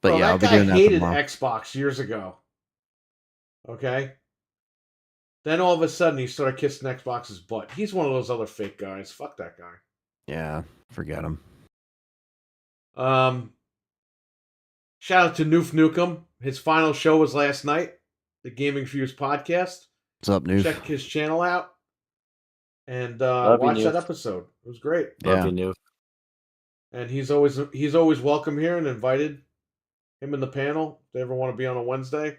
But Bro, yeah, I'll that be guy doing that hated tomorrow. Xbox years ago. Okay? Then all of a sudden he started kissing Xbox's butt. He's one of those other fake guys. Fuck that guy. Yeah, forget him. Shout out to Noof Nukem. His final show was last night. The Gaming Fuse podcast. What's up, Noof? Check his channel out and Love you, watch that Noof. episode. It was great. Yeah. Love you, Noof. And he's always welcome here and invited. Him and the panel. If they ever want to be on a Wednesday,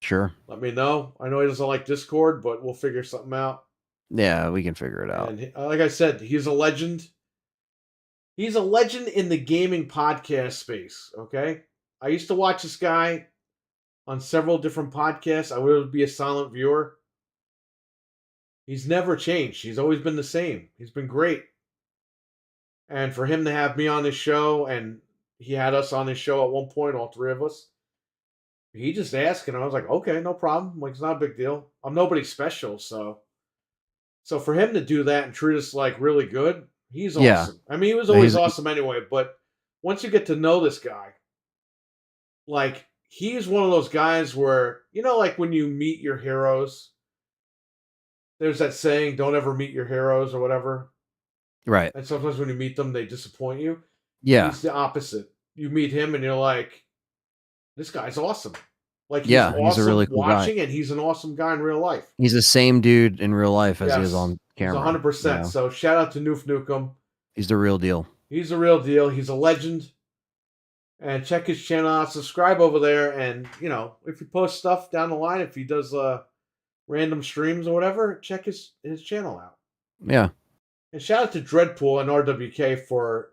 Sure. let me know. I know he doesn't like Discord, but we'll figure something out. Yeah, we can figure it out. And like I said, he's a legend. He's a legend in the gaming podcast space. Okay, I used to watch this guy on several different podcasts. I would be a silent viewer. He's never changed. He's always been the same. He's been great. And for him to have me on his show, and he had us on his show at one point, all 3 of us. He just asked, and I was like, okay, no problem. Like, it's not a big deal. I'm nobody special, so for him to do that and treat us like really good, he's awesome. Yeah. I mean, he was Yeah, always he's- awesome anyway, but once you get to know this guy, like, he's one of those guys where, you know, like when you meet your heroes, there's that saying, don't ever meet your heroes or whatever. Right. And sometimes when you meet them, they disappoint you. Yeah. He's the opposite. You meet him and you're like, this guy's awesome. Like, he's Yeah, awesome he's a really cool guy. watching, and he's an awesome guy in real life. He's the same dude in real life as he is Yes, on camera. He's 100%. you know? So shout out to Noof Nukem. He's the real deal. He's the real deal. He's a legend. And check his channel out. Subscribe over there. And, you know, if he posts stuff down the line, if he does random streams or whatever, check his channel out. Yeah. And shout out to Dreadpool and RWK for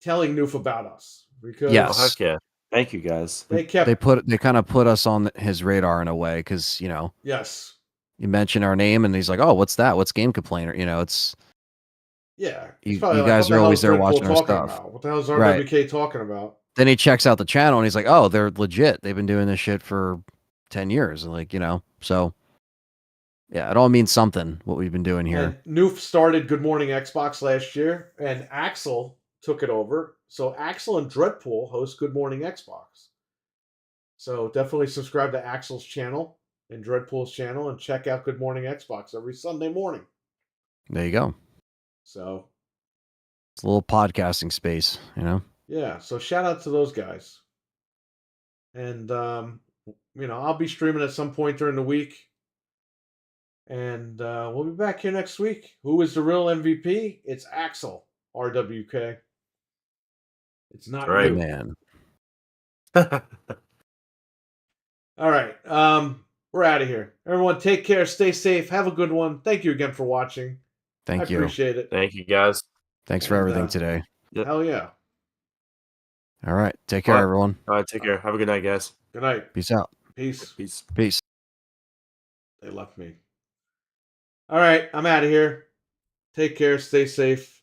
telling Noof about us. Because Yes. Oh, heck yeah. Thank you, guys. they kept... They kind of put us on his radar in a way because, you know, Yes. you mention our name and he's like, oh, what's that? What's Game Complainer? You know, it's... Yeah. You He's probably guys what the are hell always is there Dreadpool watching our talking stuff. about? What the hell is Right. RWK talking about? Then he checks out the channel and he's like, oh, they're legit. They've been doing this shit for 10 years. Like, you know, so yeah, it all means something what we've been doing here. And Noof started Good Morning Xbox last year, and Axel took it over. So Axel and Dreadpool host Good Morning Xbox. So definitely subscribe to Axel's channel and Dreadpool's channel and check out Good Morning Xbox every Sunday morning. There you go. So It's a little podcasting space, you know? yeah, so shout out to those guys. And you know, I'll be streaming at some point during the week. And we'll be back here next week. Who is the real MVP? It's Axel, RWK. It's not Right. you. Man. All right. We're out of here. Everyone, take care. Stay safe. Have a good one. Thank you again for watching. I Thank you. appreciate it. Thank you, guys. Thanks for And, everything today. Yep. Hell yeah. All right. Take care, All right. everyone. All right, take care. Have a good night, guys. Good night. Peace out. Peace. Peace. Peace. They left me. All right. I'm out of here. Take care. Stay safe.